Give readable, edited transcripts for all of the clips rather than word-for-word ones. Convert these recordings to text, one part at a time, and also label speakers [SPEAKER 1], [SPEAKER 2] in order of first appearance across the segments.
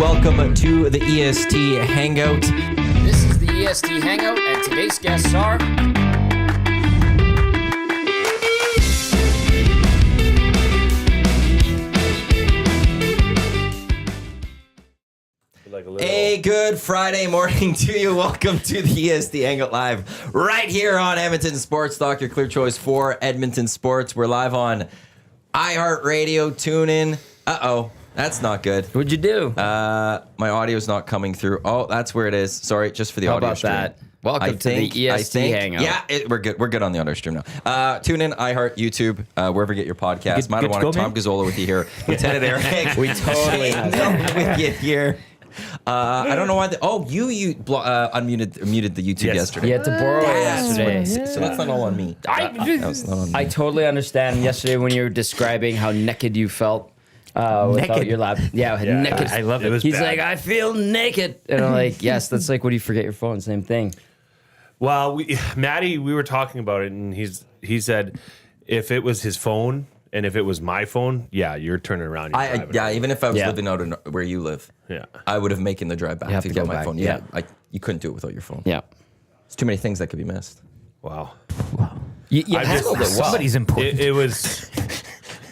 [SPEAKER 1] welcome to the EST Hangout.
[SPEAKER 2] This is the EST Hangout, and today's guests are...
[SPEAKER 1] Hey, good Friday morning to you. Welcome to the EST Hangout Live right here on Edmonton Sports Talk, your clear choice for Edmonton Sports. We're live on iHeartRadio, TuneIn. Uh-oh, that's not good.
[SPEAKER 2] What'd you do?
[SPEAKER 1] My audio's not coming through. Oh, that's where it is. Sorry, just for the audio stream.
[SPEAKER 2] That? Welcome to the EST Hangout.
[SPEAKER 1] Yeah, we're good. We're good on the audio stream now. Tune in, iHeart, YouTube, wherever you get your podcast. Matt Iwanyk, Tom Gazzola with you here. Lieutenant Eric.
[SPEAKER 2] We totally
[SPEAKER 1] with you here. I don't know why. You muted the YouTube yesterday.
[SPEAKER 2] You had to borrow it yesterday.
[SPEAKER 1] So that's not all on me.
[SPEAKER 2] I totally understand yesterday when you were describing how naked you felt without your lap. Yeah, naked.
[SPEAKER 3] I love it.
[SPEAKER 2] He's like, I feel naked. And I'm like, yes, that's like when you forget your phone, same thing.
[SPEAKER 3] Well, Maddie, we were talking about it, and he said if it was his phone and if it was my phone, yeah, you're turning around.
[SPEAKER 1] Even if I was living out in where you live, I would have making the drive back to get my phone. Yeah, you couldn't do it without your phone.
[SPEAKER 2] Yeah,
[SPEAKER 1] it's too many things that could be missed.
[SPEAKER 3] Wow.
[SPEAKER 2] You handled it well.
[SPEAKER 3] Somebody's important.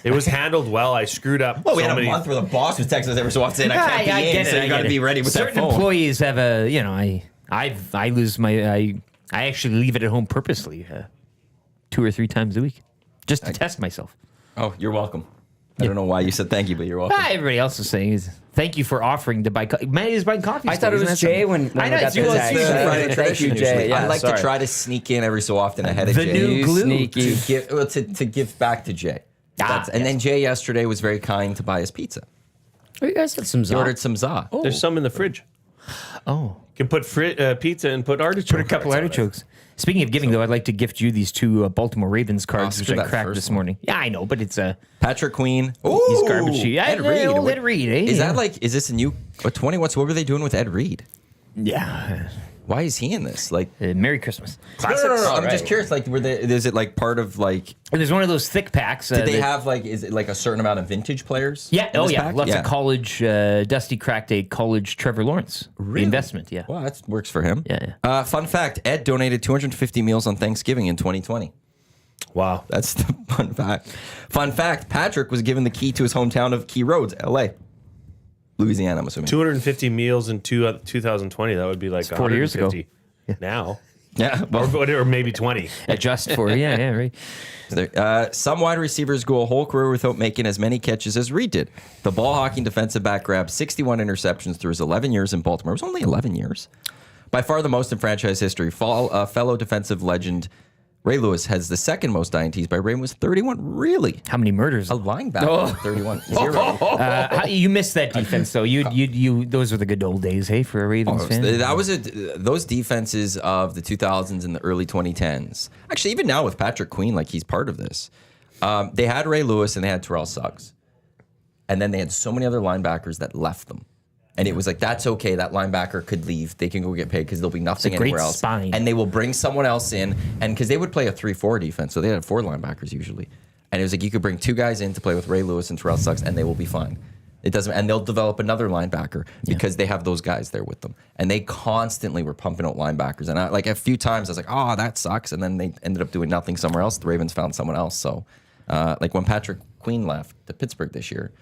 [SPEAKER 3] It was handled well. I screwed up.
[SPEAKER 1] Well, we had a month where the boss was texting us every so often saying, I can't be in, so you got to be ready with that phone.
[SPEAKER 4] Certain employees have I lose my, I actually leave it at home purposely 2 or 3 times a week just to test myself.
[SPEAKER 1] Oh, you're welcome. I don't know why you said thank you, but you're welcome.
[SPEAKER 4] Everybody else is saying thank you for offering to buy coffee. Manny is buying coffee.
[SPEAKER 2] I thought it was Jay when
[SPEAKER 4] I know,
[SPEAKER 2] we got
[SPEAKER 4] it's
[SPEAKER 2] the
[SPEAKER 4] Friday
[SPEAKER 2] Thank you, Jay.
[SPEAKER 1] I like to try to sneak in every so often ahead of
[SPEAKER 4] The
[SPEAKER 1] Jay.
[SPEAKER 4] new glue.
[SPEAKER 2] Sneaky.
[SPEAKER 1] To give back to Jay. Then Jay yesterday was very kind to buy us pizza.
[SPEAKER 2] Oh, you guys had some
[SPEAKER 1] He ordered some za.
[SPEAKER 3] There's some in the fridge.
[SPEAKER 4] Oh.
[SPEAKER 3] You can put pizza and put artichoke.
[SPEAKER 4] Put a couple artichokes. Speaking of giving, though, I'd like to gift you these 2 Baltimore Ravens cards, which I cracked this morning. Yeah, I know, but it's
[SPEAKER 1] Patrick Queen.
[SPEAKER 4] He's garbage sheet. Ed Reed.
[SPEAKER 1] Is that is this a new 20? What were they doing with Ed Reed?
[SPEAKER 4] Yeah.
[SPEAKER 1] Why is he in this?
[SPEAKER 4] Merry Christmas.
[SPEAKER 1] No. I'm just curious. Is it part of
[SPEAKER 4] There's one of those thick packs.
[SPEAKER 1] Did they have is it a certain amount of vintage players?
[SPEAKER 4] Yeah.
[SPEAKER 1] In this pack?
[SPEAKER 4] Lots of college. Dusty cracked a college Trevor Lawrence investment. Yeah.
[SPEAKER 1] Well, that works for him.
[SPEAKER 4] Yeah.
[SPEAKER 1] Fun fact: Ed donated 250 meals on Thanksgiving in 2020.
[SPEAKER 3] Wow,
[SPEAKER 1] that's the fun fact. Fun fact: Patrick was given the key to his hometown of Key Roads, L.A. Louisiana, I'm assuming.
[SPEAKER 3] 250 meals in 2020. That would be like
[SPEAKER 4] 4 years ago.
[SPEAKER 3] Now.
[SPEAKER 1] Yeah.
[SPEAKER 3] Or maybe 20.
[SPEAKER 4] Adjust for right.
[SPEAKER 1] Some wide receivers go a whole career without making as many catches as Reed did. The ball hawking defensive back grabbed 61 interceptions through his 11 years in Baltimore. It was only 11 years. By far the most in franchise history. Fellow defensive legend Ray Lewis has the second most INTs by Ray was 31. Really?
[SPEAKER 4] How many murders?
[SPEAKER 1] A linebacker, 31. 0.
[SPEAKER 4] You missed that defense, though. You those were the good old days, hey, for a Ravens fan.
[SPEAKER 1] That was those defenses of the 2000s and the early 2010s. Actually, even now with Patrick Queen, he's part of this. They had Ray Lewis and they had Terrell Suggs. And then they had so many other linebackers that left them. And it was that's okay. That linebacker could leave. They can go get paid because there'll be nothing anywhere else.
[SPEAKER 4] Spine.
[SPEAKER 1] And they will bring someone else in. And because they would play a 3-4 defense, so they had 4 linebackers usually. And it was you could bring 2 guys in to play with Ray Lewis and Terrell Suggs, and they will be fine. It doesn't, and they'll develop another linebacker because they have those guys there with them. And they constantly were pumping out linebackers. And a few times I was like, oh, that sucks. And then they ended up doing nothing somewhere else. The Ravens found someone else. So, when Patrick Queen left to Pittsburgh this year.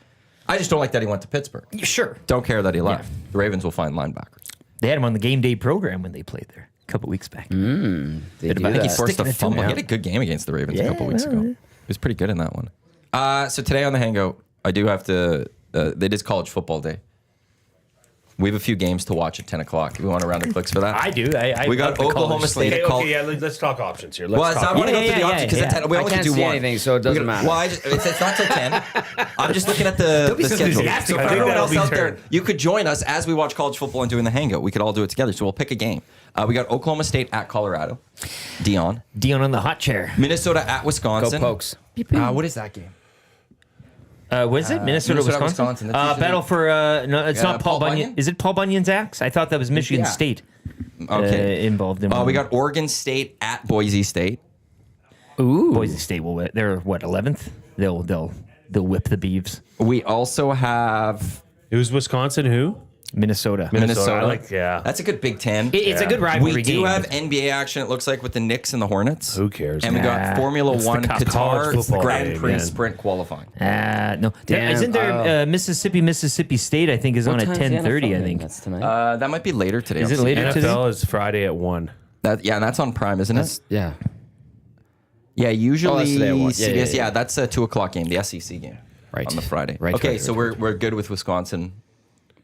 [SPEAKER 1] I just don't like that he went to Pittsburgh.
[SPEAKER 4] Sure.
[SPEAKER 1] Don't care that he left. The Ravens will find linebackers.
[SPEAKER 4] They had him on the game day program when they played there a couple weeks back.
[SPEAKER 1] I think he forced a fumble. He had a good game against the Ravens a couple weeks ago. He was pretty good in that one. So today on the Hangout, I do have to, it is college football day. We have a few games to watch at 10 o'clock. We want a round of clicks for that?
[SPEAKER 4] I do.
[SPEAKER 1] We got Oklahoma State at college.
[SPEAKER 3] Let's talk options here.
[SPEAKER 1] I want to go through the options because at 10, we only can do one.
[SPEAKER 2] Anything, so it doesn't matter.
[SPEAKER 1] Well, it's not till 10. I'm just looking at the schedule. So for everyone else out there, you could join us as we watch college football and doing the Hangout. We could all do it together. So we'll pick a game. We got Oklahoma State at Colorado. Dion
[SPEAKER 4] on the hot chair.
[SPEAKER 1] Minnesota at Wisconsin.
[SPEAKER 2] Go Pokes.
[SPEAKER 1] What is that game?
[SPEAKER 4] What is it? Minnesota Wisconsin? Battle for no, it's not Paul Bunyan. Is it Paul Bunyan's axe? I thought that was Michigan State. Involved in.
[SPEAKER 1] We got Oregon State at Boise State.
[SPEAKER 4] Ooh, Boise State will. They're 11th. They'll whip the Beavs.
[SPEAKER 1] We also have.
[SPEAKER 3] It was Wisconsin. Who?
[SPEAKER 4] Minnesota.
[SPEAKER 3] I like, yeah.
[SPEAKER 1] That's a good Big Ten.
[SPEAKER 4] It's a good rivalry
[SPEAKER 1] We do
[SPEAKER 4] game.
[SPEAKER 1] have NBA action, it looks like, with the Knicks and the Hornets.
[SPEAKER 3] Who cares?
[SPEAKER 1] And we got Formula One
[SPEAKER 4] the
[SPEAKER 1] Qatar
[SPEAKER 3] college football
[SPEAKER 1] Grand
[SPEAKER 3] game,
[SPEAKER 1] Prix
[SPEAKER 3] man.
[SPEAKER 1] sprint qualifying.
[SPEAKER 4] No.
[SPEAKER 2] Damn,
[SPEAKER 4] Isn't there Mississippi State, I think, is on at 10:30, I think.
[SPEAKER 2] That's tonight.
[SPEAKER 1] That might be later today.
[SPEAKER 4] Is it later
[SPEAKER 3] NFL
[SPEAKER 4] today?
[SPEAKER 3] is Friday at 1.
[SPEAKER 1] And that's on Prime, isn't it?
[SPEAKER 2] Yeah.
[SPEAKER 1] Yeah, usually
[SPEAKER 2] that's today at 1.
[SPEAKER 1] CBS.
[SPEAKER 2] Yeah.
[SPEAKER 1] that's a 2:00 game, the SEC game.
[SPEAKER 2] Right.
[SPEAKER 1] On the Friday.
[SPEAKER 2] Right,
[SPEAKER 1] Okay,
[SPEAKER 2] right,
[SPEAKER 1] so
[SPEAKER 2] right,
[SPEAKER 1] we're good with Wisconsin.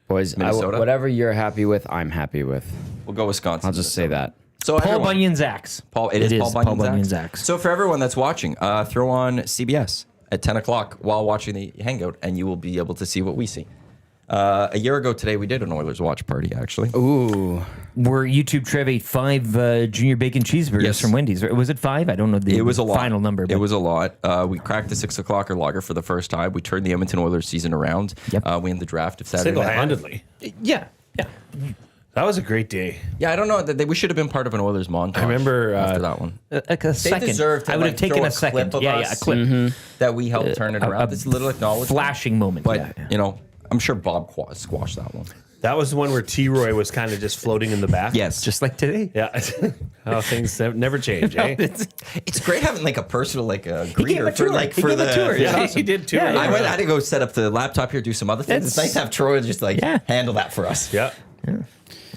[SPEAKER 2] Boys,
[SPEAKER 1] Minnesota?
[SPEAKER 2] whatever you're happy with, I'm happy with.
[SPEAKER 1] We'll go Wisconsin.
[SPEAKER 2] I'll just say that.
[SPEAKER 1] So
[SPEAKER 4] Paul
[SPEAKER 1] everyone-
[SPEAKER 4] Bunyan's axe.
[SPEAKER 1] It is Paul Bunyan's axe.
[SPEAKER 4] axe.
[SPEAKER 1] So for everyone that's watching, throw on CBS at 10 o'clock while watching the Hangout, and you will be able to see what we see. A year ago today, we did an Oilers watch party, actually.
[SPEAKER 2] Ooh.
[SPEAKER 4] Where YouTube Trev ate 5 junior bacon cheeseburgers
[SPEAKER 1] Yes.
[SPEAKER 4] from Wendy's. Was it 5? I don't know the
[SPEAKER 1] It was a lot.
[SPEAKER 4] final number.
[SPEAKER 1] It
[SPEAKER 4] But
[SPEAKER 1] was a lot. We cracked the 6 o'clocker lager for the first time. We turned the Edmonton Oilers season around.
[SPEAKER 4] Yep.
[SPEAKER 1] We in the draft of Saturday Night Live.
[SPEAKER 3] Single-handedly.
[SPEAKER 4] yeah.
[SPEAKER 3] That was a great day.
[SPEAKER 1] Yeah, I don't know. We should have been part of an Oilers montage.
[SPEAKER 3] I remember,
[SPEAKER 1] after that one.
[SPEAKER 4] Like a second.
[SPEAKER 1] deserve to,
[SPEAKER 4] I would have
[SPEAKER 1] like,
[SPEAKER 4] taken
[SPEAKER 1] throw
[SPEAKER 4] a
[SPEAKER 1] a
[SPEAKER 4] second.
[SPEAKER 1] clip of
[SPEAKER 4] Yeah,
[SPEAKER 1] us.
[SPEAKER 4] a clip.
[SPEAKER 1] That we helped turn it around. This little acknowledgement.
[SPEAKER 4] Flashing moment.
[SPEAKER 1] But,
[SPEAKER 4] yeah.
[SPEAKER 1] you know, I'm sure Bob squashed that one.
[SPEAKER 3] That was the one where T-Roy was kind of just floating in the back.
[SPEAKER 1] Yes.
[SPEAKER 4] Just like today.
[SPEAKER 3] Yeah. How things never change, eh?
[SPEAKER 1] It's great having like a personal
[SPEAKER 4] gave a
[SPEAKER 1] greeter
[SPEAKER 4] tour.
[SPEAKER 1] for
[SPEAKER 4] He gave a
[SPEAKER 1] the
[SPEAKER 4] tour, yeah.
[SPEAKER 3] Yeah, he did too.
[SPEAKER 4] Yeah,
[SPEAKER 1] I had to go set up the laptop here, do some other things. It's nice to have Troy just handle that for us.
[SPEAKER 3] Yeah.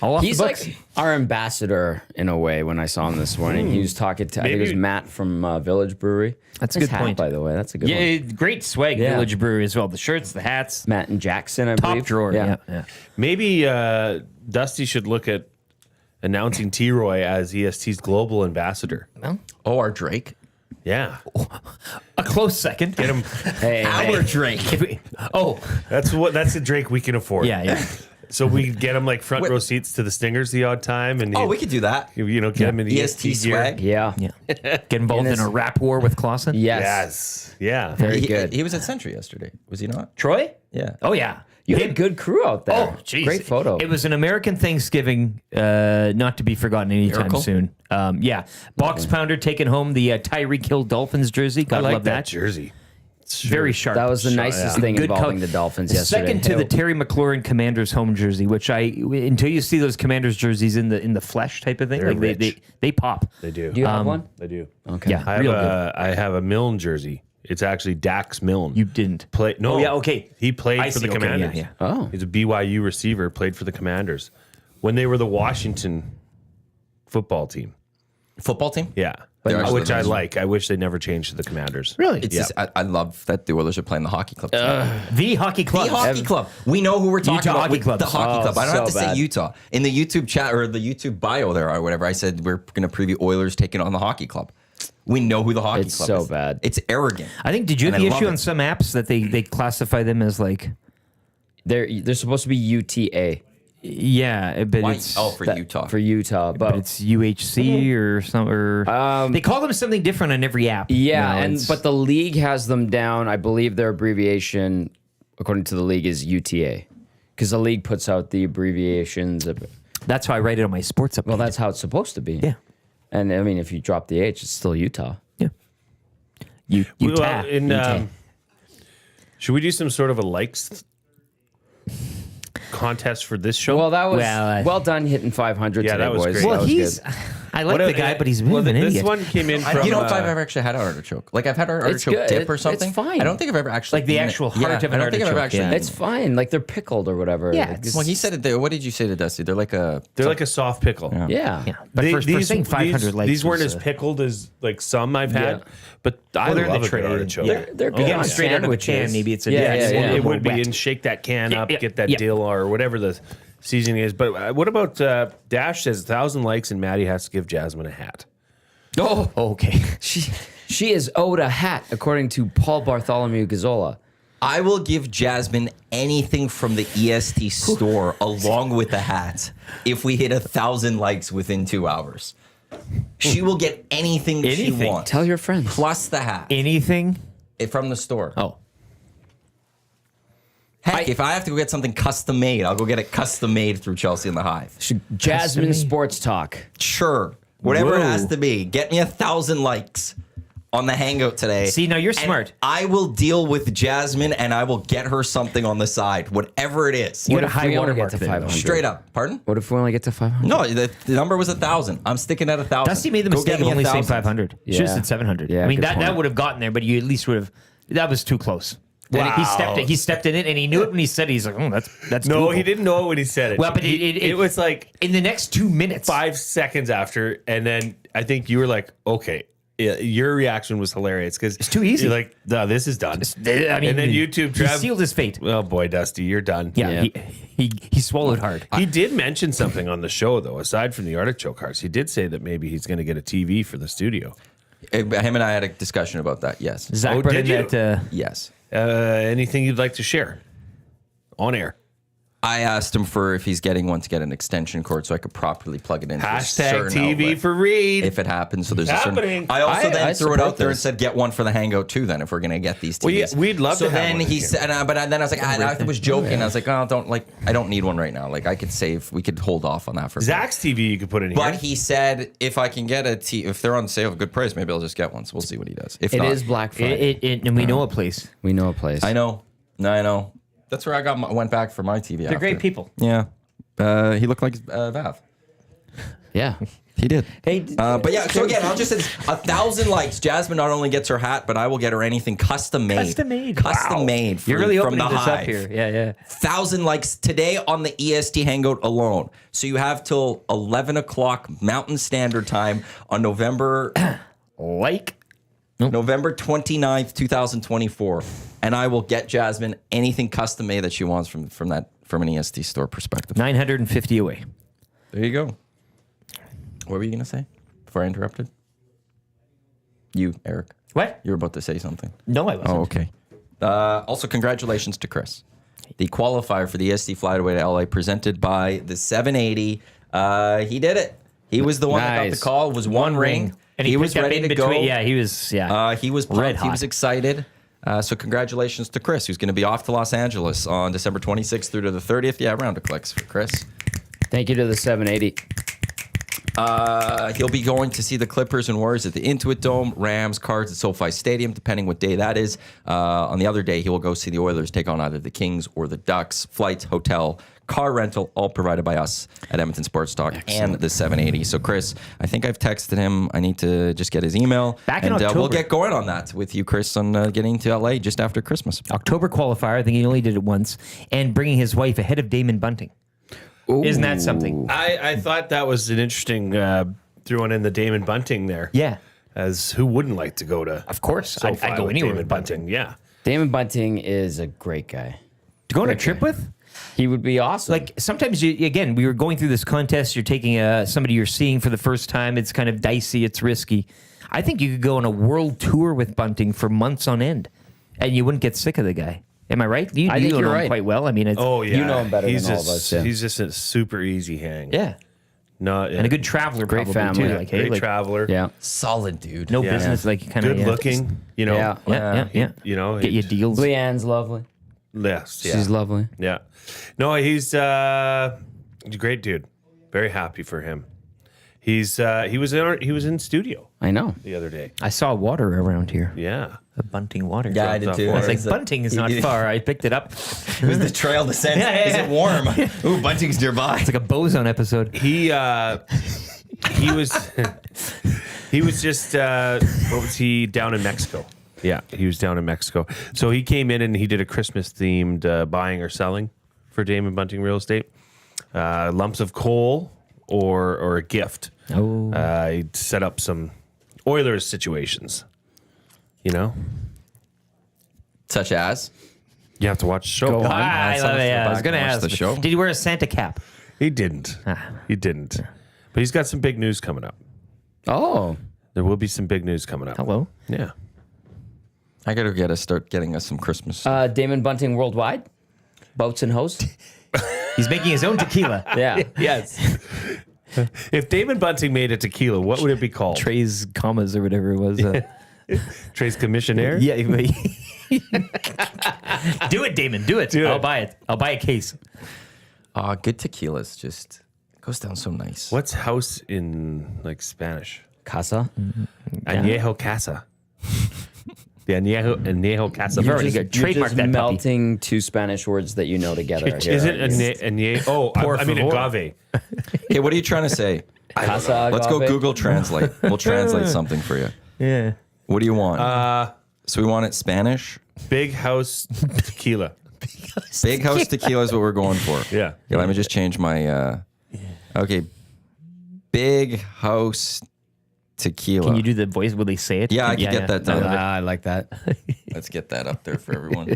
[SPEAKER 4] All off
[SPEAKER 2] He's
[SPEAKER 4] the books.
[SPEAKER 2] like our ambassador in a way. When I saw him this morning, he was talking to I think it was
[SPEAKER 3] Maybe-
[SPEAKER 2] Matt from Village Brewery.
[SPEAKER 4] That's a
[SPEAKER 2] Nice
[SPEAKER 4] good
[SPEAKER 2] hat,
[SPEAKER 4] point.
[SPEAKER 2] by the way. That's a good
[SPEAKER 4] Yeah,
[SPEAKER 2] one.
[SPEAKER 4] great swag,
[SPEAKER 2] Yeah.
[SPEAKER 4] Village Brewery as well. The shirts, the hats.
[SPEAKER 2] Matt and Jackson, I
[SPEAKER 4] Top
[SPEAKER 2] believe.
[SPEAKER 4] drawer. Yeah.
[SPEAKER 3] Maybe Dusty should look at announcing T-Roy as EST's global ambassador.
[SPEAKER 1] Oh, our Drake.
[SPEAKER 3] Yeah.
[SPEAKER 4] A close second.
[SPEAKER 3] Get him.
[SPEAKER 2] Hey,
[SPEAKER 1] Our Drake.
[SPEAKER 3] That's the Drake we can afford.
[SPEAKER 4] Yeah.
[SPEAKER 3] So we get him like front row seats to the Stingers the odd time, and
[SPEAKER 1] Oh, we could do that.
[SPEAKER 3] get him in the
[SPEAKER 1] EST
[SPEAKER 3] EST gear.
[SPEAKER 1] swag.
[SPEAKER 2] Yeah.
[SPEAKER 4] Yeah. Get involved in a rap war with Clausen.
[SPEAKER 2] Yes.
[SPEAKER 3] Yes. Yeah.
[SPEAKER 2] Very
[SPEAKER 1] He,
[SPEAKER 2] good.
[SPEAKER 1] he was at Century yesterday, was he not?
[SPEAKER 4] Troy?
[SPEAKER 1] Yeah.
[SPEAKER 4] Oh, yeah.
[SPEAKER 2] You had a good crew out there.
[SPEAKER 4] Oh, jeez.
[SPEAKER 2] Great photo.
[SPEAKER 4] It was an American Thanksgiving, not to be forgotten anytime
[SPEAKER 1] Miracle?
[SPEAKER 4] soon. Box Pounder taking home the Tyreek Hill Dolphins jersey.
[SPEAKER 3] I
[SPEAKER 4] God
[SPEAKER 3] like
[SPEAKER 4] love
[SPEAKER 3] that
[SPEAKER 4] that.
[SPEAKER 3] jersey.
[SPEAKER 4] Very sharp.
[SPEAKER 2] That was the nicest thing
[SPEAKER 4] Good
[SPEAKER 2] involving
[SPEAKER 4] color.
[SPEAKER 2] the Dolphins yesterday.
[SPEAKER 4] Second to the Terry McLaurin Commanders home jersey, which until you see those Commanders jerseys in the flesh type of thing,
[SPEAKER 3] They're
[SPEAKER 4] like
[SPEAKER 3] rich.
[SPEAKER 4] they pop.
[SPEAKER 3] They do.
[SPEAKER 2] Do you have one?
[SPEAKER 3] They do.
[SPEAKER 2] Okay.
[SPEAKER 4] Yeah,
[SPEAKER 3] I
[SPEAKER 4] real
[SPEAKER 3] have a Milne jersey. It's actually Dax Milne.
[SPEAKER 4] You didn't.
[SPEAKER 3] No.
[SPEAKER 4] Oh, yeah, okay.
[SPEAKER 3] He played
[SPEAKER 4] I
[SPEAKER 3] for
[SPEAKER 4] see,
[SPEAKER 3] the
[SPEAKER 4] okay, yeah,
[SPEAKER 3] Commanders.
[SPEAKER 4] yeah.
[SPEAKER 2] Oh.
[SPEAKER 3] He's a BYU receiver, played for the Commanders. When they were the Washington football team.
[SPEAKER 1] Football team?
[SPEAKER 3] Yeah.
[SPEAKER 1] They're actually
[SPEAKER 3] Which I
[SPEAKER 1] nice.
[SPEAKER 3] like. I wish they never changed to the Commanders.
[SPEAKER 4] Really?
[SPEAKER 1] It's
[SPEAKER 3] Yeah.
[SPEAKER 1] just, I love that the Oilers are playing the hockey club.
[SPEAKER 4] The hockey club.
[SPEAKER 1] The hockey club. We know who we're talking
[SPEAKER 4] Utah
[SPEAKER 1] about.
[SPEAKER 4] Hockey
[SPEAKER 1] with
[SPEAKER 4] Clubs.
[SPEAKER 1] The hockey
[SPEAKER 2] Oh,
[SPEAKER 1] club. I don't have to
[SPEAKER 2] so
[SPEAKER 1] say
[SPEAKER 2] bad.
[SPEAKER 1] Utah. In the YouTube chat or the YouTube bio there or whatever, I said we're going to preview Oilers taking on the hockey club. We know who the hockey
[SPEAKER 2] It's
[SPEAKER 1] club
[SPEAKER 2] so
[SPEAKER 1] is.
[SPEAKER 2] bad.
[SPEAKER 1] It's arrogant.
[SPEAKER 4] I think, did you have
[SPEAKER 1] And
[SPEAKER 4] the
[SPEAKER 1] I love
[SPEAKER 4] issue on
[SPEAKER 1] it.
[SPEAKER 4] some apps that they classify them as like,
[SPEAKER 2] They're supposed to be UTA
[SPEAKER 4] yeah, but
[SPEAKER 1] Why?
[SPEAKER 4] it's
[SPEAKER 1] Oh, for Utah.
[SPEAKER 2] for Utah, but
[SPEAKER 4] it's UHC or some or they call them something different on every app.
[SPEAKER 2] yeah,
[SPEAKER 4] You know, it's-
[SPEAKER 2] but the league has them down. I believe their abbreviation, according to the league, is UTA, because the league puts out the abbreviations.
[SPEAKER 4] that's how I write it on my sports update.
[SPEAKER 2] Well, that's how it's supposed to be.
[SPEAKER 4] Yeah.
[SPEAKER 2] And I mean, if you drop the H, it's still Utah.
[SPEAKER 4] yeah. Utah.
[SPEAKER 3] Should we do some sort of a likes contest for this show?
[SPEAKER 2] Well, that was
[SPEAKER 4] Well,
[SPEAKER 2] well done hitting 500
[SPEAKER 3] Yeah,
[SPEAKER 2] today,
[SPEAKER 3] that was
[SPEAKER 2] boys.
[SPEAKER 3] great.
[SPEAKER 2] That
[SPEAKER 4] Well,
[SPEAKER 2] was
[SPEAKER 4] he's.
[SPEAKER 2] good.
[SPEAKER 4] I like the guy, but he's
[SPEAKER 3] well,
[SPEAKER 4] an
[SPEAKER 3] this
[SPEAKER 4] idiot.
[SPEAKER 3] one came in
[SPEAKER 1] I
[SPEAKER 3] from.
[SPEAKER 1] don't know if I've ever actually had an artichoke. Like I've had an artichoke
[SPEAKER 2] good.
[SPEAKER 1] dip or
[SPEAKER 2] It's
[SPEAKER 1] something.
[SPEAKER 2] fine.
[SPEAKER 1] I don't think I've ever actually
[SPEAKER 4] Like the
[SPEAKER 1] eaten it.
[SPEAKER 4] actual heart of an
[SPEAKER 1] I don't think I've ever
[SPEAKER 4] artichoke,
[SPEAKER 1] actually.
[SPEAKER 4] yeah.
[SPEAKER 1] eaten
[SPEAKER 2] It's
[SPEAKER 1] it.
[SPEAKER 2] fine. Like they're pickled or whatever.
[SPEAKER 4] Yeah,
[SPEAKER 2] Like,
[SPEAKER 4] it's-
[SPEAKER 1] Well, he said it there. What did you say to Dusty? They're like a.
[SPEAKER 3] They're like a soft pickle.
[SPEAKER 2] yeah.
[SPEAKER 4] yeah, but for saying 500 likes,
[SPEAKER 3] these weren't
[SPEAKER 4] was,
[SPEAKER 3] as pickled as like some I've had,
[SPEAKER 2] Yeah.
[SPEAKER 3] but I
[SPEAKER 4] they're in
[SPEAKER 3] love
[SPEAKER 4] the
[SPEAKER 3] a good
[SPEAKER 4] tray.
[SPEAKER 3] artichoke.
[SPEAKER 2] They're good
[SPEAKER 4] You get
[SPEAKER 2] on
[SPEAKER 4] them straight out of the
[SPEAKER 2] sandwiches.
[SPEAKER 4] can. Maybe it's a
[SPEAKER 2] Yeah,
[SPEAKER 4] it's
[SPEAKER 2] yeah,
[SPEAKER 4] a
[SPEAKER 2] yeah.
[SPEAKER 4] little
[SPEAKER 3] It
[SPEAKER 4] more
[SPEAKER 3] would be,
[SPEAKER 4] wet.
[SPEAKER 3] and shake that can up,
[SPEAKER 4] yeah,
[SPEAKER 3] get that
[SPEAKER 4] yeah.
[SPEAKER 3] dill or whatever the seasoning is. But what about Dash says 1,000 likes and Maddie has to give Jasmine a hat.
[SPEAKER 4] Oh, okay.
[SPEAKER 2] She is owed a hat, according to Paul Bartholomew Gazzola.
[SPEAKER 1] I will give Jasmine anything from the EST store along with the hat if we hit 1,000 likes within 2 hours. She will get anything she
[SPEAKER 4] Anything.
[SPEAKER 1] wants.
[SPEAKER 2] Tell your friends.
[SPEAKER 1] Plus the hat
[SPEAKER 4] Anything?
[SPEAKER 1] from the store.
[SPEAKER 4] Oh,
[SPEAKER 1] Heck, if I have to go get something custom made, I'll go get it custom made through Chelsea and the Hive.
[SPEAKER 2] Jasmine
[SPEAKER 4] Custom-made.
[SPEAKER 2] Sports Talk.
[SPEAKER 1] Sure. Whatever it
[SPEAKER 3] Whoa.
[SPEAKER 1] has to be. Get me 1,000 likes. on the Hangout today.
[SPEAKER 4] See, now you're
[SPEAKER 1] and
[SPEAKER 4] smart.
[SPEAKER 1] I will deal with Jasmine, and I will get her something on the side, whatever it is.
[SPEAKER 2] What if we only get to 500?
[SPEAKER 1] Straight up. Pardon?
[SPEAKER 2] What if we only get to 500?
[SPEAKER 1] No, the number was 1,000. I'm sticking at 1,000.
[SPEAKER 4] Dusty made the
[SPEAKER 1] Go
[SPEAKER 4] mistake
[SPEAKER 1] get
[SPEAKER 4] of
[SPEAKER 1] me
[SPEAKER 4] only saying
[SPEAKER 1] 1,000.
[SPEAKER 4] 500.
[SPEAKER 2] Yeah.
[SPEAKER 4] Should have said 700.
[SPEAKER 2] Yeah,
[SPEAKER 4] I mean,
[SPEAKER 2] good
[SPEAKER 4] that
[SPEAKER 2] point.
[SPEAKER 4] would have gotten there, but you at least would have. That was too close.
[SPEAKER 3] Wow.
[SPEAKER 4] And he stepped in it, and he knew it when he said it. He's like, oh, that's
[SPEAKER 3] No,
[SPEAKER 4] doable.
[SPEAKER 3] he didn't know it when he said it.
[SPEAKER 4] Well, but
[SPEAKER 3] it was like
[SPEAKER 4] in the next 2 minutes.
[SPEAKER 3] 5 seconds after, and then I think you were like, okay. Yeah, your reaction was hilarious because it's
[SPEAKER 4] too easy.
[SPEAKER 3] You're like, no, this is done.
[SPEAKER 4] I mean,
[SPEAKER 3] and then YouTube,
[SPEAKER 4] he sealed his fate.
[SPEAKER 3] Oh boy, Dusty, you're done.
[SPEAKER 4] Yeah, he swallowed hard.
[SPEAKER 3] He did mention something on the show, though, aside from the artichoke hearts. He did say that maybe he's going to get a TV for the studio.
[SPEAKER 1] Him and I had a discussion about that. Yes.
[SPEAKER 4] Zach
[SPEAKER 3] Oh,
[SPEAKER 4] brought
[SPEAKER 3] did
[SPEAKER 4] in
[SPEAKER 3] you?
[SPEAKER 4] that.
[SPEAKER 1] Yes.
[SPEAKER 3] Anything you'd like to share on air?
[SPEAKER 1] I asked him for if he's getting one to get an extension cord so I could properly plug it into a
[SPEAKER 3] Hashtag
[SPEAKER 1] certain
[SPEAKER 3] TV
[SPEAKER 1] outlet
[SPEAKER 3] for Reed.
[SPEAKER 1] if it happens. So there's a
[SPEAKER 3] Happening.
[SPEAKER 1] certain. I also then
[SPEAKER 2] I
[SPEAKER 1] threw it
[SPEAKER 2] support
[SPEAKER 1] out there and
[SPEAKER 2] this.
[SPEAKER 1] said, get one for the Hangout too. Then if we're gonna get these TVs,
[SPEAKER 3] Well, yeah, we'd love
[SPEAKER 1] so
[SPEAKER 3] to have
[SPEAKER 1] then
[SPEAKER 3] one
[SPEAKER 1] he
[SPEAKER 3] this
[SPEAKER 1] said, but then I was like, I was joking. I was like, oh, I don't need one right now. Like I could save. We could hold off on that for. a bit.
[SPEAKER 3] Zach's TV you could put in here.
[SPEAKER 1] But he said if I can get if they're on sale at a good price, maybe I'll just get one. So we'll see what he does. If
[SPEAKER 2] It
[SPEAKER 1] not,
[SPEAKER 2] is Black Friday.
[SPEAKER 4] And we know a place.
[SPEAKER 2] We know a place.
[SPEAKER 1] I know. No, I know. That's where I went back for my TV.
[SPEAKER 4] They're great people.
[SPEAKER 1] Yeah. He looked like Vav.
[SPEAKER 2] Yeah.
[SPEAKER 1] He did.
[SPEAKER 2] Hey,
[SPEAKER 1] But yeah, so again, I'll just say this. 1,000 likes. Jasmine not only gets her hat, but I will get her anything custom made. Custom made.
[SPEAKER 4] You're really
[SPEAKER 1] from
[SPEAKER 4] opening
[SPEAKER 1] the
[SPEAKER 4] this
[SPEAKER 1] Hive.
[SPEAKER 4] up here. Yeah.
[SPEAKER 1] 1,000 likes today on the EST Hangout alone. So you have till 11 o'clock Mountain Standard Time on November 29th, 2024. And I will get Jasmine anything custom made that she wants from an EST store perspective.
[SPEAKER 4] 950 away.
[SPEAKER 1] There you go. What were you going to say before I interrupted? You, Eric.
[SPEAKER 4] What?
[SPEAKER 1] You were about to say something.
[SPEAKER 4] No, I wasn't.
[SPEAKER 1] Oh, okay. Also, congratulations to Chris. The qualifier for the EST Flyaway to LA presented by the 780. He did it. He was the one that got the
[SPEAKER 2] Nice.
[SPEAKER 1] call. It was one ring.
[SPEAKER 4] And
[SPEAKER 1] he was
[SPEAKER 4] picked up
[SPEAKER 1] ready
[SPEAKER 4] in
[SPEAKER 1] to go.
[SPEAKER 4] between. Yeah, he was. Yeah.
[SPEAKER 1] He was
[SPEAKER 4] Red
[SPEAKER 1] pumped. He
[SPEAKER 4] hot.
[SPEAKER 1] was excited. So congratulations to Chris, who's going to be off to Los Angeles on December 26th through to the 30th. Yeah, round of clicks for Chris.
[SPEAKER 2] Thank you to the 780.
[SPEAKER 1] He'll be going to see the Clippers and Warriors at the Intuit Dome, Rams, Cards at SoFi Stadium, depending what day that is. On the other day, he will go see the Oilers take on either the Kings or the Ducks. Flights, hotel, car rental, all provided by us at Edmonton Sports Talk and the 780. So, Chris, I think I've texted him. I need to just get his email.
[SPEAKER 4] Back in
[SPEAKER 1] and
[SPEAKER 4] October.
[SPEAKER 1] we'll get going on that with you, Chris, on getting to LA just after Christmas.
[SPEAKER 4] October qualifier. I think he only did it once, and bringing his wife ahead of Damon Bunting. Isn't that something?
[SPEAKER 3] I thought that was an interesting throwing in the Damon Bunting there.
[SPEAKER 4] Yeah.
[SPEAKER 3] As who wouldn't like to go to?
[SPEAKER 4] Of course. I'd go
[SPEAKER 3] with
[SPEAKER 4] anywhere
[SPEAKER 3] Damon
[SPEAKER 4] with Bunting.
[SPEAKER 3] Yeah.
[SPEAKER 2] Damon Bunting is a great guy.
[SPEAKER 4] To go on a trip with?
[SPEAKER 2] He would be awesome.
[SPEAKER 4] Like sometimes again, we were going through this contest. You're taking somebody you're seeing for the first time. It's kind of dicey. It's risky. I think you could go on a world tour with Bunting for months on end, and you wouldn't get sick of the guy. Am I right? You
[SPEAKER 2] I think
[SPEAKER 4] know
[SPEAKER 2] you're
[SPEAKER 4] him
[SPEAKER 2] right.
[SPEAKER 4] quite well. I mean, it's,
[SPEAKER 3] Oh yeah.
[SPEAKER 2] You know him better
[SPEAKER 3] he's
[SPEAKER 2] than all
[SPEAKER 3] just,
[SPEAKER 2] of us, yeah.
[SPEAKER 3] He's just a super easy hang.
[SPEAKER 4] yeah,
[SPEAKER 3] Not
[SPEAKER 4] and a good traveler,
[SPEAKER 2] Great
[SPEAKER 4] probably
[SPEAKER 2] family.
[SPEAKER 4] too. Like, hey,
[SPEAKER 3] great
[SPEAKER 4] like,
[SPEAKER 3] traveler.
[SPEAKER 2] yeah.
[SPEAKER 1] Solid dude.
[SPEAKER 4] no
[SPEAKER 3] Yeah.
[SPEAKER 4] business, like kind of
[SPEAKER 3] Good looking. You know.
[SPEAKER 2] Yeah.
[SPEAKER 4] Yeah.
[SPEAKER 3] You know.
[SPEAKER 4] Get you deals.
[SPEAKER 2] Leanne's lovely.
[SPEAKER 3] Yes. Yeah.
[SPEAKER 2] She's lovely.
[SPEAKER 3] Yeah. No, he's a great dude. Very happy for him. He was in studio
[SPEAKER 2] I know.
[SPEAKER 3] the other day.
[SPEAKER 4] I saw water around here.
[SPEAKER 3] Yeah.
[SPEAKER 4] A Bunting water.
[SPEAKER 1] Yeah, I did too.
[SPEAKER 4] I was like, Bunting is not far. I picked it up.
[SPEAKER 1] It was the trail descent.
[SPEAKER 4] Yeah.
[SPEAKER 1] Is it warm? Ooh, Bunting's nearby.
[SPEAKER 4] It's like a boson episode.
[SPEAKER 3] He was just what was he down in Mexico? Yeah, he was down in Mexico. So he came in and he did a Christmas themed buying or selling for Damon Bunting Real Estate. Lumps of coal or a gift.
[SPEAKER 4] Oh.
[SPEAKER 3] He set up some Oilers situations. You know,
[SPEAKER 1] Such as?
[SPEAKER 3] you have to watch the show.
[SPEAKER 2] Go on.
[SPEAKER 4] I love it. Yeah, I was going to
[SPEAKER 1] Watch
[SPEAKER 4] ask
[SPEAKER 1] the show.
[SPEAKER 4] Did he wear a Santa cap?
[SPEAKER 3] He didn't. He didn't. But he's got some big news coming up.
[SPEAKER 2] Oh.
[SPEAKER 3] There will be some big news coming up.
[SPEAKER 4] Hello.
[SPEAKER 3] Yeah.
[SPEAKER 1] I gotta start getting us some Christmas.
[SPEAKER 2] Damon Bunting Worldwide. Boats and Host.
[SPEAKER 4] He's making his own tequila.
[SPEAKER 2] Yeah.
[SPEAKER 3] Yes. If Damon Bunting made a tequila, what would it be called?
[SPEAKER 4] Trey's commas or whatever it was.
[SPEAKER 3] Trace Commissionaire?
[SPEAKER 4] Yeah. Do it, Damon. Do it.
[SPEAKER 3] Do it.
[SPEAKER 4] I'll buy it. I'll buy a case.
[SPEAKER 1] Good tequilas just goes down so nice.
[SPEAKER 3] What's house in like Spanish?
[SPEAKER 2] Casa.
[SPEAKER 3] Añejo Casa. The Añejo Casa
[SPEAKER 2] You're
[SPEAKER 3] Verde.
[SPEAKER 4] already got
[SPEAKER 2] you're
[SPEAKER 4] trademark
[SPEAKER 2] just
[SPEAKER 4] that puppy.
[SPEAKER 2] melting two Spanish words that you know together. Here,
[SPEAKER 3] Is it
[SPEAKER 2] right?
[SPEAKER 3] Añejo? Oh, I mean agave.
[SPEAKER 1] Okay, what are you trying to say?
[SPEAKER 2] Casa
[SPEAKER 1] Let's go
[SPEAKER 2] agave?
[SPEAKER 1] Google Translate. We'll translate something for you.
[SPEAKER 4] Yeah.
[SPEAKER 1] What do you want? So we want it Spanish.
[SPEAKER 3] Big House Tequila.
[SPEAKER 1] Big House Tequila is what we're going for.
[SPEAKER 3] Yeah.
[SPEAKER 1] Okay, let me just change my. Okay. Big House Tequila.
[SPEAKER 4] Can you do the voice? Will they say it?
[SPEAKER 1] Yeah, I can get that done.
[SPEAKER 2] I like that.
[SPEAKER 1] Let's get that up there for everyone.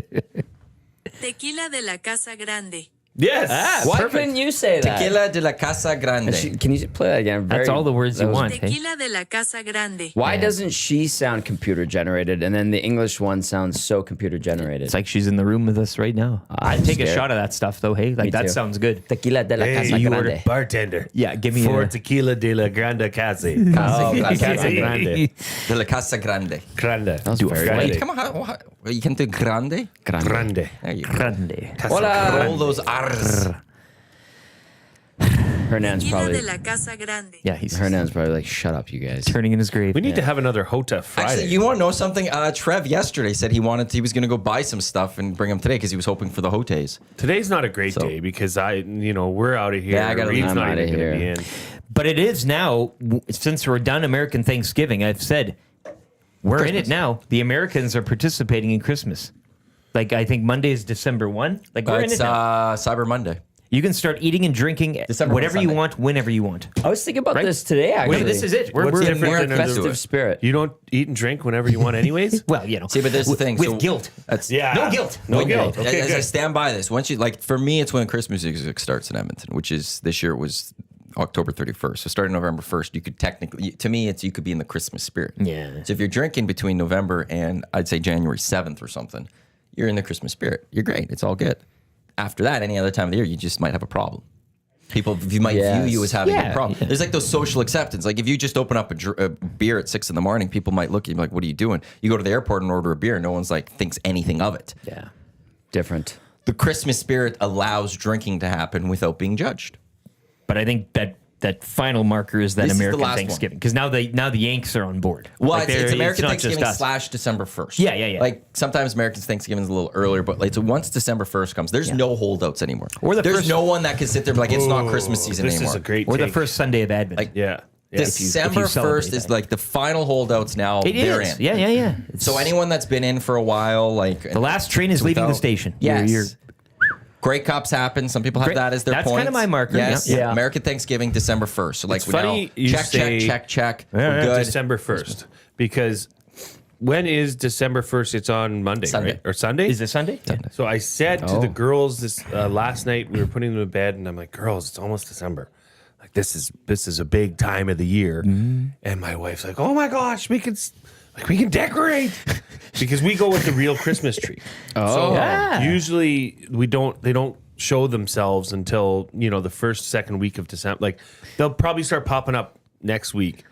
[SPEAKER 5] Tequila de la Casa Grande.
[SPEAKER 3] Yes.
[SPEAKER 2] Why couldn't you say that?
[SPEAKER 1] Tequila de la Casa Grande.
[SPEAKER 2] Can you play that again?
[SPEAKER 4] That's all the words
[SPEAKER 2] that
[SPEAKER 4] you
[SPEAKER 2] was-
[SPEAKER 4] want. Hey?
[SPEAKER 5] Tequila de la Casa Grande.
[SPEAKER 2] Why doesn't she sound computer generated and then the English one sounds so computer generated?
[SPEAKER 4] It's like she's in the room with us right now. I'd take a
[SPEAKER 2] scared.
[SPEAKER 4] shot of that stuff though. Hey, like
[SPEAKER 2] Me
[SPEAKER 4] that
[SPEAKER 2] too.
[SPEAKER 4] sounds good.
[SPEAKER 2] Tequila de la
[SPEAKER 3] Hey,
[SPEAKER 2] Casa
[SPEAKER 3] you
[SPEAKER 2] Grande.
[SPEAKER 3] order bartender.
[SPEAKER 4] Yeah, give me
[SPEAKER 3] Four
[SPEAKER 4] a
[SPEAKER 3] tequila de la Grande Casa.
[SPEAKER 2] Oh,
[SPEAKER 1] Casa
[SPEAKER 2] Casa Grande.
[SPEAKER 1] De la Casa Grande.
[SPEAKER 3] Grande.
[SPEAKER 2] That was
[SPEAKER 3] Do
[SPEAKER 2] very
[SPEAKER 3] Grande.
[SPEAKER 2] good.
[SPEAKER 1] Come on, you can do Grande?
[SPEAKER 3] Grande.
[SPEAKER 1] There you go.
[SPEAKER 4] grande.
[SPEAKER 2] Hola.
[SPEAKER 1] Roll those R's.
[SPEAKER 2] Hernan's
[SPEAKER 5] Tequila de
[SPEAKER 2] probably
[SPEAKER 5] la Casa Grande.
[SPEAKER 4] Yeah, he's
[SPEAKER 2] Hernan's probably like, shut up, you guys.
[SPEAKER 4] turning in his grave.
[SPEAKER 3] We need to have another Hota Friday.
[SPEAKER 1] Actually, you want to know something? Trev yesterday said he was going to go buy some stuff and bring them today because he was hoping for the Hotes.
[SPEAKER 3] Today's not a great day because we're out of here.
[SPEAKER 1] Yeah, I gotta leave.
[SPEAKER 3] Reed's
[SPEAKER 2] I'm
[SPEAKER 3] not
[SPEAKER 2] outta
[SPEAKER 3] even gonna
[SPEAKER 2] here.
[SPEAKER 3] be in.
[SPEAKER 4] But it is now, since we're done American Thanksgiving, I've said we're in it now. The Americans are participating in Christmas. Like, I think Monday is December 1. Like, we're in
[SPEAKER 1] It's
[SPEAKER 4] it now.
[SPEAKER 1] Cyber Monday.
[SPEAKER 4] You can start eating and drinking
[SPEAKER 1] December
[SPEAKER 4] whatever you
[SPEAKER 1] Sunday.
[SPEAKER 4] want, whenever you want.
[SPEAKER 2] I was thinking about
[SPEAKER 4] Right?
[SPEAKER 2] this today, actually.
[SPEAKER 4] Wait, this is it. We're
[SPEAKER 3] What's
[SPEAKER 4] in
[SPEAKER 3] different
[SPEAKER 1] American
[SPEAKER 3] than
[SPEAKER 2] Festive
[SPEAKER 3] other-
[SPEAKER 2] spirit.
[SPEAKER 3] You don't eat and drink whenever you want, anyways.
[SPEAKER 4] Well, you know.
[SPEAKER 1] See, but there's the thing.
[SPEAKER 4] With
[SPEAKER 1] so
[SPEAKER 4] guilt.
[SPEAKER 1] That's
[SPEAKER 3] Yeah.
[SPEAKER 4] No guilt.
[SPEAKER 3] No
[SPEAKER 1] When-
[SPEAKER 3] guilt. Okay,
[SPEAKER 1] as I
[SPEAKER 3] good.
[SPEAKER 1] stand by this. Once you for me, it's when Christmas music starts in Edmonton, which is this year it was October 31st. So starting November 1st, you could technically, to me, you could be in the Christmas spirit.
[SPEAKER 4] Yeah.
[SPEAKER 1] So if you're drinking between November and I'd say January 7th or something, you're in the Christmas spirit. You're great. It's all good. After that, any other time of the year, you just might have a problem. People might view you as having a problem.
[SPEAKER 4] Yeah.
[SPEAKER 1] There's like those social acceptance. Like if you just open up a beer at 6 a.m, people might look at you like, "What are you doing?" You go to the airport and order a beer, and no one's like thinks anything of it.
[SPEAKER 2] Yeah. Different.
[SPEAKER 1] The Christmas spirit allows drinking to happen without being judged.
[SPEAKER 4] But I think that final marker is that
[SPEAKER 1] This is the
[SPEAKER 4] American
[SPEAKER 1] last
[SPEAKER 4] Thanksgiving. Because now the Yanks are on board.
[SPEAKER 1] Well,
[SPEAKER 4] Like,
[SPEAKER 1] it's American
[SPEAKER 4] not just
[SPEAKER 1] Thanksgiving
[SPEAKER 4] us.
[SPEAKER 1] / December 1st.
[SPEAKER 4] Yeah.
[SPEAKER 1] Like sometimes American Thanksgiving is a little earlier, but like so once December 1st comes, there's no holdouts anymore.
[SPEAKER 4] Or the
[SPEAKER 1] there's
[SPEAKER 4] first-
[SPEAKER 1] no one that can sit there and be like it's not Christmas season
[SPEAKER 3] This
[SPEAKER 1] anymore.
[SPEAKER 3] is a great
[SPEAKER 4] Or the
[SPEAKER 3] take.
[SPEAKER 4] first Sunday of Advent.
[SPEAKER 1] Like,
[SPEAKER 3] Yeah.
[SPEAKER 1] December
[SPEAKER 4] celebrate
[SPEAKER 1] 1st is
[SPEAKER 4] that.
[SPEAKER 1] like the final holdouts now.
[SPEAKER 4] it
[SPEAKER 1] they're
[SPEAKER 4] is.
[SPEAKER 1] in.
[SPEAKER 4] Yeah. It's-
[SPEAKER 1] So anyone that's been in for a while, like
[SPEAKER 4] the last train is leaving the station.
[SPEAKER 1] Yes. Grey Cups happen. Some people have
[SPEAKER 4] Great-
[SPEAKER 1] that as their
[SPEAKER 4] that's
[SPEAKER 1] points.
[SPEAKER 4] kinda my marker,
[SPEAKER 1] Yes.
[SPEAKER 2] yeah. Yeah.
[SPEAKER 1] American Thanksgiving, December 1st. So like
[SPEAKER 3] It's
[SPEAKER 1] we
[SPEAKER 3] funny
[SPEAKER 1] now
[SPEAKER 3] you
[SPEAKER 1] check.
[SPEAKER 3] say-
[SPEAKER 1] We're good.
[SPEAKER 3] December 1st. Because when is December 1st? It's on Monday,
[SPEAKER 1] Sunday.
[SPEAKER 3] right? Or Sunday?
[SPEAKER 4] Is it Sunday? Yeah.
[SPEAKER 3] So I said to the girls this last night, we were putting them to bed, and I'm like, girls, it's almost December. Like this is a big time of the year. And my wife's like, oh my gosh, we can decorate because we go with the real Christmas tree. So
[SPEAKER 4] Yeah.
[SPEAKER 3] usually they don't show themselves until the first, second week of December. Like they'll probably start popping up next week.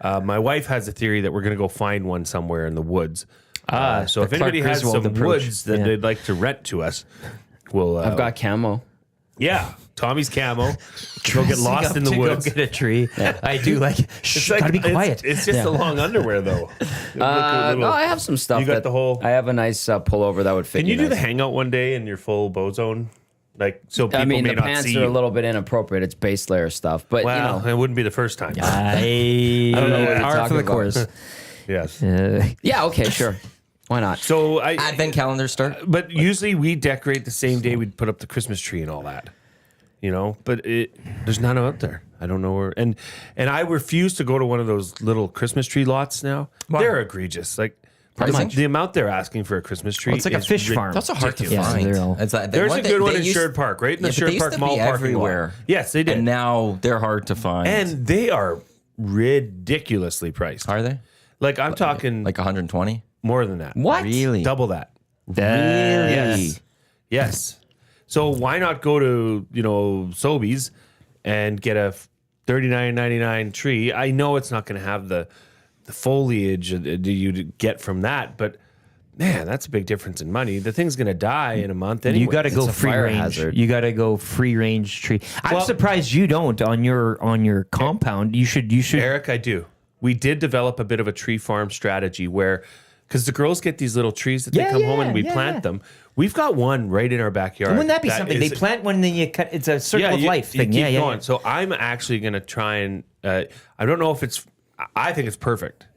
[SPEAKER 3] My wife has a theory that we're going to go find one somewhere in the woods. So if
[SPEAKER 4] the
[SPEAKER 3] anybody
[SPEAKER 4] Clark
[SPEAKER 3] has
[SPEAKER 4] Griswold
[SPEAKER 3] some
[SPEAKER 4] approach.
[SPEAKER 3] woods that
[SPEAKER 4] Yeah.
[SPEAKER 3] they'd like to rent to us, we'll.
[SPEAKER 2] I've got camo.
[SPEAKER 3] Yeah, Tommy's camo. Go get lost in the
[SPEAKER 4] to
[SPEAKER 3] woods.
[SPEAKER 4] Go get a tree. I do like. Shh, gotta be quiet.
[SPEAKER 3] It's just a long underwear though.
[SPEAKER 2] No, I have some stuff.
[SPEAKER 3] You got
[SPEAKER 2] that
[SPEAKER 3] the whole-
[SPEAKER 2] I have a nice pullover that would fit.
[SPEAKER 3] Can you do the
[SPEAKER 2] nice.
[SPEAKER 3] hangout one day in your full bow zone? Like so people
[SPEAKER 2] I mean,
[SPEAKER 3] may
[SPEAKER 2] the
[SPEAKER 3] not
[SPEAKER 2] pants
[SPEAKER 3] see
[SPEAKER 2] are
[SPEAKER 3] you.
[SPEAKER 2] a little bit inappropriate. It's base layer stuff, but
[SPEAKER 3] Well, it wouldn't be the first time.
[SPEAKER 4] I
[SPEAKER 2] don't know what you're
[SPEAKER 4] par for
[SPEAKER 2] talking
[SPEAKER 4] the
[SPEAKER 2] about.
[SPEAKER 4] course.
[SPEAKER 3] Yes.
[SPEAKER 2] yeah, okay, sure, why not?
[SPEAKER 3] So
[SPEAKER 1] Advent calendar start.
[SPEAKER 3] but usually we decorate the same day we'd put up the Christmas tree and all that. But there's none out there. I don't know where. And I refuse to go to one of those little Christmas tree lots now.
[SPEAKER 1] Why?
[SPEAKER 3] They're egregious. Like
[SPEAKER 1] Pricing?
[SPEAKER 3] the amount they're asking for a Christmas tree.
[SPEAKER 4] It's like a
[SPEAKER 3] is
[SPEAKER 4] fish farm.
[SPEAKER 1] That's also hard to
[SPEAKER 3] ridiculous.
[SPEAKER 1] find.
[SPEAKER 4] they're all-
[SPEAKER 1] It's like,
[SPEAKER 3] There's a good one in
[SPEAKER 1] used-
[SPEAKER 3] Sherwood Park, right? In the
[SPEAKER 1] Yeah, but they
[SPEAKER 3] Sherwood
[SPEAKER 1] used
[SPEAKER 3] Park
[SPEAKER 1] to
[SPEAKER 3] Mall
[SPEAKER 1] be
[SPEAKER 3] parking
[SPEAKER 1] everywhere.
[SPEAKER 3] lot. Yes, they did.
[SPEAKER 1] And now they're hard to find.
[SPEAKER 3] And they are ridiculously priced.
[SPEAKER 1] are they
[SPEAKER 3] Like I'm talking
[SPEAKER 1] like 120?
[SPEAKER 3] more than that.
[SPEAKER 2] What?
[SPEAKER 1] Really?
[SPEAKER 3] Double that.
[SPEAKER 1] Really?
[SPEAKER 3] Yes. So why not go to Sobeys and get a $39.99 tree? I know it's not going to have the foliage that you get from that, but man, that's a big difference in money. The thing's going to die in a month anyway.
[SPEAKER 4] You got to go
[SPEAKER 2] a
[SPEAKER 4] free
[SPEAKER 2] fire
[SPEAKER 4] range.
[SPEAKER 2] hazard.
[SPEAKER 4] You got to go free range tree. I'm
[SPEAKER 3] Well-
[SPEAKER 4] surprised you don't on your compound. You should.
[SPEAKER 3] Eric, I do. we did develop a bit of a tree farm strategy where, because the girls get these little trees that they come home and we plant them. We've got one right in our backyard.
[SPEAKER 4] Wouldn't that be something? They plant one, then you cut. It's a circle of life thing.
[SPEAKER 3] You keep going. So I'm actually going to try and, I don't know if I think it's perfect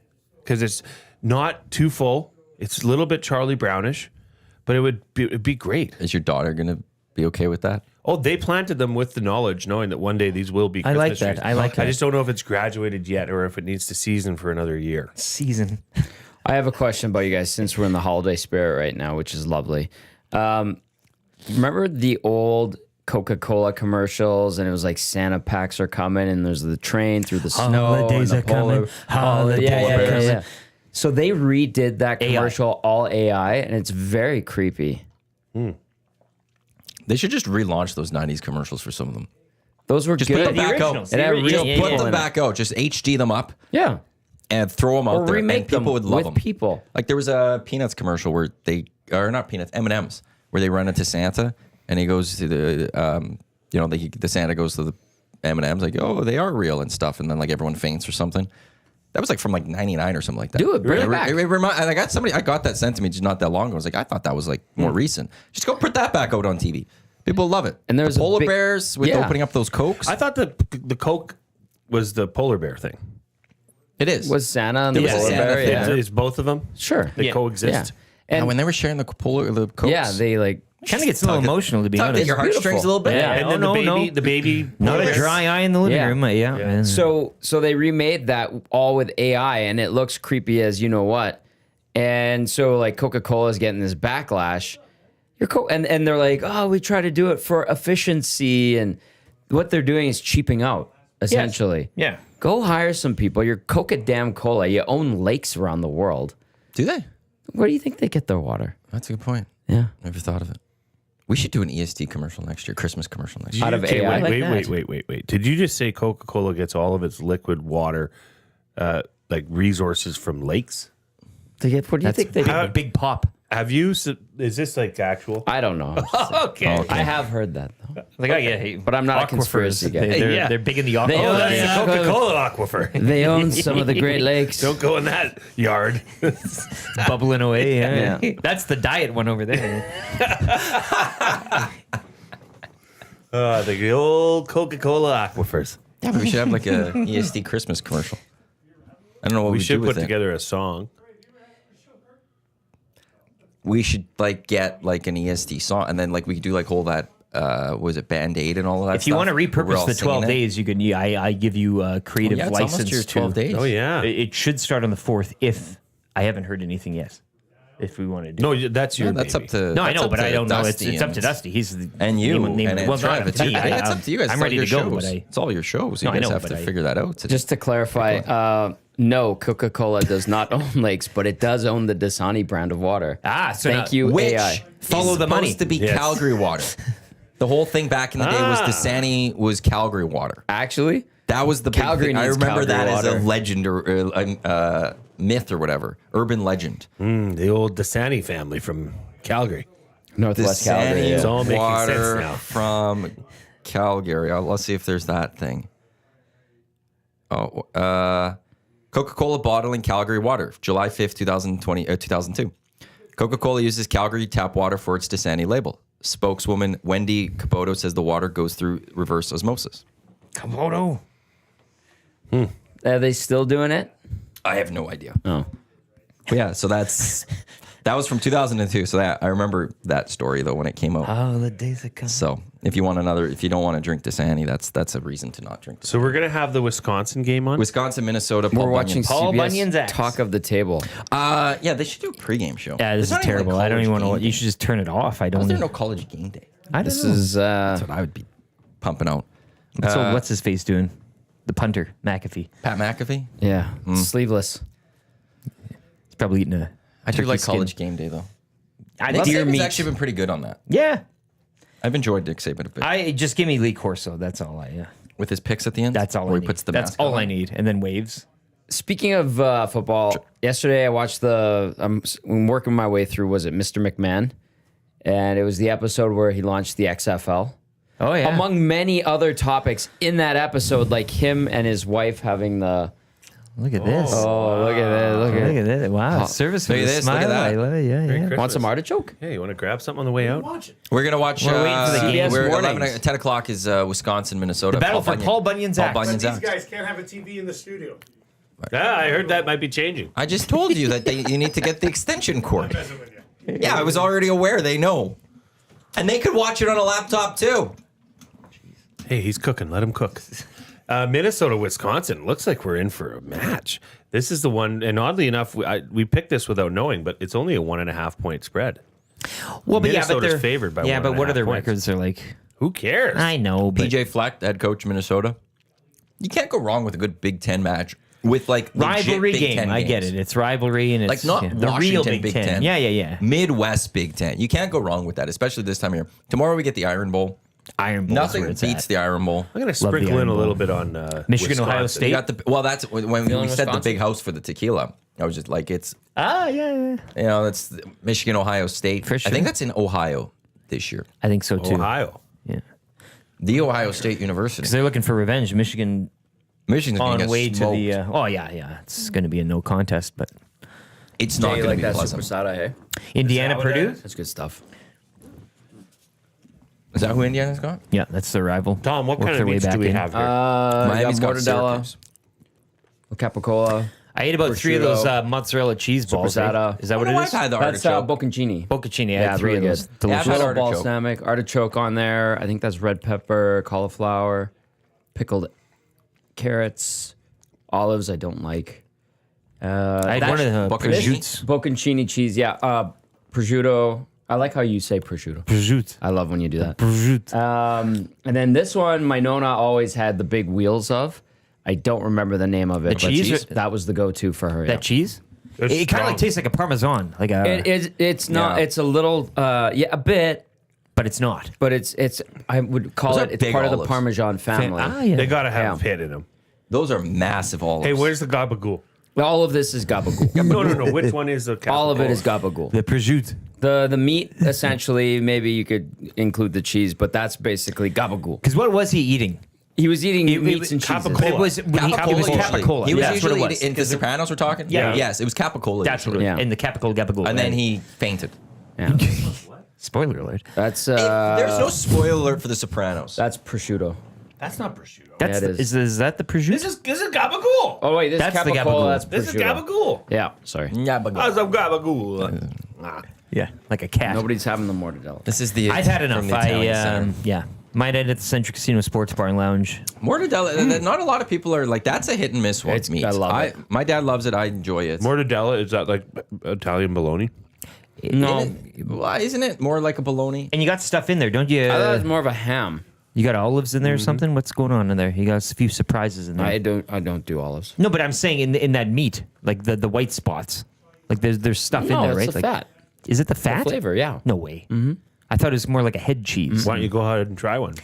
[SPEAKER 3] because it's not too full. It's a little bit Charlie Brownish, but it'd be great.
[SPEAKER 1] Is your daughter going to be okay with that?
[SPEAKER 3] Oh, they planted them with the knowledge, knowing that one day these will be Christmas
[SPEAKER 4] I like that.
[SPEAKER 3] trees.
[SPEAKER 4] I like that.
[SPEAKER 3] I just don't know if it's graduated yet or if it needs to season for another year.
[SPEAKER 4] Season.
[SPEAKER 2] I have a question about you guys since we're in the holiday spirit right now, which is lovely. Remember the old Coca-Cola commercials, and it was like Santa packs are coming, and there's the train through the snow.
[SPEAKER 4] Holidays
[SPEAKER 2] and the
[SPEAKER 4] are coming. Holidays are coming.
[SPEAKER 2] So they redid that commercial all AI, and it's very creepy.
[SPEAKER 1] They should just relaunch those 90s commercials for some of them.
[SPEAKER 2] Those were
[SPEAKER 1] Just
[SPEAKER 2] good.
[SPEAKER 1] put them back out.
[SPEAKER 2] It had real
[SPEAKER 1] Put them back out. Just HD them up
[SPEAKER 2] Yeah.
[SPEAKER 1] and throw them out
[SPEAKER 2] Or
[SPEAKER 1] there.
[SPEAKER 2] remake
[SPEAKER 1] And people
[SPEAKER 2] them
[SPEAKER 1] would love
[SPEAKER 2] with
[SPEAKER 1] them.
[SPEAKER 2] people.
[SPEAKER 1] Like there was a Peanuts commercial where not Peanuts, M&M's, where they run into Santa and he goes to the, the Santa goes to the M&M's like, oh, they are real and stuff. And then like everyone faints or something. That was like from like 99 or something like that.
[SPEAKER 2] Do it, bring it back.
[SPEAKER 1] I got that sent to me just not that long ago. I was like, I thought that was like more recent. Just go put that back out on TV. People love it.
[SPEAKER 2] And there's
[SPEAKER 1] the polar
[SPEAKER 2] a big-
[SPEAKER 1] bears with opening up those Cokes.
[SPEAKER 3] I thought the Coke was the polar bear thing.
[SPEAKER 1] It is.
[SPEAKER 2] Was Santa and the
[SPEAKER 1] was a
[SPEAKER 2] polar
[SPEAKER 1] Santa
[SPEAKER 2] bear?
[SPEAKER 1] thing.
[SPEAKER 2] Yeah.
[SPEAKER 3] Is both of them?
[SPEAKER 2] Sure.
[SPEAKER 3] They
[SPEAKER 2] Yeah.
[SPEAKER 3] coexist.
[SPEAKER 2] Yeah.
[SPEAKER 1] And when they were sharing the Cokes.
[SPEAKER 2] Yeah, they like
[SPEAKER 4] Kind of gets a little emotional, to be
[SPEAKER 1] Tugged
[SPEAKER 4] honest.
[SPEAKER 1] at your heartstrings a little bit.
[SPEAKER 2] Yeah.
[SPEAKER 3] And then the baby.
[SPEAKER 4] Not
[SPEAKER 3] polar
[SPEAKER 4] a
[SPEAKER 3] bear.
[SPEAKER 4] dry eye in the living
[SPEAKER 2] Yeah.
[SPEAKER 4] room. Yeah.
[SPEAKER 2] So they remade that all with AI, and it looks creepy as you know what. And so like Coca-Cola is getting this backlash. And they're like, oh, we try to do it for efficiency, and what they're doing is cheaping out essentially.
[SPEAKER 4] Yeah.
[SPEAKER 2] Go hire some people. You're Coca-Cola. You own lakes around the world.
[SPEAKER 1] Do they?
[SPEAKER 2] Where do you think they get their water?
[SPEAKER 1] That's a good point.
[SPEAKER 2] Yeah.
[SPEAKER 1] Never thought of it. We should do an EST commercial next year, Christmas commercial next year.
[SPEAKER 2] Out of
[SPEAKER 3] Okay,
[SPEAKER 2] AI.
[SPEAKER 3] Wait. Did you just say Coca-Cola gets all of its liquid water, like resources from lakes?
[SPEAKER 2] What do you think they do?
[SPEAKER 4] Big pop.
[SPEAKER 3] Have you? Is this like actual?
[SPEAKER 2] I don't know.
[SPEAKER 3] Okay.
[SPEAKER 2] I have heard that though.
[SPEAKER 4] Like I get,
[SPEAKER 2] But I'm not a conspiracy guy.
[SPEAKER 4] They're big in the aqua.
[SPEAKER 2] They own-
[SPEAKER 3] That's
[SPEAKER 2] Yeah.
[SPEAKER 3] the Coca-Cola aquifer.
[SPEAKER 2] They own some of the Great Lakes.
[SPEAKER 3] Don't go in that yard.
[SPEAKER 4] bubbling away. Yeah.
[SPEAKER 2] Yeah.
[SPEAKER 4] That's the diet one over there.
[SPEAKER 3] The old Coca-Cola aquifers.
[SPEAKER 1] Yeah, but we should have like a EST Christmas commercial. I don't know what
[SPEAKER 3] We
[SPEAKER 1] we
[SPEAKER 3] should
[SPEAKER 1] do
[SPEAKER 3] put
[SPEAKER 1] with it.
[SPEAKER 3] together a song.
[SPEAKER 1] We should like get like an EST song, and then like we could do like all that. Was it Band-Aid and all of that?
[SPEAKER 4] If you want to
[SPEAKER 1] We're
[SPEAKER 4] repurpose
[SPEAKER 1] all
[SPEAKER 4] the
[SPEAKER 1] singing
[SPEAKER 4] 12
[SPEAKER 1] it.
[SPEAKER 4] days, you can. I give you a creative
[SPEAKER 1] Yeah, it's
[SPEAKER 4] license
[SPEAKER 1] almost your
[SPEAKER 4] to
[SPEAKER 1] 12 days.
[SPEAKER 3] Oh yeah.
[SPEAKER 4] It should start on the 4th if I haven't heard anything yet. If we want to do.
[SPEAKER 3] No, that's your.
[SPEAKER 1] Yeah, that's
[SPEAKER 3] baby.
[SPEAKER 1] up to.
[SPEAKER 4] No, I
[SPEAKER 1] that's
[SPEAKER 4] know,
[SPEAKER 1] up
[SPEAKER 4] but
[SPEAKER 1] to
[SPEAKER 4] I don't know. It's
[SPEAKER 1] Dusty
[SPEAKER 4] up to Dusty. He's the
[SPEAKER 1] and you
[SPEAKER 4] name
[SPEAKER 1] and
[SPEAKER 4] well,
[SPEAKER 1] it's,
[SPEAKER 4] not
[SPEAKER 1] it's,
[SPEAKER 4] up to me.
[SPEAKER 1] it's up to you guys.
[SPEAKER 4] I'm
[SPEAKER 1] It's all
[SPEAKER 4] ready
[SPEAKER 1] your
[SPEAKER 4] to go,
[SPEAKER 1] shows.
[SPEAKER 4] but
[SPEAKER 1] It's all your shows. You
[SPEAKER 4] No, I
[SPEAKER 1] guys
[SPEAKER 4] know,
[SPEAKER 1] have
[SPEAKER 4] but
[SPEAKER 1] to
[SPEAKER 4] I-
[SPEAKER 1] figure that out.
[SPEAKER 2] Just to clarify, no, Coca-Cola does not own lakes, but it does own the Dasani brand of water.
[SPEAKER 4] So
[SPEAKER 2] Thank
[SPEAKER 4] now-
[SPEAKER 2] you,
[SPEAKER 1] which
[SPEAKER 2] AI.
[SPEAKER 4] Follow
[SPEAKER 1] is
[SPEAKER 4] the money.
[SPEAKER 1] supposed to be
[SPEAKER 3] Yes.
[SPEAKER 1] Calgary water. The whole thing back in the day was Dasani was Calgary water.
[SPEAKER 2] Actually,
[SPEAKER 1] That was the big
[SPEAKER 2] Calgary
[SPEAKER 1] thing. I
[SPEAKER 2] needs
[SPEAKER 1] remember
[SPEAKER 2] Calgary
[SPEAKER 1] that as
[SPEAKER 2] water.
[SPEAKER 1] a legend or a myth or whatever, urban legend.
[SPEAKER 3] The old Dasani family from Calgary.
[SPEAKER 2] Northwest Calgary.
[SPEAKER 1] Dasani
[SPEAKER 3] It's all making
[SPEAKER 1] water
[SPEAKER 3] sense now.
[SPEAKER 1] from Calgary. Let's see if there's that thing. Coca-Cola bottling Calgary water, July 5th, 2002. Coca-Cola uses Calgary tap water for its Dasani label. Spokeswoman Wendy Capoto says the water goes through reverse osmosis.
[SPEAKER 4] Komodo.
[SPEAKER 2] Are they still doing it?
[SPEAKER 1] I have no idea.
[SPEAKER 2] Oh.
[SPEAKER 1] But yeah, so that was from 2002. So I remember that story though when it came out.
[SPEAKER 4] Holidays are coming.
[SPEAKER 1] So if you don't want to drink Dasani, that's a reason to not drink Dasani.
[SPEAKER 3] So we're gonna have the Wisconsin game on.
[SPEAKER 1] Wisconsin, Minnesota.
[SPEAKER 2] We're watching
[SPEAKER 4] Paul
[SPEAKER 2] CBS
[SPEAKER 4] Bunyan's axe.
[SPEAKER 2] Talk of the Table.
[SPEAKER 1] Yeah, they should do a pregame show.
[SPEAKER 4] Yeah, this
[SPEAKER 1] There's
[SPEAKER 4] is
[SPEAKER 1] not even,
[SPEAKER 4] terrible.
[SPEAKER 1] like,
[SPEAKER 4] I don't even want to.
[SPEAKER 1] college
[SPEAKER 4] You
[SPEAKER 1] game
[SPEAKER 4] should just turn it off. I
[SPEAKER 1] day.
[SPEAKER 4] don't.
[SPEAKER 1] Why is there no college game day?
[SPEAKER 4] I don't
[SPEAKER 2] This
[SPEAKER 4] know.
[SPEAKER 2] is
[SPEAKER 1] That's what I would be pumping out.
[SPEAKER 4] What's his face doing? The punter, McAfee.
[SPEAKER 1] Pat McAfee.
[SPEAKER 2] yeah, sleeveless.
[SPEAKER 4] He's probably eating a.
[SPEAKER 1] I do
[SPEAKER 4] turkey
[SPEAKER 1] like
[SPEAKER 4] skin.
[SPEAKER 1] college game day though.
[SPEAKER 4] I
[SPEAKER 1] Nick
[SPEAKER 4] deer
[SPEAKER 1] Saban's
[SPEAKER 4] meat.
[SPEAKER 1] actually been pretty good on that.
[SPEAKER 4] Yeah.
[SPEAKER 1] I've enjoyed Nick Saban a bit
[SPEAKER 4] I just give me Lee Corso. That's all I. Yeah.
[SPEAKER 1] with his picks at the end.
[SPEAKER 4] That's all
[SPEAKER 1] where
[SPEAKER 4] I
[SPEAKER 1] he
[SPEAKER 4] need.
[SPEAKER 1] puts the
[SPEAKER 4] That's
[SPEAKER 1] mask
[SPEAKER 4] all
[SPEAKER 1] on.
[SPEAKER 4] I need, and then waves.
[SPEAKER 2] Speaking of football, yesterday I watched I'm working my way through. Was it Mr. McMahon? And it was the episode where he launched the XFL.
[SPEAKER 4] Oh yeah.
[SPEAKER 2] Among many other topics in that episode, like him and his wife having the
[SPEAKER 4] Look at this.
[SPEAKER 2] Oh, look at that. Look
[SPEAKER 4] Look
[SPEAKER 2] at
[SPEAKER 4] at that. Wow. Service
[SPEAKER 1] Look
[SPEAKER 4] with
[SPEAKER 1] at
[SPEAKER 4] a
[SPEAKER 1] this, look
[SPEAKER 4] smile.
[SPEAKER 1] at that.
[SPEAKER 4] I love it. Yeah, yeah.
[SPEAKER 3] Christmas.
[SPEAKER 2] Want some artichoke?
[SPEAKER 3] Hey, you want to grab something on the way out?
[SPEAKER 1] We're gonna watch.
[SPEAKER 4] We're waiting for the game.
[SPEAKER 1] We're
[SPEAKER 2] CBS
[SPEAKER 1] 11,
[SPEAKER 2] mornings.
[SPEAKER 1] 10 o'clock is Wisconsin, Minnesota.
[SPEAKER 4] The battle for Paul Bunyan's axe.
[SPEAKER 1] Bunyan's
[SPEAKER 6] These
[SPEAKER 1] axe.
[SPEAKER 6] guys can't have a TV in the studio.
[SPEAKER 3] Yeah, I heard that might be changing.
[SPEAKER 1] I just told you that you need to get the extension cord.
[SPEAKER 6] Messing with you.
[SPEAKER 1] Yeah, I was already aware. They know, and they could watch it on a laptop too.
[SPEAKER 3] Hey, he's cooking. Let him cook. Minnesota, Wisconsin. Looks like we're in for a match. This is the one, and oddly enough, we picked this without knowing, but it's only a 1.5 point spread.
[SPEAKER 4] Well, but
[SPEAKER 3] Minnesota's
[SPEAKER 4] yeah, but they're
[SPEAKER 3] favored by
[SPEAKER 4] Yeah, but what
[SPEAKER 3] 1.5
[SPEAKER 4] are their
[SPEAKER 3] points.
[SPEAKER 4] records? They're like,
[SPEAKER 3] Who cares?
[SPEAKER 4] I know, but
[SPEAKER 1] PJ Fleck, head coach Minnesota. You can't go wrong with a good Big Ten match with like legit
[SPEAKER 4] rivalry
[SPEAKER 1] Big
[SPEAKER 4] game.
[SPEAKER 1] Ten
[SPEAKER 4] I get
[SPEAKER 1] games.
[SPEAKER 4] it. It's rivalry and it's
[SPEAKER 1] Like not
[SPEAKER 4] the real
[SPEAKER 1] Washington
[SPEAKER 4] Big Ten. Yeah, yeah, yeah.
[SPEAKER 1] Midwest Big Ten. You can't go wrong with that, especially this time of year. Tomorrow we get the Iron Bowl.
[SPEAKER 4] Iron Bowl.
[SPEAKER 1] Nothing
[SPEAKER 4] where it's
[SPEAKER 1] beats
[SPEAKER 4] at.
[SPEAKER 1] the Iron Bowl.
[SPEAKER 3] I'm going to
[SPEAKER 4] Love the
[SPEAKER 3] sprinkle in
[SPEAKER 4] Iron
[SPEAKER 3] a little
[SPEAKER 4] Bowl.
[SPEAKER 3] bit on
[SPEAKER 4] Michigan, Ohio
[SPEAKER 3] Wisconsin.
[SPEAKER 4] State.
[SPEAKER 1] You got the that's when we
[SPEAKER 2] Feeling
[SPEAKER 1] said the
[SPEAKER 2] Wisconsin?
[SPEAKER 1] big house for the tequila. I was just like, it's
[SPEAKER 4] Yeah, yeah.
[SPEAKER 1] that's the Michigan, Ohio State.
[SPEAKER 4] For
[SPEAKER 1] I
[SPEAKER 4] sure.
[SPEAKER 1] think that's in Ohio this year.
[SPEAKER 4] I think so too.
[SPEAKER 3] Ohio.
[SPEAKER 4] Yeah,
[SPEAKER 1] The Ohio State University.
[SPEAKER 4] because they're looking for revenge. Michigan
[SPEAKER 1] Michigan's going
[SPEAKER 4] on
[SPEAKER 1] to
[SPEAKER 4] way
[SPEAKER 1] get
[SPEAKER 4] to the.
[SPEAKER 1] smoked.
[SPEAKER 4] Oh yeah. It's going to be a no contest, but
[SPEAKER 1] It's not
[SPEAKER 2] Hey,
[SPEAKER 1] going
[SPEAKER 2] like
[SPEAKER 1] to be
[SPEAKER 2] that
[SPEAKER 1] pleasant.
[SPEAKER 2] super sada, hey?
[SPEAKER 4] Indiana,
[SPEAKER 3] what it
[SPEAKER 4] Purdue.
[SPEAKER 3] is?
[SPEAKER 2] That's good stuff.
[SPEAKER 1] Is that who Indiana's got?
[SPEAKER 4] Yeah, that's their rival.
[SPEAKER 3] Tom, what
[SPEAKER 4] Worked
[SPEAKER 3] kind
[SPEAKER 4] their
[SPEAKER 3] of
[SPEAKER 4] way
[SPEAKER 3] meats
[SPEAKER 4] back
[SPEAKER 3] do we
[SPEAKER 4] in.
[SPEAKER 3] have here?
[SPEAKER 1] Miami's got
[SPEAKER 2] mortadella,
[SPEAKER 1] Syracuse.
[SPEAKER 2] capicola,
[SPEAKER 4] I ate about 3 of those
[SPEAKER 2] prosciutto,
[SPEAKER 4] mozzarella cheese balls.
[SPEAKER 2] supersada.
[SPEAKER 4] Right? Is that what it
[SPEAKER 1] I've
[SPEAKER 4] is?
[SPEAKER 1] had the
[SPEAKER 2] That's
[SPEAKER 1] artichoke.
[SPEAKER 2] bocconcini.
[SPEAKER 4] Bocconcini. I
[SPEAKER 2] Yeah,
[SPEAKER 4] had 3
[SPEAKER 2] really
[SPEAKER 4] of those.
[SPEAKER 2] good.
[SPEAKER 1] Yeah, I've
[SPEAKER 4] Delicious.
[SPEAKER 1] had
[SPEAKER 2] Little
[SPEAKER 1] artichoke.
[SPEAKER 2] balsamic, artichoke on there. I think that's red pepper, cauliflower, pickled carrots, olives. I don't like.
[SPEAKER 4] I had one of the
[SPEAKER 1] Bocconcini?
[SPEAKER 4] prosciutto.
[SPEAKER 2] Bocconcini cheese. Yeah, prosciutto. I like how you say prosciutto.
[SPEAKER 4] Prosciutto.
[SPEAKER 2] I love when you do that.
[SPEAKER 4] Prosciutto.
[SPEAKER 2] And then this one, my Nona always had the big wheels of. I don't remember the name of it.
[SPEAKER 4] The
[SPEAKER 2] but
[SPEAKER 4] cheese?
[SPEAKER 2] that was the go-to for her.
[SPEAKER 4] That
[SPEAKER 2] yeah.
[SPEAKER 4] cheese?
[SPEAKER 3] It's
[SPEAKER 4] It kind of
[SPEAKER 3] strong.
[SPEAKER 4] like tastes like a parmesan, like a,
[SPEAKER 2] It's not.
[SPEAKER 1] Yeah.
[SPEAKER 2] It's a little. A bit.
[SPEAKER 4] but it's not.
[SPEAKER 2] But it's. I would call
[SPEAKER 1] Those
[SPEAKER 2] it.
[SPEAKER 1] are
[SPEAKER 2] It's
[SPEAKER 1] big
[SPEAKER 2] part of the
[SPEAKER 1] olives.
[SPEAKER 2] Parmesan family.
[SPEAKER 4] Yeah.
[SPEAKER 3] They got to have
[SPEAKER 2] Yeah.
[SPEAKER 3] a pit in them.
[SPEAKER 1] Those are massive olives.
[SPEAKER 3] Hey, where's the gabagool?
[SPEAKER 2] All of this is gabagool.
[SPEAKER 3] No. Which one is the
[SPEAKER 2] All of it
[SPEAKER 3] capicola?
[SPEAKER 2] is gabagool.
[SPEAKER 4] The prosciutto.
[SPEAKER 2] The meat essentially. Maybe you could include the cheese, but that's basically gabagool.
[SPEAKER 4] Because what was he eating?
[SPEAKER 2] He was eating meats and cheeses.
[SPEAKER 3] capicola.
[SPEAKER 4] It was, when he, it was
[SPEAKER 1] usually.
[SPEAKER 4] capicola.
[SPEAKER 1] He was
[SPEAKER 4] That's what it
[SPEAKER 1] usually
[SPEAKER 4] was.
[SPEAKER 1] in the Sopranos. We're talking.
[SPEAKER 4] Yeah.
[SPEAKER 1] Yes, it was capicola.
[SPEAKER 4] That's what it
[SPEAKER 1] usually.
[SPEAKER 4] was.
[SPEAKER 2] Yeah.
[SPEAKER 4] In the capital gabagool.
[SPEAKER 1] And then he fainted.
[SPEAKER 2] Yeah.
[SPEAKER 4] Spoiler alert.
[SPEAKER 2] That's
[SPEAKER 1] There's no spoiler alert for the Sopranos.
[SPEAKER 2] that's prosciutto.
[SPEAKER 3] That's not prosciutto.
[SPEAKER 4] That's
[SPEAKER 2] it is.
[SPEAKER 4] is that the prosciutto?
[SPEAKER 3] This is gabagool.
[SPEAKER 2] Oh wait, this
[SPEAKER 4] That's
[SPEAKER 2] is
[SPEAKER 4] the
[SPEAKER 2] capicola.
[SPEAKER 4] gabagool.
[SPEAKER 2] That's
[SPEAKER 3] This is
[SPEAKER 2] prosciutto.
[SPEAKER 3] gabagool.
[SPEAKER 2] Yeah, sorry.
[SPEAKER 1] Yeah, but
[SPEAKER 3] How's a gabagool?
[SPEAKER 4] Yeah, like a cat.
[SPEAKER 2] Nobody's having the mortadella.
[SPEAKER 1] this is the.
[SPEAKER 4] I've had
[SPEAKER 1] from
[SPEAKER 4] enough.
[SPEAKER 1] the Italian Center.
[SPEAKER 4] Yeah. Might end at the Central Casino Sports Bar and Lounge.
[SPEAKER 1] Mortadella. Not a lot of people are like. That's a hit and miss one.
[SPEAKER 2] It's-
[SPEAKER 1] meat.
[SPEAKER 2] I love it.
[SPEAKER 1] My dad loves it. I enjoy it.
[SPEAKER 3] Mortadella, is that like Italian bologna?
[SPEAKER 2] No,
[SPEAKER 1] Isn't it more like a bologna?
[SPEAKER 4] And you got stuff in there, don't you?
[SPEAKER 2] I thought it was more of a ham.
[SPEAKER 4] You got olives in there or something? What's going on in there? You got a few surprises in there.
[SPEAKER 2] I don't do olives.
[SPEAKER 4] No, but I'm saying in that meat, like the white spots, like there's stuff in
[SPEAKER 2] No,
[SPEAKER 4] there,
[SPEAKER 2] it's
[SPEAKER 4] right?
[SPEAKER 2] the
[SPEAKER 4] Like,
[SPEAKER 2] fat.
[SPEAKER 4] Is it the fat?
[SPEAKER 2] Flavor, yeah.
[SPEAKER 4] No way. Mm-hmm. I thought it was more like a head cheese.
[SPEAKER 3] Why don't you go ahead and try one?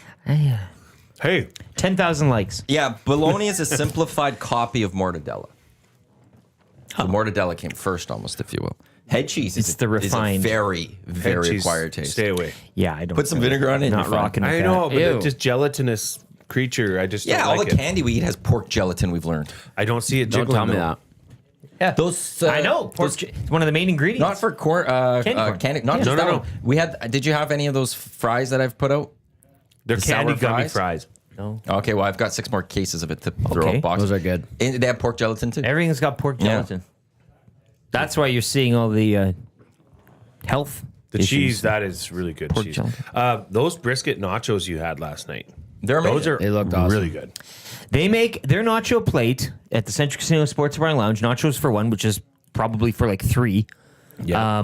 [SPEAKER 3] Hey,
[SPEAKER 4] 10,000 likes.
[SPEAKER 1] Yeah, bologna is a simplified copy of mortadella. The mortadella came first, almost, if you will. Head cheese
[SPEAKER 4] It's
[SPEAKER 1] is,
[SPEAKER 4] the
[SPEAKER 1] is
[SPEAKER 4] refined-
[SPEAKER 1] a very, very
[SPEAKER 3] cheese,
[SPEAKER 1] acquired taste.
[SPEAKER 3] Stay away.
[SPEAKER 4] Yeah, I don't.
[SPEAKER 1] Put some vinegar on it and
[SPEAKER 4] Not
[SPEAKER 1] you're fine.
[SPEAKER 4] rocking with
[SPEAKER 3] I
[SPEAKER 4] that.
[SPEAKER 3] know, but
[SPEAKER 2] Ew.
[SPEAKER 3] it's just gelatinous creature. I just
[SPEAKER 1] Yeah,
[SPEAKER 3] don't
[SPEAKER 1] all
[SPEAKER 3] like
[SPEAKER 1] the
[SPEAKER 3] it.
[SPEAKER 1] candy we eat has pork gelatin, we've learned.
[SPEAKER 3] I don't see it
[SPEAKER 2] Don't
[SPEAKER 3] jiggling.
[SPEAKER 2] tell me
[SPEAKER 3] though.
[SPEAKER 2] that.
[SPEAKER 4] Yeah,
[SPEAKER 1] Those
[SPEAKER 4] I know.
[SPEAKER 1] those-
[SPEAKER 4] It's one of the main ingredients.
[SPEAKER 1] not for corn,
[SPEAKER 4] Candy corn.
[SPEAKER 1] candy, not
[SPEAKER 4] Yeah.
[SPEAKER 1] just
[SPEAKER 3] No,
[SPEAKER 1] that
[SPEAKER 3] no,
[SPEAKER 1] one. We had. Did you have any of those fries that I've put out?
[SPEAKER 3] They're
[SPEAKER 1] The
[SPEAKER 3] candy
[SPEAKER 1] sour
[SPEAKER 3] gummy
[SPEAKER 1] fries?
[SPEAKER 3] fries.
[SPEAKER 4] No.
[SPEAKER 1] Okay, well, I've got 6 more cases of it to throw
[SPEAKER 4] Okay.
[SPEAKER 1] out box.
[SPEAKER 2] Those are good.
[SPEAKER 1] And they have pork gelatin too.
[SPEAKER 4] Everything's got pork
[SPEAKER 1] Yeah.
[SPEAKER 4] gelatin. That's why you're seeing all the health.
[SPEAKER 3] The
[SPEAKER 4] issues.
[SPEAKER 3] cheese, that is really good
[SPEAKER 4] Pork
[SPEAKER 3] cheese.
[SPEAKER 4] gelatin.
[SPEAKER 3] Those brisket nachos you had last night,
[SPEAKER 1] They're
[SPEAKER 3] those
[SPEAKER 1] amazing.
[SPEAKER 3] are
[SPEAKER 2] They looked awesome.
[SPEAKER 3] really good.
[SPEAKER 4] They make their nacho plate at the Central Casino Sports Bar and Lounge. Nachos for one, which is probably for like 3.
[SPEAKER 3] Yeah.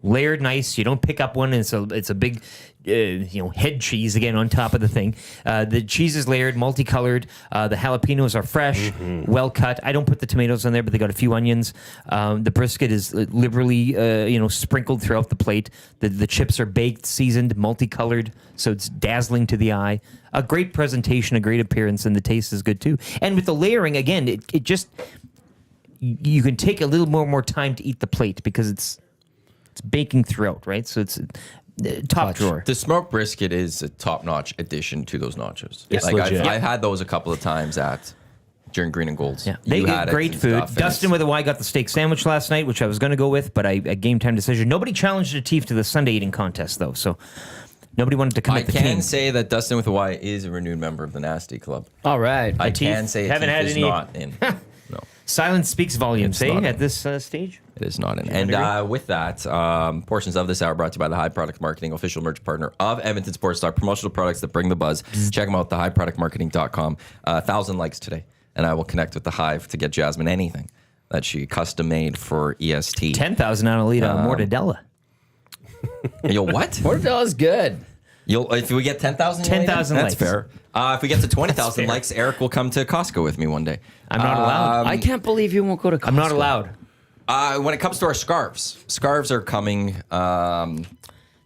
[SPEAKER 4] Layered nice. You don't pick up one. And it's a big, head cheese again on top of the thing. The cheese is layered, multicolored. The jalapenos are fresh, well cut. I don't put the tomatoes on there, but they got a few onions. The brisket is liberally, sprinkled throughout the plate. The chips are baked, seasoned, multicolored, so it's dazzling to the eye. A great presentation, a great appearance, and the taste is good too. And with the layering, again, it just you can take a little more time to eat the plate because it's baking throughout, right? So it's top drawer.
[SPEAKER 1] The smoked brisket is a top-notch addition to those nachos.
[SPEAKER 3] It's
[SPEAKER 1] like
[SPEAKER 3] legit.
[SPEAKER 1] I've had those a couple of times at during Green and Golds.
[SPEAKER 4] Yeah, they
[SPEAKER 1] You
[SPEAKER 4] get
[SPEAKER 1] had it
[SPEAKER 4] great
[SPEAKER 1] and
[SPEAKER 4] food.
[SPEAKER 1] stuff, and
[SPEAKER 4] Dustin with a Y got the steak sandwich last night, which I was going to go with, but a game time decision. Nobody challenged Atif to the Sunday eating contest, though, so nobody wanted to
[SPEAKER 1] I
[SPEAKER 4] commit the
[SPEAKER 1] can
[SPEAKER 4] team.
[SPEAKER 1] say that Dustin with a Y is a renewed member of the Nasty Club.
[SPEAKER 2] All right.
[SPEAKER 1] I can say
[SPEAKER 4] haven't
[SPEAKER 1] Atif
[SPEAKER 4] had
[SPEAKER 1] is
[SPEAKER 4] any-
[SPEAKER 1] not in. No,
[SPEAKER 4] Silence speaks volumes,
[SPEAKER 1] It's not
[SPEAKER 4] at
[SPEAKER 1] in.
[SPEAKER 4] this stage.
[SPEAKER 1] it is not in. And with that, portions of this hour brought to you by the High Product Marketing, official merch partner of Edmonton Sports Talk. Promotional products that bring the buzz. Check them out, thehighproductmarketing.com. 1,000 likes today, and I will connect with the Hive to get Jasmine anything that she custom made for EST.
[SPEAKER 4] 10,000 on Alita Mortadella.
[SPEAKER 1] Yo, what?
[SPEAKER 2] Mortadella's good.
[SPEAKER 1] If we get 10,000,
[SPEAKER 4] 10,000
[SPEAKER 1] that's
[SPEAKER 4] likes.
[SPEAKER 1] fair. If we get to 20,000 likes, Eric will come to Costco with me one day.
[SPEAKER 4] I'm not allowed.
[SPEAKER 2] I can't believe you won't go to Costco.
[SPEAKER 4] I'm not allowed.
[SPEAKER 1] When it comes to our scarves are coming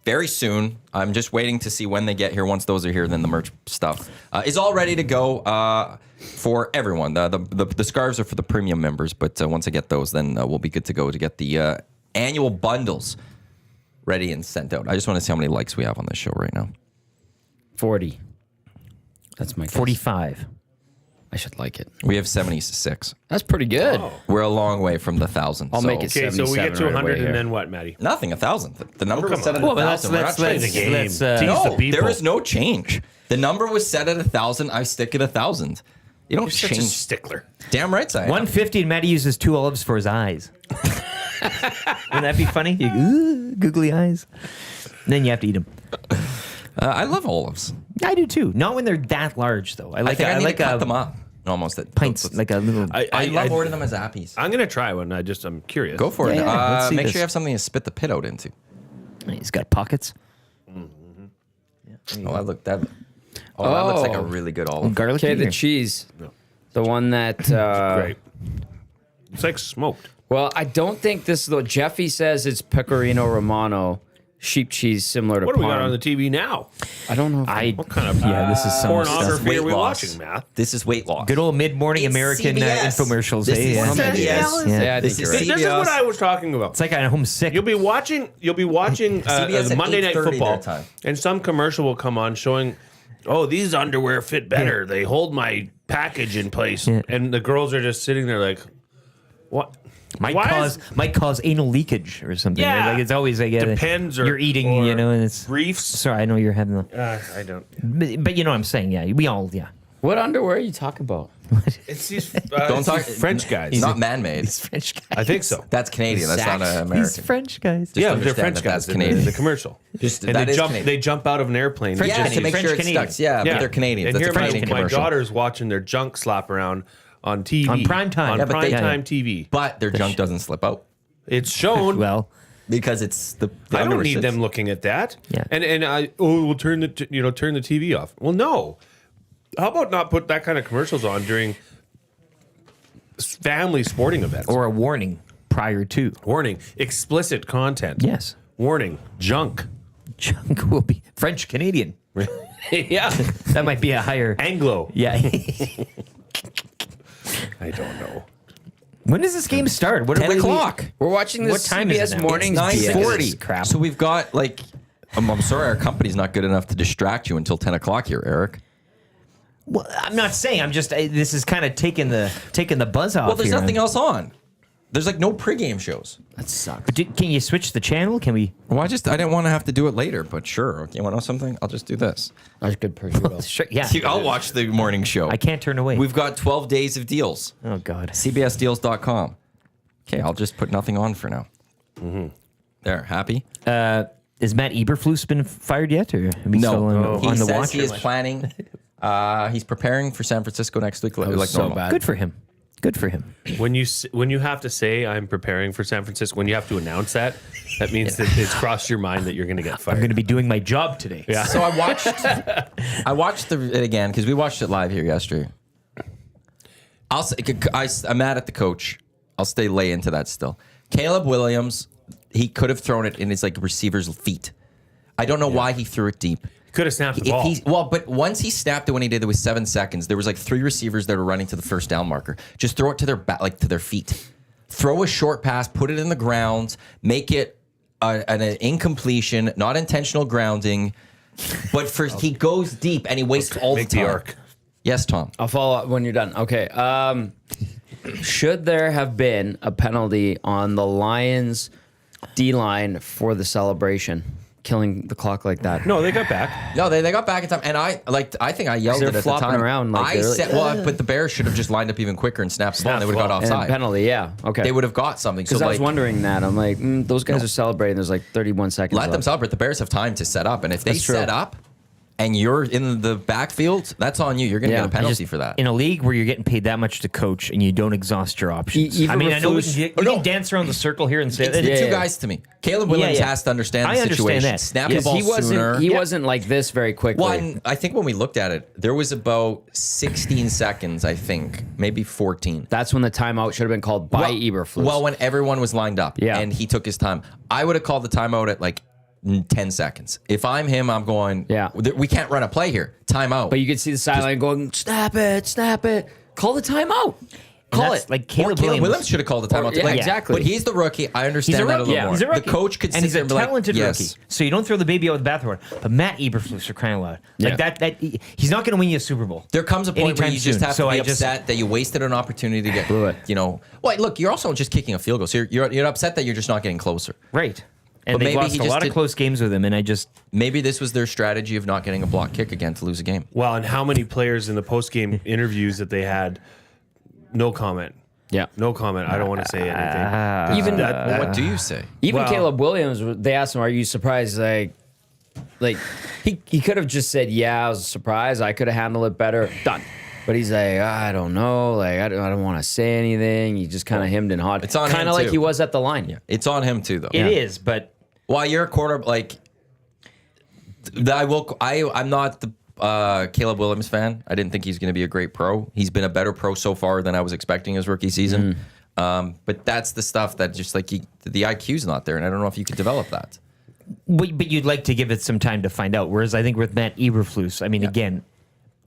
[SPEAKER 1] very soon. I'm just waiting to see when they get here. Once those are here, then the merch stuff is all ready to go for everyone. The scarves are for the premium members, but once I get those, then we'll be good to go to get the annual bundles ready and sent out. I just want to see how many likes we have on this show right now.
[SPEAKER 2] 40. That's my guess.
[SPEAKER 4] 45.
[SPEAKER 2] I should like it.
[SPEAKER 1] We have 76.
[SPEAKER 2] That's pretty good.
[SPEAKER 1] We're a long way from the 1,000.
[SPEAKER 2] I'll make it
[SPEAKER 3] Okay, so we get
[SPEAKER 2] 77
[SPEAKER 3] to
[SPEAKER 2] right
[SPEAKER 3] 100
[SPEAKER 2] away here.
[SPEAKER 3] and then what, Matty?
[SPEAKER 1] Nothing, 1,000. The number
[SPEAKER 3] come
[SPEAKER 1] was set
[SPEAKER 3] on.
[SPEAKER 1] at
[SPEAKER 3] Well,
[SPEAKER 1] 1,000. We're not changing
[SPEAKER 3] the game.
[SPEAKER 4] let's,
[SPEAKER 3] Tease
[SPEAKER 1] No,
[SPEAKER 3] the people.
[SPEAKER 1] there is no change. The number was set at 1,000. I stick at 1,000. You don't
[SPEAKER 3] You're such a
[SPEAKER 1] change.
[SPEAKER 3] stickler.
[SPEAKER 1] Damn right, I am.
[SPEAKER 4] 150 and Matty uses 2 olives for his eyes. Wouldn't that be funny? Ooh, googly eyes. Then you have to eat them.
[SPEAKER 1] I love olives.
[SPEAKER 4] I do too. Not when they're that large, though. I
[SPEAKER 1] I
[SPEAKER 4] like
[SPEAKER 1] think I need
[SPEAKER 4] like
[SPEAKER 1] to cut them up. Almost at
[SPEAKER 4] pints, like a little.
[SPEAKER 1] I love ordering them as appies.
[SPEAKER 3] I'm going to try one. I'm curious.
[SPEAKER 1] Go for it.
[SPEAKER 4] Yeah, let's see
[SPEAKER 1] Make
[SPEAKER 4] this.
[SPEAKER 1] sure you have something to spit the pit out into.
[SPEAKER 4] He's got pockets.
[SPEAKER 1] Oh, that looked that. Oh, that looks like a really good olive.
[SPEAKER 4] Garlic.
[SPEAKER 2] Okay,
[SPEAKER 4] in
[SPEAKER 2] the
[SPEAKER 4] here.
[SPEAKER 2] cheese. The one that.
[SPEAKER 3] Great. It's like smoked.
[SPEAKER 2] Well, I don't think this, though. Jeffy says it's Pecorino Romano, sheep cheese similar to
[SPEAKER 3] What do we got
[SPEAKER 2] Parm.
[SPEAKER 3] on the TV now?
[SPEAKER 2] I don't know. If
[SPEAKER 3] What kind of
[SPEAKER 4] Yeah, this is some stuff.
[SPEAKER 3] pornography are we
[SPEAKER 1] Weight loss.
[SPEAKER 3] watching, Matt?
[SPEAKER 1] This is weight loss.
[SPEAKER 4] Good old mid-morning
[SPEAKER 1] It's
[SPEAKER 4] American
[SPEAKER 1] CBS.
[SPEAKER 4] infomercials.
[SPEAKER 1] This
[SPEAKER 4] eh?
[SPEAKER 1] is
[SPEAKER 4] Yeah.
[SPEAKER 1] CBS.
[SPEAKER 2] Yeah, I
[SPEAKER 1] This
[SPEAKER 2] think
[SPEAKER 1] is
[SPEAKER 2] you're right.
[SPEAKER 3] This is what
[SPEAKER 1] CBS.
[SPEAKER 3] I was talking about.
[SPEAKER 4] It's like I'm homesick.
[SPEAKER 3] You'll be watching
[SPEAKER 1] CBS
[SPEAKER 3] the
[SPEAKER 1] at
[SPEAKER 3] Monday Night
[SPEAKER 1] 8:30 their
[SPEAKER 3] Football,
[SPEAKER 1] time.
[SPEAKER 3] and some commercial will come on showing, oh, these underwear fit better. They hold package in place,
[SPEAKER 4] Yeah.
[SPEAKER 3] and the girls are just sitting there like, what?
[SPEAKER 4] might
[SPEAKER 3] Why is-
[SPEAKER 4] cause anal leakage or something.
[SPEAKER 3] Yeah.
[SPEAKER 4] Like it's always like
[SPEAKER 3] Depends, or
[SPEAKER 4] you're eating,
[SPEAKER 3] or
[SPEAKER 4] and it's.
[SPEAKER 3] briefs.
[SPEAKER 4] Sorry, I know you're having the.
[SPEAKER 3] I don't.
[SPEAKER 4] But you know what I'm saying. Yeah, we all. Yeah.
[SPEAKER 2] What underwear are you talking about?
[SPEAKER 3] It's these
[SPEAKER 1] Don't
[SPEAKER 3] it's
[SPEAKER 1] talk
[SPEAKER 3] these French guys.
[SPEAKER 1] It's not man-made.
[SPEAKER 4] These French guys.
[SPEAKER 3] I think so.
[SPEAKER 1] That's Canadian. That's not
[SPEAKER 2] Zach.
[SPEAKER 1] American.
[SPEAKER 4] These French guys.
[SPEAKER 1] Just
[SPEAKER 3] Yeah, they're
[SPEAKER 1] understand
[SPEAKER 3] French
[SPEAKER 1] that
[SPEAKER 3] guys.
[SPEAKER 1] that's
[SPEAKER 3] in
[SPEAKER 1] Canadian.
[SPEAKER 3] The commercial.
[SPEAKER 1] Just
[SPEAKER 3] And
[SPEAKER 1] that
[SPEAKER 3] they
[SPEAKER 1] is
[SPEAKER 3] jump.
[SPEAKER 1] Canadian.
[SPEAKER 3] They jump out of an airplane.
[SPEAKER 1] Yeah,
[SPEAKER 4] French
[SPEAKER 1] to make sure it
[SPEAKER 4] Canadian.
[SPEAKER 1] sticks. Yeah, but they're Canadian.
[SPEAKER 3] And
[SPEAKER 1] That's
[SPEAKER 3] here
[SPEAKER 1] a Canadian
[SPEAKER 3] my
[SPEAKER 1] commercial.
[SPEAKER 3] daughter's watching their junk slap around on TV.
[SPEAKER 4] On prime time.
[SPEAKER 3] On
[SPEAKER 4] Yeah,
[SPEAKER 1] but
[SPEAKER 3] prime
[SPEAKER 1] they-
[SPEAKER 3] time TV.
[SPEAKER 1] But their junk doesn't slip out
[SPEAKER 3] It's shown.
[SPEAKER 4] Well,
[SPEAKER 1] because it's the.
[SPEAKER 3] I don't
[SPEAKER 1] underwear
[SPEAKER 3] need
[SPEAKER 1] sits.
[SPEAKER 3] them looking at that.
[SPEAKER 4] Yeah.
[SPEAKER 3] And we'll turn the TV off. Well, no. How about not put that kind of commercials on during family sporting events?
[SPEAKER 4] or a warning prior to.
[SPEAKER 3] Warning: explicit content.
[SPEAKER 4] Yes.
[SPEAKER 3] Warning: junk.
[SPEAKER 4] Junk will be French Canadian.
[SPEAKER 3] Yeah.
[SPEAKER 4] That might be a higher.
[SPEAKER 3] Anglo.
[SPEAKER 4] Yeah.
[SPEAKER 3] I don't know.
[SPEAKER 4] When does this game start? What
[SPEAKER 1] 10 o'clock.
[SPEAKER 2] We're watching this
[SPEAKER 4] What time is it
[SPEAKER 2] CBS
[SPEAKER 4] now?
[SPEAKER 2] Mornings.
[SPEAKER 1] It's
[SPEAKER 2] BS.
[SPEAKER 1] 9:40.
[SPEAKER 4] crap.
[SPEAKER 1] So we've got like. I'm sorry, our company's not good enough to distract you until 10 o'clock here, Eric.
[SPEAKER 4] Well, I'm not saying. I'm just. This is kind of taking the buzz off.
[SPEAKER 1] Well, there's
[SPEAKER 4] here.
[SPEAKER 1] nothing else on. There's like no pregame shows.
[SPEAKER 2] That sucks.
[SPEAKER 4] But can you switch the channel? Can we?
[SPEAKER 1] Well, I didn't want to have to do it later, but sure. You want to know something? I'll just do this.
[SPEAKER 2] That's good prosciutto.
[SPEAKER 4] Sure. Yeah.
[SPEAKER 1] I'll watch the morning show.
[SPEAKER 4] I can't turn away.
[SPEAKER 1] We've got 12 days of deals.
[SPEAKER 4] Oh God.
[SPEAKER 1] CBSdeals.com. Okay, I'll just put nothing on for now. There, happy?
[SPEAKER 4] Is Matt Eberflus been fired yet, or are we still on,
[SPEAKER 1] He
[SPEAKER 4] on the
[SPEAKER 1] says
[SPEAKER 4] watch?
[SPEAKER 1] he is planning. He's preparing for San Francisco next week, like
[SPEAKER 2] so
[SPEAKER 1] normal.
[SPEAKER 2] bad.
[SPEAKER 4] Good for him. Good for him.
[SPEAKER 3] When you have to say I'm preparing for San Francisco, when you have to announce that means that it's crossed your mind that you're going to get fired.
[SPEAKER 4] I'm going to be doing my job today.
[SPEAKER 3] Yeah.
[SPEAKER 1] So I watched it again because we watched it live here yesterday. I'm mad at the coach. I'll lay into that still. Caleb Williams, he could have thrown it in his receiver's feet. I don't know why he threw it deep.
[SPEAKER 3] Could have snapped the ball.
[SPEAKER 1] But once he snapped it when he did it with 7 seconds, there was 3 receivers that were running to the first down marker. Just throw it to their back, to their feet. Throw a short pass, put it in the ground, make it an incompletion, not intentional grounding. But he goes deep and he wastes all
[SPEAKER 3] Make
[SPEAKER 1] the time.
[SPEAKER 3] the arc.
[SPEAKER 1] Yes, Tom.
[SPEAKER 2] I'll follow up when you're done. Okay. Should there have been a penalty on the Lions D-line for the celebration, killing the clock like that?
[SPEAKER 3] No, they got back.
[SPEAKER 1] No, they got back in time, and I think I yelled
[SPEAKER 2] They're
[SPEAKER 1] it at the
[SPEAKER 2] flopping
[SPEAKER 1] time.
[SPEAKER 2] around like
[SPEAKER 1] I
[SPEAKER 2] they're
[SPEAKER 1] said, but the Bears should have just lined up even quicker and snapped the ball, and they would have got
[SPEAKER 2] And
[SPEAKER 1] offside.
[SPEAKER 2] penalty, yeah. Okay.
[SPEAKER 1] They would have got something. So
[SPEAKER 2] Because I was
[SPEAKER 1] like,
[SPEAKER 2] wondering that. I'm like, those guys are celebrating. There's like 31 seconds
[SPEAKER 1] let them
[SPEAKER 2] left.
[SPEAKER 1] celebrate. The Bears have time to set up, and if they
[SPEAKER 2] That's true.
[SPEAKER 1] set up and you're in the backfield, that's on you. You're going to
[SPEAKER 2] Yeah.
[SPEAKER 1] get a penalty for that.
[SPEAKER 4] In a league where you're getting paid that much to coach and you don't exhaust your options.
[SPEAKER 2] Even
[SPEAKER 4] I mean, I know we
[SPEAKER 2] Refuse-
[SPEAKER 4] can dance around the circle here and say
[SPEAKER 1] It's the
[SPEAKER 2] Yeah,
[SPEAKER 1] two
[SPEAKER 2] yeah.
[SPEAKER 1] guys to me. Caleb Williams
[SPEAKER 4] yeah.
[SPEAKER 1] has to understand
[SPEAKER 4] I
[SPEAKER 1] the
[SPEAKER 4] understand
[SPEAKER 1] situation.
[SPEAKER 4] that.
[SPEAKER 1] Snap
[SPEAKER 2] Because
[SPEAKER 1] the ball
[SPEAKER 2] he wasn't
[SPEAKER 1] sooner.
[SPEAKER 2] he wasn't like this very quickly.
[SPEAKER 1] One, I think when we looked at it, there was about 16 seconds, I think, maybe 14.
[SPEAKER 2] That's when the timeout should have been called by Eberflus.
[SPEAKER 1] Well, when everyone was lined up
[SPEAKER 2] Yeah.
[SPEAKER 1] and he took his time, I would have called the timeout at like 10 seconds. If I'm him, I'm going,
[SPEAKER 2] Yeah.
[SPEAKER 1] we can't run a play here. Timeout.
[SPEAKER 2] But you could see the sideline going, snap it. Call the timeout. Call
[SPEAKER 4] that's
[SPEAKER 2] it.
[SPEAKER 4] like
[SPEAKER 1] Or
[SPEAKER 4] Caleb
[SPEAKER 1] Williams should have called the timeout.
[SPEAKER 2] yeah,
[SPEAKER 1] Like,
[SPEAKER 2] exactly.
[SPEAKER 1] But he's the rookie. I understand
[SPEAKER 4] He's a
[SPEAKER 1] that a
[SPEAKER 4] rookie.
[SPEAKER 1] little more.
[SPEAKER 4] He's a rookie.
[SPEAKER 1] The coach could
[SPEAKER 4] and
[SPEAKER 1] sit
[SPEAKER 4] he's
[SPEAKER 1] there
[SPEAKER 4] a
[SPEAKER 1] and be like,
[SPEAKER 4] talented
[SPEAKER 1] yes.
[SPEAKER 4] rookie. So you don't throw the baby out with the bathwater. But Matt Eberflus for crying out loud. Like
[SPEAKER 2] Yeah.
[SPEAKER 4] that he's not going to win you a Super Bowl.
[SPEAKER 1] There comes a point where
[SPEAKER 4] anytime
[SPEAKER 1] you just
[SPEAKER 4] soon.
[SPEAKER 1] have
[SPEAKER 4] So
[SPEAKER 1] to be
[SPEAKER 4] I just-
[SPEAKER 1] upset that you wasted an opportunity to get,
[SPEAKER 2] Blew it.
[SPEAKER 1] Well, look, you're also just kicking a field goal. So you're upset that you're just not getting closer.
[SPEAKER 4] Right. And
[SPEAKER 1] But
[SPEAKER 4] they
[SPEAKER 1] maybe
[SPEAKER 4] lost
[SPEAKER 1] he
[SPEAKER 4] a
[SPEAKER 1] just
[SPEAKER 4] lot of
[SPEAKER 1] did-
[SPEAKER 4] close games with him, and I just
[SPEAKER 1] Maybe this was their strategy of not getting a block kick again to lose a game.
[SPEAKER 3] Well, and how many players in the post-game interviews that they had, no comment.
[SPEAKER 2] Yeah.
[SPEAKER 3] No comment. I don't want to say anything.
[SPEAKER 2] Even
[SPEAKER 1] Well, what do you say?
[SPEAKER 2] Even
[SPEAKER 3] Well-
[SPEAKER 2] Caleb Williams, they asked him, "Are you surprised?" Like he could have just said, "Yeah, I was surprised. I could have handled it better." Done. But he's like, I don't know. Like I don't want to say anything. He just kind of hemmed and hawed.
[SPEAKER 1] It's on him,
[SPEAKER 2] kind of like
[SPEAKER 1] too.
[SPEAKER 2] he was at the line. Yeah.
[SPEAKER 1] It's on him too, though.
[SPEAKER 4] it is, but
[SPEAKER 1] Well, you're a quarter. Like, I'm not the Caleb Williams fan. I didn't think he's going to be a great pro. He's been a better pro so far than I was expecting his rookie season. But that's the stuff that just like the IQ's not there, and I don't know if you could develop that.
[SPEAKER 4] but you'd like to give it some time to find out. Whereas I think with Matt Eberflus, I mean, again,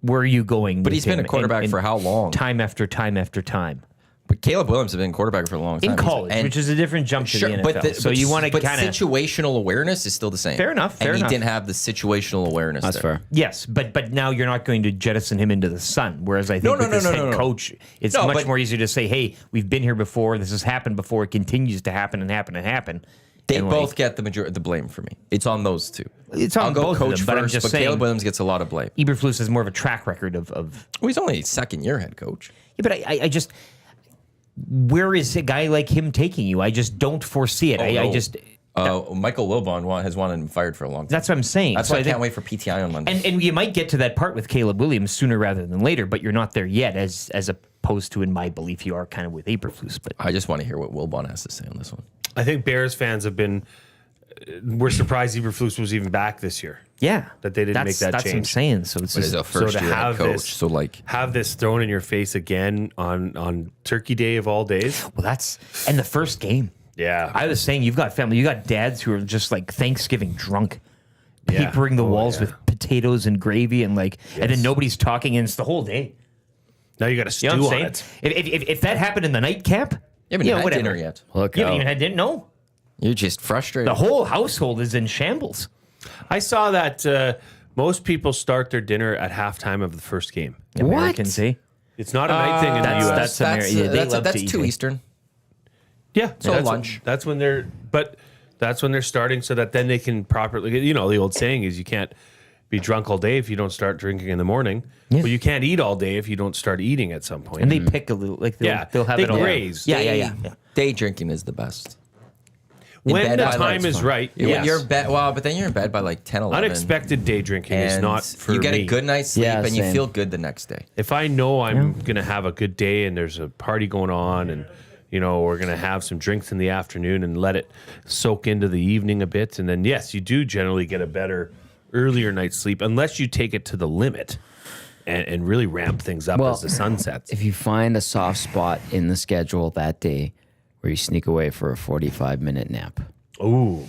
[SPEAKER 4] where are you going?
[SPEAKER 1] But
[SPEAKER 4] with
[SPEAKER 1] he's been
[SPEAKER 4] him?
[SPEAKER 1] a quarterback
[SPEAKER 4] And
[SPEAKER 1] for how long?
[SPEAKER 4] Time after time after time.
[SPEAKER 1] But Caleb Williams has been quarterback for a long time.
[SPEAKER 4] In college,
[SPEAKER 1] And-
[SPEAKER 4] which is a different jump to
[SPEAKER 1] Sure,
[SPEAKER 4] the NFL.
[SPEAKER 1] but
[SPEAKER 4] so you want to
[SPEAKER 1] but
[SPEAKER 4] kind of
[SPEAKER 1] situational awareness is still the same.
[SPEAKER 4] Fair enough, fair
[SPEAKER 1] and
[SPEAKER 4] enough.
[SPEAKER 1] he didn't have the situational awareness.
[SPEAKER 2] That's
[SPEAKER 1] there.
[SPEAKER 2] fair.
[SPEAKER 4] yes, but now you're not going to jettison him into the sun. Whereas I think
[SPEAKER 1] No,
[SPEAKER 4] with this head
[SPEAKER 1] no.
[SPEAKER 4] coach, it's
[SPEAKER 1] No,
[SPEAKER 4] much
[SPEAKER 1] but-
[SPEAKER 4] more easier to say, "Hey, we've been here before. This has happened before. It continues to happen and happen and happen."
[SPEAKER 1] They
[SPEAKER 4] And,
[SPEAKER 1] both
[SPEAKER 4] like,
[SPEAKER 1] get the blame for me. It's on those two.
[SPEAKER 4] It's on
[SPEAKER 1] I'll go
[SPEAKER 4] both of
[SPEAKER 1] coach
[SPEAKER 4] them, but I'm
[SPEAKER 1] first,
[SPEAKER 4] just
[SPEAKER 1] but
[SPEAKER 4] saying-
[SPEAKER 1] Caleb Williams gets a lot of blame.
[SPEAKER 4] Eberflus has more of a track record of
[SPEAKER 1] Well, he's only second year head coach.
[SPEAKER 4] yeah, but I just where is a guy like him taking you? I just don't foresee it. I
[SPEAKER 1] no.
[SPEAKER 4] just
[SPEAKER 1] Michael Wilbon has wanted him fired for a long time.
[SPEAKER 4] that's what I'm saying.
[SPEAKER 1] That's
[SPEAKER 4] So
[SPEAKER 1] why I
[SPEAKER 4] think-
[SPEAKER 1] can't wait for PTI on Monday.
[SPEAKER 4] And you might get to that part with Caleb Williams sooner rather than later, but you're not there yet. As opposed to, in my belief, you are kind of with Eberflus. But
[SPEAKER 1] I just want to hear what Wilbon has to say on this one.
[SPEAKER 3] I think Bears fans have been. We're surprised Eberflus was even back this year.
[SPEAKER 4] yeah,
[SPEAKER 3] That they didn't make that
[SPEAKER 4] that's what I'm
[SPEAKER 3] change.
[SPEAKER 4] saying. So it's
[SPEAKER 1] But he's
[SPEAKER 4] just,
[SPEAKER 1] a first year head coach, so like
[SPEAKER 3] have this thrown in your face again on Turkey Day of all days.
[SPEAKER 4] well, that's and the first game.
[SPEAKER 3] Yeah,
[SPEAKER 4] I was saying you've got family, you got dads who are just like Thanksgiving drunk,
[SPEAKER 3] Yeah.
[SPEAKER 4] papering the
[SPEAKER 3] Oh,
[SPEAKER 4] walls
[SPEAKER 3] yeah.
[SPEAKER 4] with potatoes and gravy, and and then
[SPEAKER 3] Yes.
[SPEAKER 4] nobody's talking, and it's the whole day.
[SPEAKER 3] now you got to stew
[SPEAKER 4] You know what I'm
[SPEAKER 3] on
[SPEAKER 4] saying?
[SPEAKER 3] it.
[SPEAKER 4] If that happened in the nightcap,
[SPEAKER 1] you haven't
[SPEAKER 4] yeah,
[SPEAKER 1] had
[SPEAKER 4] whatever.
[SPEAKER 1] dinner yet.
[SPEAKER 2] Look
[SPEAKER 4] You haven't
[SPEAKER 2] out.
[SPEAKER 4] even had dinner. No,
[SPEAKER 1] You're just frustrated.
[SPEAKER 4] the whole household is in shambles.
[SPEAKER 3] I saw that most people start their dinner at halftime of the first game.
[SPEAKER 4] Americans, eh?
[SPEAKER 3] It's not a night thing in the U.S.
[SPEAKER 4] that's Ameri- yeah, they love to
[SPEAKER 1] that's
[SPEAKER 4] eat,
[SPEAKER 1] 2
[SPEAKER 4] eh?
[SPEAKER 1] Eastern.
[SPEAKER 3] Yeah,
[SPEAKER 1] So
[SPEAKER 3] that's
[SPEAKER 1] lunch.
[SPEAKER 3] That's when they're, but that's when they're starting, so that then they can properly. You know, the old saying is you can't be drunk all day if you don't start drinking in the morning.
[SPEAKER 4] Yeah.
[SPEAKER 3] Well, you can't eat all day if you don't start eating at some point.
[SPEAKER 4] And they pick a little, like they'll have
[SPEAKER 3] they
[SPEAKER 4] it all.
[SPEAKER 3] graze.
[SPEAKER 4] Yeah.
[SPEAKER 1] Day drinking is the best. In
[SPEAKER 3] When
[SPEAKER 1] bed
[SPEAKER 3] the
[SPEAKER 1] by,
[SPEAKER 3] time
[SPEAKER 1] like,
[SPEAKER 3] is right.
[SPEAKER 1] When
[SPEAKER 3] Yes.
[SPEAKER 1] you're in bed, well, but then you're in bed by like 10, 11.
[SPEAKER 3] Unexpected day drinking is
[SPEAKER 1] and
[SPEAKER 3] not for
[SPEAKER 1] you get
[SPEAKER 3] me.
[SPEAKER 1] a good night's sleep
[SPEAKER 2] Yeah,
[SPEAKER 1] and you
[SPEAKER 2] same.
[SPEAKER 1] feel good the next day.
[SPEAKER 3] If I know I'm going to have a good day and there's a party going on and, you know, we're going to have some drinks in the afternoon and let it soak into the evening a bit. And then, yes, you do generally get a better earlier night's sleep unless you take it to the limit and really ramp things up
[SPEAKER 2] Well,
[SPEAKER 3] as the sun sets.
[SPEAKER 2] If you find a soft spot in the schedule that day where you sneak away for a 45-minute nap.
[SPEAKER 3] Ooh.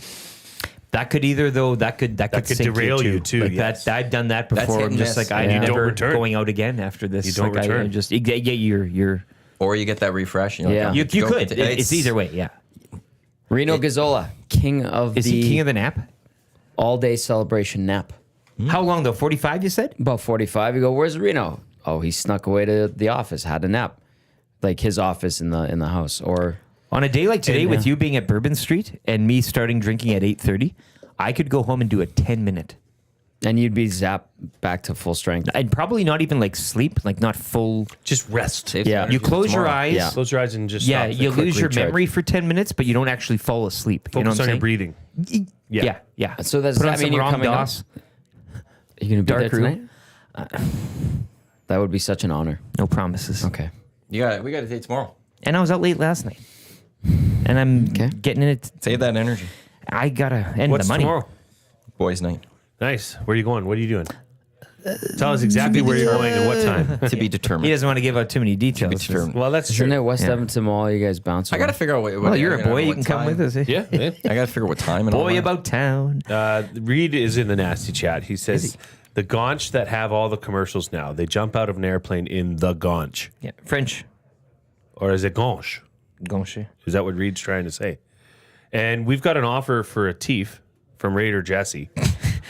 [SPEAKER 4] That could either though that could
[SPEAKER 3] could
[SPEAKER 4] sink
[SPEAKER 3] derail you, too,
[SPEAKER 4] Like
[SPEAKER 3] yes.
[SPEAKER 4] I've done that
[SPEAKER 1] That's
[SPEAKER 4] before.
[SPEAKER 1] hit
[SPEAKER 4] I'm
[SPEAKER 1] and
[SPEAKER 4] just
[SPEAKER 1] miss.
[SPEAKER 4] like I'm
[SPEAKER 2] Yeah.
[SPEAKER 3] You don't
[SPEAKER 4] never
[SPEAKER 3] return.
[SPEAKER 4] going out again after this.
[SPEAKER 3] You don't
[SPEAKER 4] Like, I
[SPEAKER 3] return.
[SPEAKER 4] just you're
[SPEAKER 1] Or you get that refresh. And you're
[SPEAKER 2] Yeah.
[SPEAKER 1] like,
[SPEAKER 4] you
[SPEAKER 1] go
[SPEAKER 4] could.
[SPEAKER 1] continue.
[SPEAKER 4] It's either way. Yeah.
[SPEAKER 2] Reno Gazzola, king of
[SPEAKER 4] Is
[SPEAKER 2] the
[SPEAKER 4] he king of the nap?
[SPEAKER 2] all-day celebration nap.
[SPEAKER 4] How long though? 45. You said.
[SPEAKER 2] About 45. You go, where's Reno? oh, he snuck away to the office, had a nap, like his office in the house, or
[SPEAKER 4] On a day like today, with you being at Bourbon Street and me starting drinking at 8:30, I could go home and do a 10-minute.
[SPEAKER 2] and you'd be zapped back to full strength.
[SPEAKER 4] I'd probably not even like sleep, like not full.
[SPEAKER 3] Just rest.
[SPEAKER 1] Save
[SPEAKER 2] Yeah.
[SPEAKER 1] some
[SPEAKER 4] You
[SPEAKER 1] energy
[SPEAKER 4] close your
[SPEAKER 1] tomorrow.
[SPEAKER 4] eyes.
[SPEAKER 2] Yeah.
[SPEAKER 3] Close your eyes and just
[SPEAKER 4] Yeah,
[SPEAKER 3] stop.
[SPEAKER 4] you
[SPEAKER 2] quick
[SPEAKER 4] lose your
[SPEAKER 2] recharge.
[SPEAKER 4] memory for 10 minutes, but you don't actually fall asleep. You know
[SPEAKER 3] Focus
[SPEAKER 4] what
[SPEAKER 3] on
[SPEAKER 4] I'm
[SPEAKER 3] your breathing.
[SPEAKER 4] saying? Yeah, yeah.
[SPEAKER 2] So does
[SPEAKER 4] Put on
[SPEAKER 2] that mean
[SPEAKER 4] some
[SPEAKER 2] you're
[SPEAKER 4] Ram
[SPEAKER 2] coming up?
[SPEAKER 4] Dass.
[SPEAKER 2] Are you gonna be
[SPEAKER 4] Dark
[SPEAKER 2] there
[SPEAKER 4] room.
[SPEAKER 2] tonight? That would be such an honor.
[SPEAKER 4] No promises.
[SPEAKER 2] Okay.
[SPEAKER 1] We got a date tomorrow.
[SPEAKER 4] And I was out late last night. And I'm
[SPEAKER 2] Okay.
[SPEAKER 4] getting in it.
[SPEAKER 1] Save that energy.
[SPEAKER 4] I gotta end
[SPEAKER 3] What's
[SPEAKER 4] the money.
[SPEAKER 3] tomorrow?
[SPEAKER 1] Boys' night.
[SPEAKER 3] Nice. Where are you going? What are you doing? Tell us exactly where you're going and what time.
[SPEAKER 1] To be
[SPEAKER 4] He
[SPEAKER 1] determined.
[SPEAKER 4] doesn't want to give out too many details.
[SPEAKER 1] determined.
[SPEAKER 3] Well, that's
[SPEAKER 2] Isn't
[SPEAKER 3] true.
[SPEAKER 2] it West
[SPEAKER 4] Yeah.
[SPEAKER 2] Edmonton Mall? You guys bounce.
[SPEAKER 1] I got to
[SPEAKER 2] around?
[SPEAKER 1] figure out what.
[SPEAKER 4] Well, you're a boy. You
[SPEAKER 1] what
[SPEAKER 4] can come
[SPEAKER 1] time.
[SPEAKER 4] with us. Eh?
[SPEAKER 3] Yeah. yeah.
[SPEAKER 1] I got to figure out what time and all
[SPEAKER 4] Boy
[SPEAKER 1] that.
[SPEAKER 4] about town.
[SPEAKER 3] Reed is in the nasty chat. He says the Gaunch that have all the commercials now, they jump out of an airplane in the Gaunch.
[SPEAKER 4] Yeah, French.
[SPEAKER 3] Or is it Gaunch?
[SPEAKER 4] Gonche.
[SPEAKER 3] Is that what Reed's trying to say? And we've got an offer for a Teef from Raider Jesse.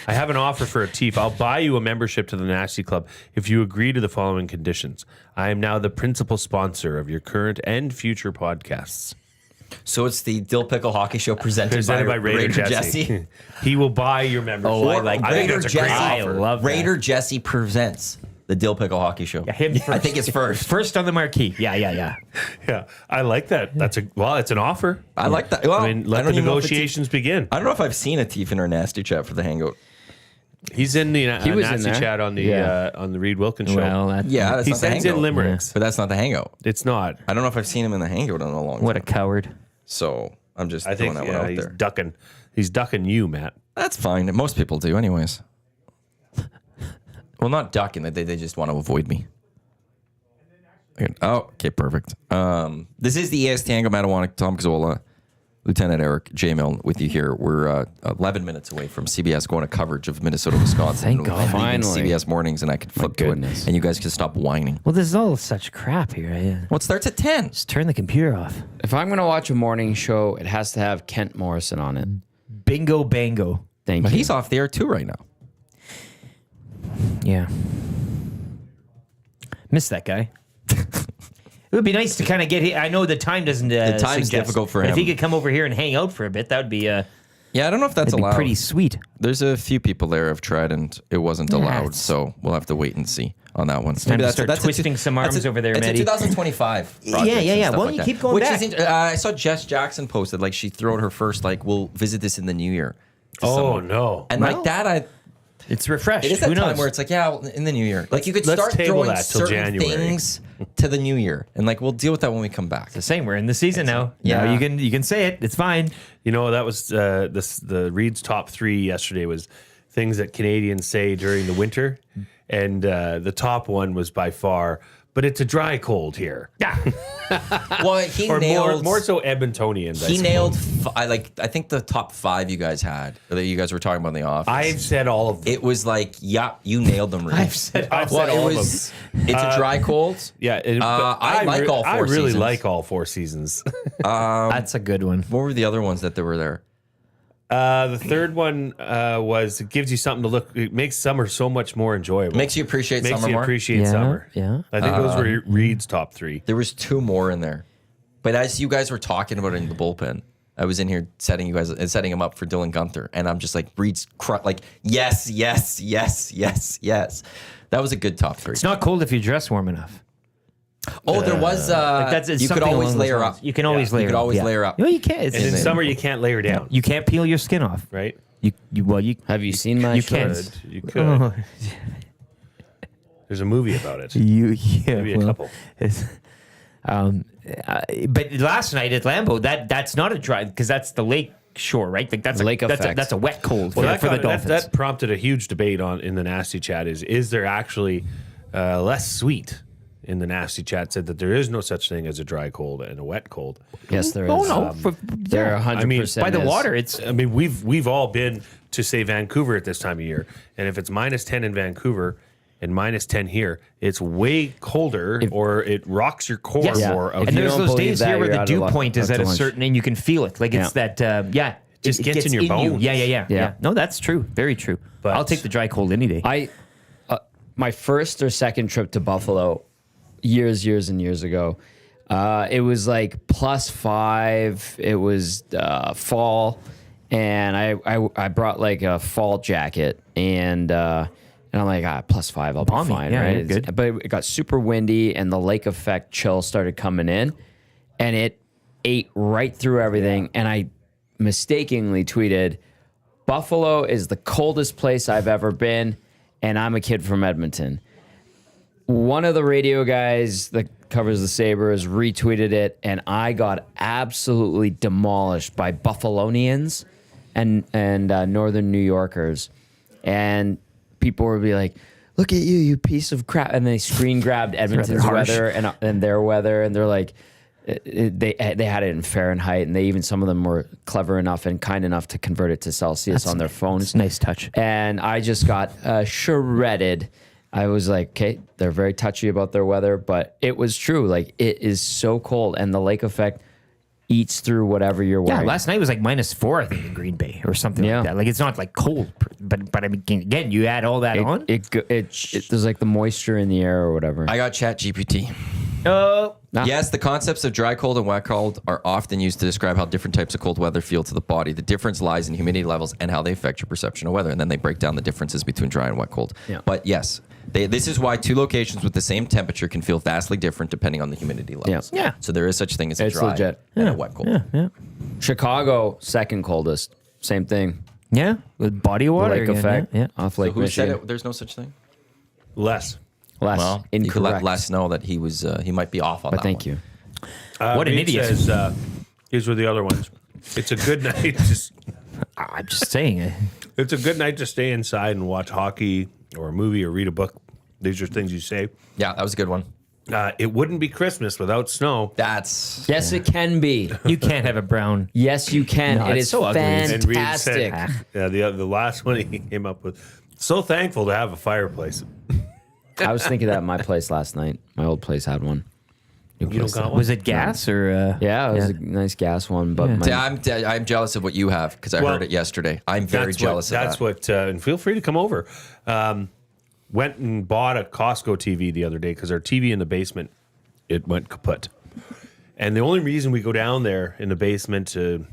[SPEAKER 3] I have an offer for a Teef. I'll buy you a membership to the Nasty Club if you agree to the following conditions. I am now the principal sponsor of your current and future podcasts.
[SPEAKER 1] So it's the Dill Pickle Hockey Show presented
[SPEAKER 3] by Raider Jesse. He will buy your membership.
[SPEAKER 4] Oh, I like
[SPEAKER 3] I think
[SPEAKER 1] Raider
[SPEAKER 3] that's a great
[SPEAKER 1] Jesse.
[SPEAKER 4] I
[SPEAKER 3] offer.
[SPEAKER 4] love that.
[SPEAKER 1] Raider Jesse presents the Dill Pickle Hockey Show.
[SPEAKER 4] Yeah, him
[SPEAKER 1] I
[SPEAKER 4] first.
[SPEAKER 1] think it's first.
[SPEAKER 4] First on the marquee. Yeah, yeah, yeah.
[SPEAKER 3] Yeah, I like that. It's an offer.
[SPEAKER 1] I like that. Well,
[SPEAKER 3] I mean, let
[SPEAKER 1] I
[SPEAKER 3] the
[SPEAKER 1] don't even know if it's-
[SPEAKER 3] negotiations begin.
[SPEAKER 1] I don't know if I've seen a Tief in our nasty chat for the Hangout.
[SPEAKER 3] He's in the
[SPEAKER 2] He was in
[SPEAKER 3] nasty
[SPEAKER 2] there.
[SPEAKER 3] chat on the
[SPEAKER 2] Yeah.
[SPEAKER 3] on the Reed Wilkins show.
[SPEAKER 4] Well, that's,
[SPEAKER 1] Yeah, that's
[SPEAKER 3] he
[SPEAKER 1] not the
[SPEAKER 3] sends
[SPEAKER 1] Hangout.
[SPEAKER 3] in limericks.
[SPEAKER 1] But that's not the Hangout.
[SPEAKER 3] It's not.
[SPEAKER 1] I don't know if I've seen him in the Hangout in a long
[SPEAKER 4] what a
[SPEAKER 1] time.
[SPEAKER 4] coward.
[SPEAKER 1] So I'm just
[SPEAKER 3] I think
[SPEAKER 1] throwing that one out
[SPEAKER 3] he's
[SPEAKER 1] there.
[SPEAKER 3] ducking. He's ducking you, Matt.
[SPEAKER 1] That's fine. Most people do, anyways. Well, not ducking. They just want to avoid me. Okay. Oh, okay, perfect. This is the EST Hangout. Matt Iwanyk, Tom Gazzola, Lieutenant Eric J. Milne with you here. We're 11 minutes away from CBS going to coverage of Minnesota, Wisconsin.
[SPEAKER 4] Thank
[SPEAKER 1] And
[SPEAKER 4] God.
[SPEAKER 1] I'm leaving
[SPEAKER 2] Finally.
[SPEAKER 1] CBS mornings, and I can flip to it,
[SPEAKER 2] goodness.
[SPEAKER 1] and you guys can stop whining.
[SPEAKER 4] Well, this is all such crap here.
[SPEAKER 1] Well, it starts at 10.
[SPEAKER 4] Just turn the computer off.
[SPEAKER 2] If I'm gonna watch a morning show, it has to have Kent Morrison on it.
[SPEAKER 4] Bingo bango.
[SPEAKER 2] Thank
[SPEAKER 1] But
[SPEAKER 2] you.
[SPEAKER 1] he's off the air too right now.
[SPEAKER 4] Yeah. Miss that guy. It would be nice to kind of get here. I know the time doesn't. The
[SPEAKER 1] time's difficult for
[SPEAKER 4] If
[SPEAKER 1] him.
[SPEAKER 4] he could come over here and hang out for a bit, that would be.
[SPEAKER 1] Yeah, I don't know if that's
[SPEAKER 4] That'd be
[SPEAKER 1] allowed.
[SPEAKER 4] pretty sweet.
[SPEAKER 1] There's a few people there have tried and it wasn't allowed,
[SPEAKER 4] it's-
[SPEAKER 1] so we'll have to wait and see on that one.
[SPEAKER 4] time to start twisting some arms over there,
[SPEAKER 1] It's a
[SPEAKER 4] Matty.
[SPEAKER 1] 2025.
[SPEAKER 4] Yeah,
[SPEAKER 1] project
[SPEAKER 4] yeah,
[SPEAKER 1] and
[SPEAKER 4] yeah.
[SPEAKER 1] stuff
[SPEAKER 4] Well,
[SPEAKER 1] like
[SPEAKER 4] you
[SPEAKER 1] that.
[SPEAKER 4] keep going
[SPEAKER 1] Which
[SPEAKER 4] back.
[SPEAKER 1] is I saw Jess Jackson posted like she threw out her first like we'll visit this in the new year. to
[SPEAKER 3] Oh
[SPEAKER 1] someone.
[SPEAKER 3] no!
[SPEAKER 1] And
[SPEAKER 4] Well,
[SPEAKER 1] like that,
[SPEAKER 4] It's refreshed.
[SPEAKER 1] it is that
[SPEAKER 4] Who
[SPEAKER 1] time
[SPEAKER 4] knows?
[SPEAKER 1] where it's like yeah, in the new year. Like you could
[SPEAKER 3] Let's
[SPEAKER 1] start
[SPEAKER 3] table
[SPEAKER 1] throwing
[SPEAKER 3] that till
[SPEAKER 1] certain
[SPEAKER 3] January.
[SPEAKER 1] things to the new year, and like we'll deal with that when we come back.
[SPEAKER 4] the same. We're in the season now.
[SPEAKER 1] Yeah.
[SPEAKER 4] Now you can say it. It's fine.
[SPEAKER 3] You know that was the Reed's top 3 yesterday was things that Canadians say during the winter, and the top one was by far. But it's a dry cold here. Yeah,
[SPEAKER 1] Well, he
[SPEAKER 3] or
[SPEAKER 1] nailed
[SPEAKER 3] more so Edmontonians. I
[SPEAKER 1] He
[SPEAKER 3] suppose.
[SPEAKER 1] nailed. I think the top 5 you guys had or that you guys were talking about in the office.
[SPEAKER 3] I've said all of them.
[SPEAKER 1] It was like, yeah, you nailed them, Reed.
[SPEAKER 3] I've said
[SPEAKER 1] Well,
[SPEAKER 3] all
[SPEAKER 1] it
[SPEAKER 3] of
[SPEAKER 1] was.
[SPEAKER 3] them.
[SPEAKER 1] It's a dry cold.
[SPEAKER 3] Yeah, but
[SPEAKER 1] I like all 4
[SPEAKER 3] I really
[SPEAKER 1] seasons.
[SPEAKER 3] like all 4 seasons.
[SPEAKER 4] That's a good one.
[SPEAKER 1] What were the other ones that were there?
[SPEAKER 3] The third one was it gives you something to look. It makes summer so much more enjoyable.
[SPEAKER 1] Makes you appreciate
[SPEAKER 3] Makes
[SPEAKER 1] summer
[SPEAKER 3] you
[SPEAKER 1] more.
[SPEAKER 3] appreciate
[SPEAKER 4] Yeah,
[SPEAKER 3] summer.
[SPEAKER 4] yeah.
[SPEAKER 3] I think those were Reed's top 3.
[SPEAKER 1] There was 2 more in there, but as you guys were talking about it in the bullpen, I was in here setting him up for Dylan Gunther, and I'm just like Reed's like yes, yes, yes, yes, yes. That was a good top 3.
[SPEAKER 4] It's not cold if you dress warm enough.
[SPEAKER 1] Oh, there was.
[SPEAKER 4] It's
[SPEAKER 1] you could
[SPEAKER 4] something
[SPEAKER 1] always
[SPEAKER 4] along those
[SPEAKER 1] layer
[SPEAKER 4] lines.
[SPEAKER 1] up.
[SPEAKER 4] You can always
[SPEAKER 1] You
[SPEAKER 4] layer.
[SPEAKER 1] could
[SPEAKER 4] up,
[SPEAKER 1] always
[SPEAKER 4] yeah.
[SPEAKER 1] layer up.
[SPEAKER 4] No, you can't. It's,
[SPEAKER 3] And in
[SPEAKER 1] then-
[SPEAKER 3] summer you can't layer down,
[SPEAKER 4] you can't peel your skin off.
[SPEAKER 3] right?
[SPEAKER 4] You
[SPEAKER 2] Have you seen my
[SPEAKER 4] You
[SPEAKER 2] shorts?
[SPEAKER 4] can't.
[SPEAKER 3] You could.
[SPEAKER 4] Oh,
[SPEAKER 3] There's a movie about it.
[SPEAKER 4] yeah,
[SPEAKER 3] Maybe a couple.
[SPEAKER 4] it's- but last night at Lambeau, that's not a dry because that's the lake shore, right? Like that's
[SPEAKER 2] Lake
[SPEAKER 4] that's
[SPEAKER 2] effects.
[SPEAKER 4] that's a wet cold
[SPEAKER 3] Well,
[SPEAKER 4] for the Dolphins.
[SPEAKER 3] that prompted a huge debate in the nasty chat. Is there actually less sweet? In the nasty chat said that there is no such thing as a dry cold and a wet cold.
[SPEAKER 2] Yes, there is.
[SPEAKER 4] Oh no,
[SPEAKER 2] There 100%
[SPEAKER 3] I
[SPEAKER 4] by the
[SPEAKER 2] is.
[SPEAKER 4] water, it's
[SPEAKER 3] I mean, we've all been to say Vancouver at this time of year, and if it's -10 in Vancouver and -10 here, it's way colder, or it rocks your core
[SPEAKER 4] yes.
[SPEAKER 3] more. Out
[SPEAKER 4] And
[SPEAKER 2] you
[SPEAKER 3] here.
[SPEAKER 4] there's
[SPEAKER 2] don't
[SPEAKER 4] those
[SPEAKER 2] believe
[SPEAKER 4] days
[SPEAKER 2] that,
[SPEAKER 4] here where
[SPEAKER 2] you're
[SPEAKER 4] the
[SPEAKER 2] out
[SPEAKER 4] dew
[SPEAKER 2] of luck.
[SPEAKER 4] point is
[SPEAKER 2] Out
[SPEAKER 4] at
[SPEAKER 2] to
[SPEAKER 4] a
[SPEAKER 2] lunch.
[SPEAKER 4] certain, and you can feel it. Like it's that, yeah.
[SPEAKER 3] Just
[SPEAKER 4] it
[SPEAKER 3] gets in your
[SPEAKER 4] you.
[SPEAKER 3] bones.
[SPEAKER 4] Yeah.
[SPEAKER 2] Yeah.
[SPEAKER 4] No, that's true. Very true.
[SPEAKER 3] But-
[SPEAKER 4] I'll take the dry cold any day.
[SPEAKER 2] my first or second trip to Buffalo, years and years ago. It was like +5. It was fall, and I brought like a fall jacket, and I'm like, +5, I'll be fine,
[SPEAKER 4] yeah,
[SPEAKER 2] right?
[SPEAKER 4] you're good.
[SPEAKER 2] But it got super windy, and the lake effect chill started coming in, and it ate right through everything. And I mistakenly tweeted, "Buffalo is the coldest place I've ever been, and I'm a kid from Edmonton." One of the radio guys that covers the Sabres retweeted it, and I got absolutely demolished by Buffalonians and Northern New Yorkers. And people would be like, "Look at you, you piece of crap!" And they screen grabbed Edmonton's
[SPEAKER 4] harsh.
[SPEAKER 2] weather and their weather, and they're like, they had it in Fahrenheit, and some of them were clever enough and kind enough to convert it to Celsius on their phones.
[SPEAKER 4] It's a nice touch.
[SPEAKER 2] And I just got shredded. I was like, okay, they're very touchy about their weather, but it was true. Like, it is so cold, and the lake effect eats through whatever you're
[SPEAKER 4] Yeah,
[SPEAKER 2] wearing.
[SPEAKER 4] last night was like -4, I think, in Green Bay or something
[SPEAKER 2] Yeah.
[SPEAKER 4] like that. Like, it's not like cold, but I mean, again, you add all that on.
[SPEAKER 2] There's like the moisture in the air or whatever.
[SPEAKER 1] I got ChatGPT.
[SPEAKER 4] Oh,
[SPEAKER 1] Yes, the concepts of dry cold and wet cold are often used to describe how different types of cold weather feel to the body. The difference lies in humidity levels and how they affect your perception of weather. And then they break down the differences between dry and wet cold.
[SPEAKER 2] Yeah.
[SPEAKER 1] But yes, this is why two locations with the same temperature can feel vastly different depending on the humidity levels.
[SPEAKER 2] Yeah.
[SPEAKER 4] Yeah.
[SPEAKER 1] So there is such thing as a
[SPEAKER 2] It's
[SPEAKER 1] dry
[SPEAKER 2] legit.
[SPEAKER 1] and a wet cold.
[SPEAKER 2] Chicago, second coldest. Same thing.
[SPEAKER 4] yeah, with body of water
[SPEAKER 2] Lake
[SPEAKER 4] again,
[SPEAKER 2] effect
[SPEAKER 4] Yeah,
[SPEAKER 2] off
[SPEAKER 1] So
[SPEAKER 2] Lake
[SPEAKER 1] who
[SPEAKER 2] Michigan.
[SPEAKER 1] said it? There's no such thing?
[SPEAKER 3] Less.
[SPEAKER 2] Less.
[SPEAKER 1] Well, you could
[SPEAKER 2] incorrect.
[SPEAKER 1] let Les know that he was he might be off on
[SPEAKER 2] But
[SPEAKER 1] that
[SPEAKER 2] thank
[SPEAKER 1] one.
[SPEAKER 2] you.
[SPEAKER 4] What an
[SPEAKER 3] Reed
[SPEAKER 4] idiot.
[SPEAKER 3] Says, here's were the other ones. It's a good night.
[SPEAKER 4] I'm just saying.
[SPEAKER 3] It's a good night to stay inside and watch hockey or a movie or read a book. These are things you say.
[SPEAKER 1] Yeah, that was a good one.
[SPEAKER 3] It wouldn't be Christmas without snow.
[SPEAKER 1] That's
[SPEAKER 2] Yes, it can be.
[SPEAKER 4] You can't have a brown.
[SPEAKER 2] Yes, you can.
[SPEAKER 4] No,
[SPEAKER 2] it
[SPEAKER 4] it's
[SPEAKER 2] is
[SPEAKER 4] so ugly.
[SPEAKER 3] And Reed
[SPEAKER 2] fantastic.
[SPEAKER 3] said, the last one he came up with. So thankful to have a fireplace.
[SPEAKER 2] I was thinking that at my place last night. My old place had one. New
[SPEAKER 3] You don't
[SPEAKER 2] place
[SPEAKER 3] got
[SPEAKER 2] did.
[SPEAKER 3] one?
[SPEAKER 4] Was it gas or?
[SPEAKER 2] Yeah, it was a nice gas one, but
[SPEAKER 1] See, I'm jealous of what you have because I
[SPEAKER 3] Well,
[SPEAKER 1] heard it yesterday. I'm very jealous of that.
[SPEAKER 3] That's what, and feel free to come over. Went and bought a Costco TV the other day because our TV in the basement, it went kaput. And the only reason we go down there in the basement to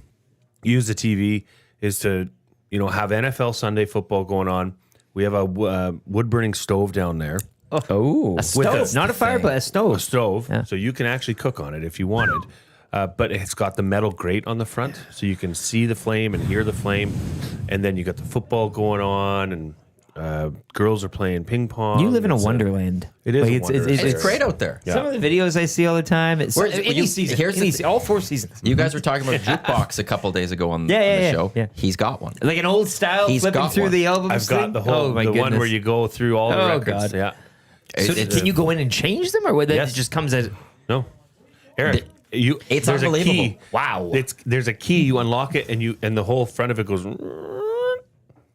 [SPEAKER 3] use the TV is to, have NFL Sunday football going on. We have a wood burning stove down there.
[SPEAKER 2] oh,
[SPEAKER 4] Stove, not a fireplace, a stove.
[SPEAKER 3] A stove,
[SPEAKER 4] Yeah.
[SPEAKER 3] so you can actually cook on it if you wanted. But it's got the metal grate on the front, so you can see the flame and hear the flame. And then you got the football going on, and girls are playing ping pong.
[SPEAKER 4] You live in a
[SPEAKER 3] It's
[SPEAKER 4] wonderland.
[SPEAKER 3] It is
[SPEAKER 4] Like,
[SPEAKER 3] a
[SPEAKER 4] it's
[SPEAKER 3] wonderland.
[SPEAKER 1] it's great out there.
[SPEAKER 3] Yeah.
[SPEAKER 4] Some of the videos I see all the time. It's
[SPEAKER 1] Where's-
[SPEAKER 4] any
[SPEAKER 1] you-
[SPEAKER 4] season.
[SPEAKER 1] here's the
[SPEAKER 4] Any
[SPEAKER 1] th-
[SPEAKER 4] se- all 4 seasons.
[SPEAKER 1] You guys were talking about jukebox a couple days ago on,
[SPEAKER 4] Yeah,
[SPEAKER 1] on
[SPEAKER 4] yeah,
[SPEAKER 1] the
[SPEAKER 4] yeah,
[SPEAKER 1] show.
[SPEAKER 4] yeah.
[SPEAKER 1] He's got one.
[SPEAKER 4] Like an old style,
[SPEAKER 1] He's
[SPEAKER 4] flipping
[SPEAKER 1] got
[SPEAKER 4] through
[SPEAKER 1] one.
[SPEAKER 4] the albums.
[SPEAKER 3] I've got the whole
[SPEAKER 4] Oh my
[SPEAKER 3] the
[SPEAKER 4] goodness.
[SPEAKER 3] one where you go through all the
[SPEAKER 4] Oh,
[SPEAKER 3] records.
[SPEAKER 4] God.
[SPEAKER 3] Yeah.
[SPEAKER 4] So
[SPEAKER 1] It's-
[SPEAKER 4] can you go in and change them, or whether
[SPEAKER 3] Yes.
[SPEAKER 4] it just comes as?
[SPEAKER 3] No, Eric,
[SPEAKER 1] It's
[SPEAKER 3] there's
[SPEAKER 1] unbelievable.
[SPEAKER 3] A key.
[SPEAKER 4] Wow.
[SPEAKER 3] There's a key. You unlock it, and the whole front of it goes.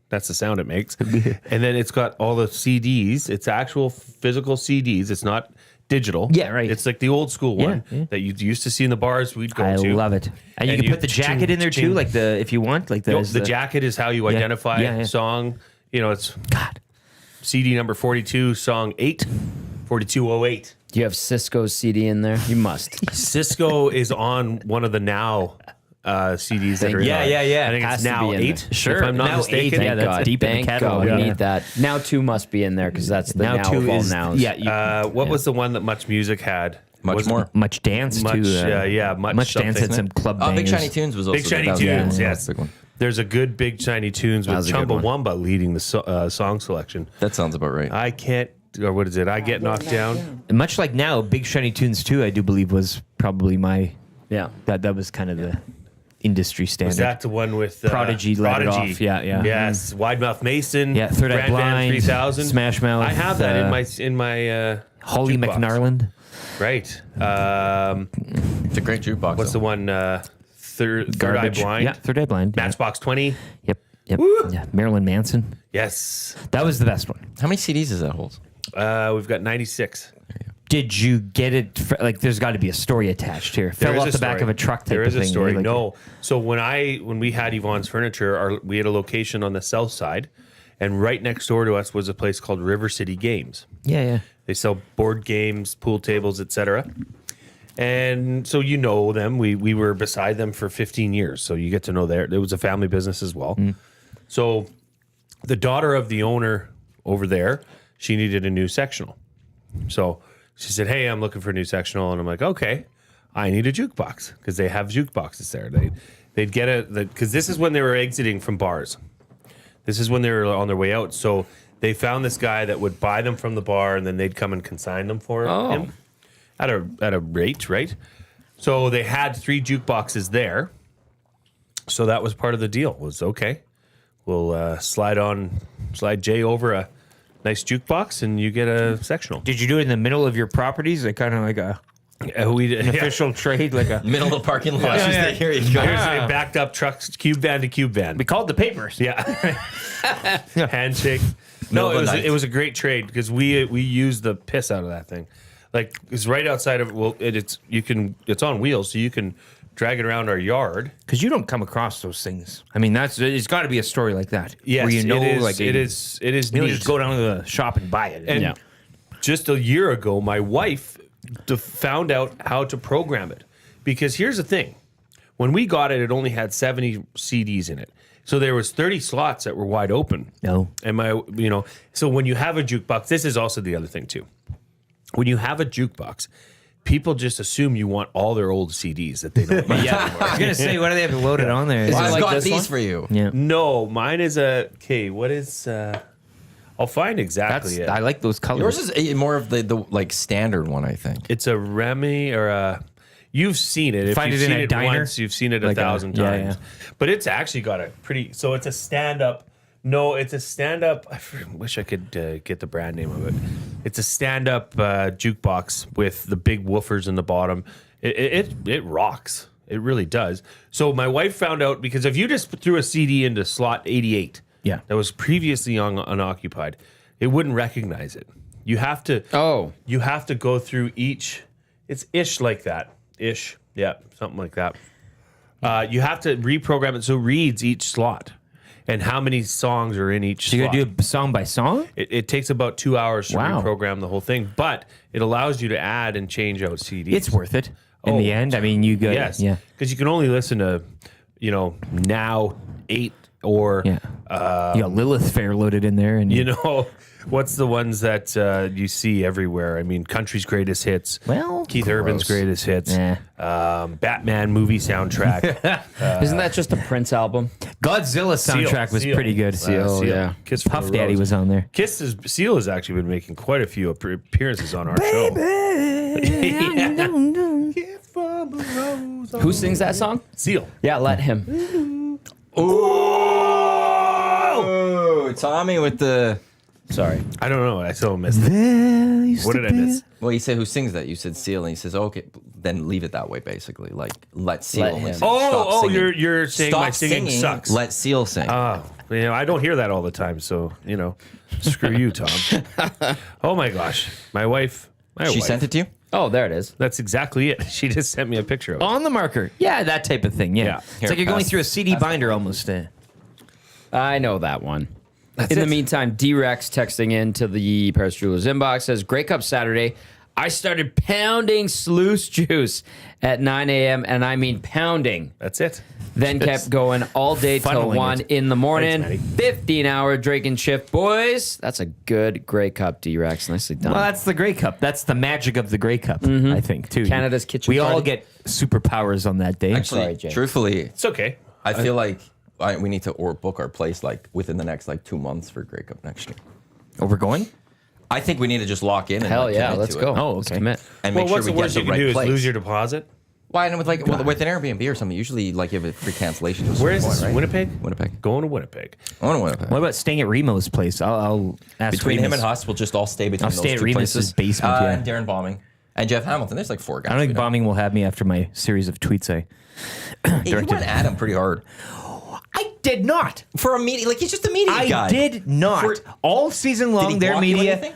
[SPEAKER 3] That's the sound it makes. And then it's got all the CDs. It's actual physical CDs. It's not digital.
[SPEAKER 4] Yeah, right.
[SPEAKER 3] It's like the old school one
[SPEAKER 4] Yeah.
[SPEAKER 3] that you used to see in the bars we'd go
[SPEAKER 4] I
[SPEAKER 3] to.
[SPEAKER 4] love it, and you can put the jacket in there too, like if you want, like
[SPEAKER 3] The jacket is how you identify
[SPEAKER 4] Yeah, yeah.
[SPEAKER 3] a song. It's
[SPEAKER 4] God.
[SPEAKER 3] CD number 42, song 8, 4208.
[SPEAKER 2] do you have Cisco's CD in there? You must.
[SPEAKER 3] Cisco is on one of the Now CDs that are in
[SPEAKER 4] Yeah,
[SPEAKER 3] there.
[SPEAKER 4] yeah, yeah.
[SPEAKER 3] I think
[SPEAKER 2] Has
[SPEAKER 3] it's
[SPEAKER 2] to
[SPEAKER 3] Now
[SPEAKER 2] be in
[SPEAKER 3] 8.
[SPEAKER 2] there.
[SPEAKER 4] Sure.
[SPEAKER 3] If I'm not
[SPEAKER 4] Now 8,
[SPEAKER 3] mistaken.
[SPEAKER 4] yeah, that's
[SPEAKER 2] God,
[SPEAKER 4] deep in the
[SPEAKER 2] thank
[SPEAKER 4] catalog.
[SPEAKER 2] God, we
[SPEAKER 4] Yeah.
[SPEAKER 2] need that. Now 2 must be in there because that's the now,
[SPEAKER 4] two
[SPEAKER 2] of all
[SPEAKER 4] is
[SPEAKER 2] nows.
[SPEAKER 3] What was the one that Much Music had?
[SPEAKER 1] Much
[SPEAKER 3] Was it
[SPEAKER 1] more.
[SPEAKER 4] much dance
[SPEAKER 3] Much,
[SPEAKER 4] too.
[SPEAKER 3] much
[SPEAKER 4] dance
[SPEAKER 3] something.
[SPEAKER 4] and some club
[SPEAKER 1] Oh, Big
[SPEAKER 4] bangers.
[SPEAKER 1] Shiny Tunes was also
[SPEAKER 3] Big Shiny
[SPEAKER 1] that was-
[SPEAKER 3] Tunes,
[SPEAKER 1] yeah,
[SPEAKER 3] yes.
[SPEAKER 1] big one.
[SPEAKER 3] There's a good Big Shiny Tunes with
[SPEAKER 2] was a good one.
[SPEAKER 3] Chumbawamba leading the song selection.
[SPEAKER 1] That sounds about right.
[SPEAKER 3] I can't, or what is it? I Get Knocked Down.
[SPEAKER 4] Much like now, Big Shiny Tunes 2, I do believe, was probably my
[SPEAKER 2] Yeah.
[SPEAKER 4] that was kind of the industry standard.
[SPEAKER 3] Is that the one with
[SPEAKER 4] Prodigy led it off? Yeah, yeah.
[SPEAKER 3] Yes, Wide Mouth Mason.
[SPEAKER 4] Yeah, Third Eye
[SPEAKER 3] Grand Van
[SPEAKER 4] Blind,
[SPEAKER 3] 3000.
[SPEAKER 4] Smash Mouth,
[SPEAKER 3] I have that in my
[SPEAKER 4] Holly
[SPEAKER 3] jukebox.
[SPEAKER 4] McNarland?
[SPEAKER 3] Right.
[SPEAKER 1] It's a great jukebox.
[SPEAKER 3] What's the one? Third Eye
[SPEAKER 4] Garbage.
[SPEAKER 3] Blind.
[SPEAKER 4] Yeah, Third Eye Blind. Yeah.
[SPEAKER 3] Matchbox 20.
[SPEAKER 4] Yep. Yeah, Marilyn Manson.
[SPEAKER 3] Yes.
[SPEAKER 4] That was the best one.
[SPEAKER 1] How many CDs does that hold?
[SPEAKER 3] We've got 96.
[SPEAKER 4] Did you get it? Like, there's got to be a story attached here.
[SPEAKER 3] There
[SPEAKER 4] Fell
[SPEAKER 3] is
[SPEAKER 4] off
[SPEAKER 3] a
[SPEAKER 4] the back
[SPEAKER 3] story.
[SPEAKER 4] of a truck type
[SPEAKER 3] There is
[SPEAKER 4] of
[SPEAKER 3] a
[SPEAKER 4] thing.
[SPEAKER 3] story.
[SPEAKER 4] Like,
[SPEAKER 3] No. So when we had Yvonne's Furniture, we had a location on the south side, And right next door to us was a place called River City Games.
[SPEAKER 4] Yeah.
[SPEAKER 3] They sell board games, pool tables, etc. And so you know them. We were beside them for 15 years. So you get to know there. It was a family business as well. So the daughter of the owner over there, she needed a new sectional. So she said, hey, I'm looking for a new sectional. And I'm like, okay, I need a jukebox because they have jukeboxes there. They'd get because this is when they were exiting from bars. This is when they were on their way out. So they found this guy that would buy them from the bar and then they'd come and consign them for him at a rate, right? So they had 3 jukeboxes there. So that was part of the deal. Was okay. We'll slide Jay over a nice jukebox and you get a sectional.
[SPEAKER 4] Did you do it in the middle of your properties? Like kind of like an official trade, like a
[SPEAKER 1] Middle of the parking lot. She's like, here you go.
[SPEAKER 3] Here's a backed up trucks, cube van to cube van.
[SPEAKER 4] we called the papers.
[SPEAKER 3] Yeah. Handshake.
[SPEAKER 1] Middle
[SPEAKER 3] No,
[SPEAKER 1] of the night.
[SPEAKER 3] it was a great trade because we used the piss out of that thing. Like it's right outside of it's on wheels, so you can drag it around our yard.
[SPEAKER 4] Because you don't come across those things. I mean, it's got to be a story like that.
[SPEAKER 3] Yes,
[SPEAKER 4] where you know,
[SPEAKER 3] it is.
[SPEAKER 4] like
[SPEAKER 3] It is.
[SPEAKER 4] You don't
[SPEAKER 3] neat.
[SPEAKER 4] just go down to the shop and buy it.
[SPEAKER 3] And just a year ago, my wife found out how to program it. Because here's the thing. When we got it, it only had 70 CDs in it. So there was 30 slots that were wide open.
[SPEAKER 4] No.
[SPEAKER 3] And so when you have a jukebox, this is also the other thing too. When you have a jukebox, people just assume you want all their old CDs that they don't need anymore.
[SPEAKER 4] I was gonna say, why do they have to load it on there?
[SPEAKER 1] Well,
[SPEAKER 2] it
[SPEAKER 1] I've
[SPEAKER 2] like
[SPEAKER 1] got
[SPEAKER 2] this
[SPEAKER 1] these
[SPEAKER 2] one?
[SPEAKER 1] for you.
[SPEAKER 4] Yeah.
[SPEAKER 3] No, mine is what is, I'll find exactly it.
[SPEAKER 4] I like those colors.
[SPEAKER 1] Yours is more of the like standard one, I think.
[SPEAKER 3] It's a Remy or a, you've seen it. If
[SPEAKER 4] Find
[SPEAKER 3] you've
[SPEAKER 4] it in
[SPEAKER 3] seen
[SPEAKER 4] a
[SPEAKER 3] it
[SPEAKER 4] diner?
[SPEAKER 3] once, you've seen it
[SPEAKER 4] Like
[SPEAKER 3] a thousand
[SPEAKER 4] yeah,
[SPEAKER 3] times. But it's actually got a pretty, so it's a stand-up. No, it's a stand-up. I wish I could get the brand name of it. It's a stand-up jukebox with the big woofers in the bottom. It rocks. It really does. So my wife found out because if you just threw a CD into slot 88,
[SPEAKER 4] Yeah.
[SPEAKER 3] that was previously unoccupied, it wouldn't recognize it. You have to.
[SPEAKER 2] Oh.
[SPEAKER 3] You have to go through each. It's ish like that. Ish. Yeah, something like that. You have to reprogram it so it reads each slot and how many songs are in each
[SPEAKER 4] So you
[SPEAKER 3] slot.
[SPEAKER 4] gotta do it song by song?
[SPEAKER 3] It takes about 2 hours to
[SPEAKER 4] Wow.
[SPEAKER 3] reprogram the whole thing, but it allows you to add and change out CDs.
[SPEAKER 4] It's worth it in
[SPEAKER 3] Oh,
[SPEAKER 4] the end. I mean, you go.
[SPEAKER 3] Yes.
[SPEAKER 4] Yeah.
[SPEAKER 3] Because you can only listen to, now 8 or,
[SPEAKER 4] Yeah. You got Lilith Fair loaded in there, and
[SPEAKER 3] what's the ones that you see everywhere? I mean, country's greatest hits.
[SPEAKER 4] Well,
[SPEAKER 3] Keith Urban's greatest hits.
[SPEAKER 4] Yeah.
[SPEAKER 3] Batman movie soundtrack.
[SPEAKER 2] Isn't that just a Prince album?
[SPEAKER 4] Godzilla soundtrack was
[SPEAKER 3] Seal.
[SPEAKER 4] pretty good.
[SPEAKER 2] Seal, yeah.
[SPEAKER 3] Kiss from
[SPEAKER 4] Puff
[SPEAKER 3] a
[SPEAKER 4] Daddy
[SPEAKER 3] Rose.
[SPEAKER 4] was on there.
[SPEAKER 3] Seal has actually been making quite a few appearances on our show. Kiss from a rose.
[SPEAKER 2] Who sings that song?
[SPEAKER 3] Seal.
[SPEAKER 2] Yeah, let him.
[SPEAKER 1] Oh, Tommy with the.
[SPEAKER 2] Sorry.
[SPEAKER 3] I don't know. I still missed it. What did I miss?
[SPEAKER 1] Well, you said who sings that? You said Seal, and he says, okay, then leave it that way, basically. Like, let Seal.
[SPEAKER 2] Let him.
[SPEAKER 1] Stop
[SPEAKER 3] Oh,
[SPEAKER 1] singing.
[SPEAKER 3] you're saying
[SPEAKER 1] Stop
[SPEAKER 3] my singing sucks.
[SPEAKER 1] Let Seal sing.
[SPEAKER 3] Oh, I don't hear that all the time, so screw you, Tom. Oh my gosh, my wife.
[SPEAKER 1] She sent it to you?
[SPEAKER 2] Oh, there it is.
[SPEAKER 3] That's exactly it. She just sent me a picture of it.
[SPEAKER 4] On the marker. Yeah, that type of thing. Yeah.
[SPEAKER 3] Yeah.
[SPEAKER 4] It's like you're going through a CD binder almost.
[SPEAKER 2] I know that one. In the meantime, D-Rex texting into the Paris Jewelers inbox says, Grey Cup Saturday. I started pounding sluice juice at 9 a.m. and I mean pounding.
[SPEAKER 3] That's it.
[SPEAKER 2] Then kept going all day till
[SPEAKER 3] Funneling
[SPEAKER 2] 1
[SPEAKER 3] it.
[SPEAKER 2] in the morning.
[SPEAKER 3] Thanks,
[SPEAKER 2] 15-hour drinking shift, boys. That's a good Grey Cup, D-Rex. Nicely done.
[SPEAKER 4] Well, that's the Grey Cup. That's the magic of the Grey Cup, I think, too.
[SPEAKER 2] Canada's kitchen
[SPEAKER 4] We all
[SPEAKER 2] party.
[SPEAKER 4] get superpowers on that day.
[SPEAKER 1] Actually,
[SPEAKER 2] Sorry, Jay.
[SPEAKER 1] truthfully,
[SPEAKER 3] It's okay.
[SPEAKER 1] I feel like we need to book our place like within the next 2 months for Grey Cup next year.
[SPEAKER 4] Oh, we're going?
[SPEAKER 1] I think we need to just lock in. And
[SPEAKER 2] Hell yeah,
[SPEAKER 1] commit
[SPEAKER 2] let's
[SPEAKER 1] to
[SPEAKER 2] go.
[SPEAKER 1] it.
[SPEAKER 4] Oh,
[SPEAKER 2] Let's
[SPEAKER 4] okay.
[SPEAKER 2] commit.
[SPEAKER 1] And
[SPEAKER 3] Well,
[SPEAKER 1] make sure
[SPEAKER 3] what's
[SPEAKER 1] we
[SPEAKER 3] the
[SPEAKER 1] get
[SPEAKER 3] worst
[SPEAKER 1] the
[SPEAKER 3] you can
[SPEAKER 1] right
[SPEAKER 3] do
[SPEAKER 1] place.
[SPEAKER 3] is lose your deposit?
[SPEAKER 1] Why? And with with an Airbnb or something, usually you have a free cancellation. To a
[SPEAKER 3] Where
[SPEAKER 1] certain
[SPEAKER 3] is this?
[SPEAKER 1] point, right?
[SPEAKER 3] Winnipeg?
[SPEAKER 1] Winnipeg.
[SPEAKER 3] Going to Winnipeg.
[SPEAKER 1] I want to Winnipeg.
[SPEAKER 4] What about staying at Remo's place? I'll ask
[SPEAKER 1] Between him
[SPEAKER 4] Remus.
[SPEAKER 1] and Huss, we'll just all stay between
[SPEAKER 4] I'll
[SPEAKER 1] those
[SPEAKER 4] stay at
[SPEAKER 1] two
[SPEAKER 4] Remus's
[SPEAKER 1] places.
[SPEAKER 4] basement, yeah.
[SPEAKER 1] And Darren Bombing. And Jeff Hamilton. There's 4 guys.
[SPEAKER 4] I don't think
[SPEAKER 1] we know.
[SPEAKER 4] Bombing will have me after my series of tweets I
[SPEAKER 1] Hey, you
[SPEAKER 4] directed.
[SPEAKER 1] went at him pretty hard.
[SPEAKER 4] I did not.
[SPEAKER 1] For a media, he's just a media guy.
[SPEAKER 4] I did not.
[SPEAKER 1] For-
[SPEAKER 4] All season long,
[SPEAKER 1] Did he
[SPEAKER 4] their
[SPEAKER 1] block you
[SPEAKER 4] media.
[SPEAKER 1] anything?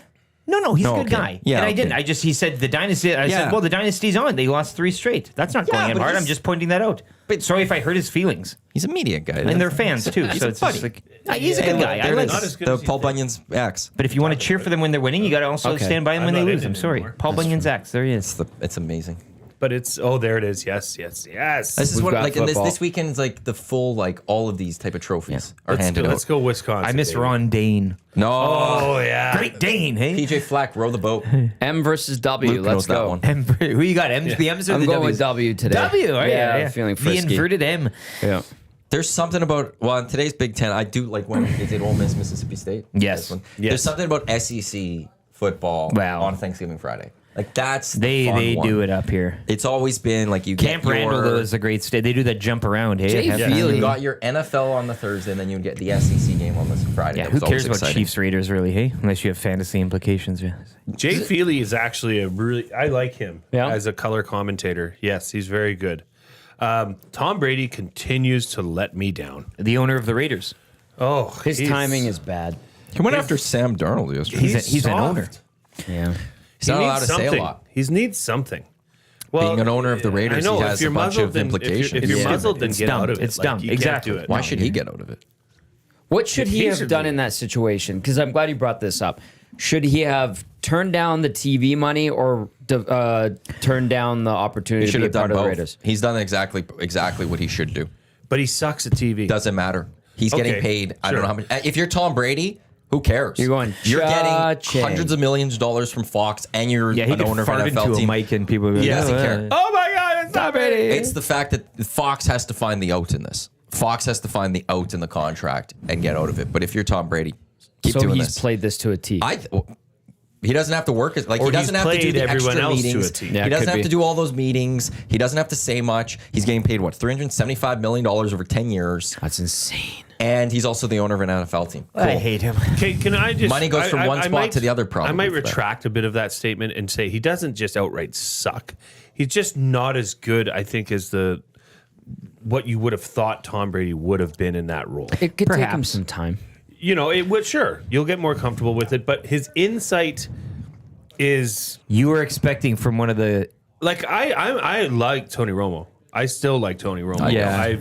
[SPEAKER 4] No, he's a good
[SPEAKER 1] okay.
[SPEAKER 4] guy.
[SPEAKER 1] Yeah,
[SPEAKER 4] and I
[SPEAKER 1] okay.
[SPEAKER 4] didn't. He said the dynasty. I
[SPEAKER 1] Yeah.
[SPEAKER 4] said, well, the dynasty's on. They lost 3 straight. That's not going in
[SPEAKER 1] but
[SPEAKER 4] hard. I'm
[SPEAKER 1] he's-
[SPEAKER 4] just pointing that out. But sorry if I hurt his feelings.
[SPEAKER 1] He's a media guy.
[SPEAKER 4] And they're fans too.
[SPEAKER 1] He's
[SPEAKER 4] so
[SPEAKER 1] a
[SPEAKER 4] it's
[SPEAKER 1] buddy.
[SPEAKER 4] just like, he's a good guy. I
[SPEAKER 1] There
[SPEAKER 4] like
[SPEAKER 1] it
[SPEAKER 4] him.
[SPEAKER 3] Not
[SPEAKER 1] is.
[SPEAKER 3] as good
[SPEAKER 1] The
[SPEAKER 3] as you
[SPEAKER 1] Paul
[SPEAKER 3] think.
[SPEAKER 1] Bunyan's axe.
[SPEAKER 4] But if you want to cheer for them when they're winning, you got to also
[SPEAKER 2] Okay.
[SPEAKER 4] stand by them when
[SPEAKER 3] I'm
[SPEAKER 4] they
[SPEAKER 3] not
[SPEAKER 4] lose
[SPEAKER 3] in
[SPEAKER 4] them.
[SPEAKER 3] it
[SPEAKER 4] Sorry.
[SPEAKER 3] anymore.
[SPEAKER 4] Paul Bunyan's axe. There he is.
[SPEAKER 1] It's amazing.
[SPEAKER 3] But it's there it is. Yes.
[SPEAKER 1] This
[SPEAKER 2] We've
[SPEAKER 1] is what
[SPEAKER 2] got
[SPEAKER 1] like and
[SPEAKER 2] football.
[SPEAKER 1] this weekend is like the full like all of these type of trophies are handed
[SPEAKER 3] Let's
[SPEAKER 1] out.
[SPEAKER 3] go Wisconsin.
[SPEAKER 4] I miss
[SPEAKER 3] baby.
[SPEAKER 4] Ron Dane.
[SPEAKER 1] No,
[SPEAKER 3] Oh yeah.
[SPEAKER 4] Great Dane, hey?
[SPEAKER 1] PJ Flack, row the boat.
[SPEAKER 2] M versus W.
[SPEAKER 1] Luke
[SPEAKER 2] Let's
[SPEAKER 1] knows that
[SPEAKER 2] go.
[SPEAKER 1] one.
[SPEAKER 4] Who you got? The M's or
[SPEAKER 2] I'm
[SPEAKER 4] the
[SPEAKER 2] going
[SPEAKER 4] W's?
[SPEAKER 2] with W today.
[SPEAKER 4] W, oh,
[SPEAKER 2] Yeah,
[SPEAKER 4] yeah.
[SPEAKER 2] I'm feeling
[SPEAKER 4] the
[SPEAKER 2] frisky.
[SPEAKER 4] inverted M.
[SPEAKER 2] Yeah.
[SPEAKER 1] There's something about in today's Big Ten. I do like when they did Ole Miss, Mississippi State.
[SPEAKER 4] Yes.
[SPEAKER 1] This one.
[SPEAKER 3] Yes.
[SPEAKER 1] There's something about SEC football
[SPEAKER 4] Wow.
[SPEAKER 1] on Thanksgiving Friday. Like that's
[SPEAKER 4] They do it up here.
[SPEAKER 1] It's always been like you
[SPEAKER 4] Camp
[SPEAKER 1] get
[SPEAKER 4] Randall, though, is a great state. They do that jump around, hey?
[SPEAKER 2] Jay
[SPEAKER 4] Have fun.
[SPEAKER 2] Feely.
[SPEAKER 1] You got your NFL on the Thursday, and then you would get the SEC game on this Friday.
[SPEAKER 4] Yeah,
[SPEAKER 1] That
[SPEAKER 4] who
[SPEAKER 1] was always
[SPEAKER 4] cares about
[SPEAKER 1] exciting.
[SPEAKER 4] Chiefs Raiders, really, hey? Unless you have fantasy implications, yeah.
[SPEAKER 3] Jay Feely is actually I like him
[SPEAKER 2] Yeah.
[SPEAKER 3] as a color commentator. Yes, he's very good. Tom Brady continues to let me down.
[SPEAKER 4] The owner of the Raiders.
[SPEAKER 3] Oh,
[SPEAKER 2] His timing is bad.
[SPEAKER 1] He went after Sam Darnold yesterday.
[SPEAKER 4] He's an owner.
[SPEAKER 2] Yeah.
[SPEAKER 1] He's not allowed to say a lot.
[SPEAKER 3] He needs something. Well,
[SPEAKER 1] Being an owner of the Raiders,
[SPEAKER 3] I know,
[SPEAKER 1] he
[SPEAKER 3] if
[SPEAKER 1] has
[SPEAKER 3] you're
[SPEAKER 1] a bunch
[SPEAKER 3] muzzled,
[SPEAKER 1] of
[SPEAKER 3] then-
[SPEAKER 1] implications.
[SPEAKER 3] If you're
[SPEAKER 2] Yeah.
[SPEAKER 3] muzzled, then
[SPEAKER 4] It's
[SPEAKER 3] get
[SPEAKER 4] dumb.
[SPEAKER 3] out of it.
[SPEAKER 4] It's
[SPEAKER 3] Like,
[SPEAKER 4] dumb.
[SPEAKER 3] you can't
[SPEAKER 4] Exactly.
[SPEAKER 3] do it.
[SPEAKER 1] Why should he get out of it?
[SPEAKER 2] What should he
[SPEAKER 3] He's
[SPEAKER 2] have
[SPEAKER 3] a-
[SPEAKER 2] done in that situation? Because I'm glad you brought this up. Should he have turned down the TV money or turned down the opportunity
[SPEAKER 1] He
[SPEAKER 2] to
[SPEAKER 1] should
[SPEAKER 2] be a
[SPEAKER 1] have done
[SPEAKER 2] part of the
[SPEAKER 1] both.
[SPEAKER 2] Raiders?
[SPEAKER 1] He's done exactly what he should do.
[SPEAKER 3] But he sucks at TV.
[SPEAKER 1] Doesn't matter. He's getting
[SPEAKER 3] Okay,
[SPEAKER 1] paid. I don't
[SPEAKER 3] sure.
[SPEAKER 1] know how much. If you're Tom Brady, who cares?
[SPEAKER 2] You're going
[SPEAKER 1] You're getting
[SPEAKER 2] cha-ching.
[SPEAKER 1] hundreds of millions of dollars from Fox, and you're
[SPEAKER 4] Yeah, he
[SPEAKER 1] an
[SPEAKER 4] could
[SPEAKER 1] owner of
[SPEAKER 4] fart
[SPEAKER 1] an
[SPEAKER 4] into
[SPEAKER 1] NFL
[SPEAKER 4] a
[SPEAKER 1] team.
[SPEAKER 4] mic and people would be
[SPEAKER 1] He
[SPEAKER 4] like,
[SPEAKER 1] doesn't
[SPEAKER 4] "Oh,
[SPEAKER 1] care.
[SPEAKER 3] Oh my God, it's Tom Brady.
[SPEAKER 1] It's the fact that Fox has to find the out in this. Fox has to find the out in the contract and get out of it. But if you're Tom Brady, keep
[SPEAKER 2] So
[SPEAKER 1] doing
[SPEAKER 2] he's
[SPEAKER 1] this.
[SPEAKER 2] played this to a T.
[SPEAKER 1] He doesn't have to work as like
[SPEAKER 3] Or
[SPEAKER 1] he doesn't
[SPEAKER 3] he's
[SPEAKER 1] have to do
[SPEAKER 3] played
[SPEAKER 1] the
[SPEAKER 3] everyone
[SPEAKER 1] extra
[SPEAKER 3] else to a
[SPEAKER 1] meetings.
[SPEAKER 3] T.
[SPEAKER 2] Yeah,
[SPEAKER 1] He
[SPEAKER 2] it
[SPEAKER 1] doesn't
[SPEAKER 2] could
[SPEAKER 1] have
[SPEAKER 2] be.
[SPEAKER 1] to do all those meetings. He doesn't have to say much. He's getting paid what $375 million over 10 years,
[SPEAKER 2] That's insane.
[SPEAKER 1] and he's also the owner of an NFL team.
[SPEAKER 4] I hate him.
[SPEAKER 3] Can I just
[SPEAKER 1] Money goes from one spot to the other, probably,
[SPEAKER 3] I might
[SPEAKER 1] for that.
[SPEAKER 3] retract a bit of that statement and say he doesn't just outright suck. He's just not as good, I think, as what you would have thought Tom Brady would have been in that role.
[SPEAKER 2] It could take him
[SPEAKER 4] Perhaps.
[SPEAKER 2] some time.
[SPEAKER 3] You know, it would sure you'll get more comfortable with it, but his insight is
[SPEAKER 4] You were expecting from one of the
[SPEAKER 3] like I like Tony Romo. I still like Tony Romo.
[SPEAKER 4] Yeah.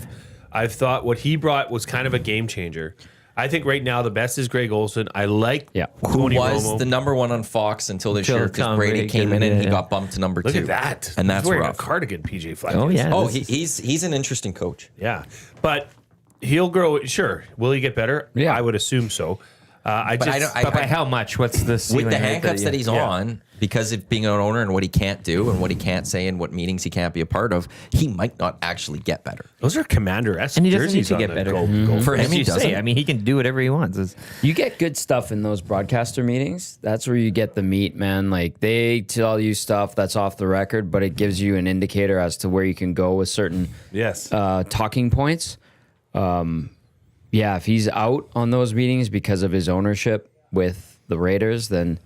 [SPEAKER 3] I've thought what he brought was kind of a game changer. I think right now the best is Greg Olson. I like
[SPEAKER 2] Yeah.
[SPEAKER 1] Who
[SPEAKER 3] Tony
[SPEAKER 1] was
[SPEAKER 3] Romo.
[SPEAKER 1] the number one on Fox until this
[SPEAKER 4] Until
[SPEAKER 1] year because
[SPEAKER 4] Tom
[SPEAKER 1] Brady
[SPEAKER 4] Brady
[SPEAKER 1] came in
[SPEAKER 4] came
[SPEAKER 1] and
[SPEAKER 4] in,
[SPEAKER 1] he
[SPEAKER 4] yeah.
[SPEAKER 1] got bumped to number
[SPEAKER 3] Look
[SPEAKER 1] 2.
[SPEAKER 3] at that,
[SPEAKER 1] and that's
[SPEAKER 3] He's wearing
[SPEAKER 1] rough.
[SPEAKER 3] a cardigan. PJ Flyaway.
[SPEAKER 4] Oh, yeah.
[SPEAKER 1] Oh,
[SPEAKER 4] This-
[SPEAKER 1] he's an interesting coach.
[SPEAKER 3] Yeah, but he'll grow. Sure, will he get better?
[SPEAKER 2] Yeah.
[SPEAKER 3] I would assume so.
[SPEAKER 1] But
[SPEAKER 4] But by how much? What's the ceiling
[SPEAKER 1] with the
[SPEAKER 4] right
[SPEAKER 1] handcuffs
[SPEAKER 4] there?
[SPEAKER 1] that he's
[SPEAKER 3] Yeah.
[SPEAKER 1] on, because of being an owner and what he can't do and what he can't say and what meetings he can't be a part of, he might not actually get better.
[SPEAKER 3] Those are Commander-esque
[SPEAKER 4] And he doesn't
[SPEAKER 3] jerseys
[SPEAKER 4] need to
[SPEAKER 3] on
[SPEAKER 4] get
[SPEAKER 3] the
[SPEAKER 4] better.
[SPEAKER 3] goal.
[SPEAKER 1] For him,
[SPEAKER 4] As
[SPEAKER 1] he
[SPEAKER 4] you
[SPEAKER 1] doesn't.
[SPEAKER 4] say, I mean, he can do whatever he wants. It's-
[SPEAKER 2] You get good stuff in those broadcaster meetings. That's where you get the meat, man. Like they tell you stuff that's off the record, but it gives you an indicator as to where you can go with certain
[SPEAKER 3] Yes.
[SPEAKER 2] talking points. Yeah, if he's out on those meetings because of his ownership with the Raiders, then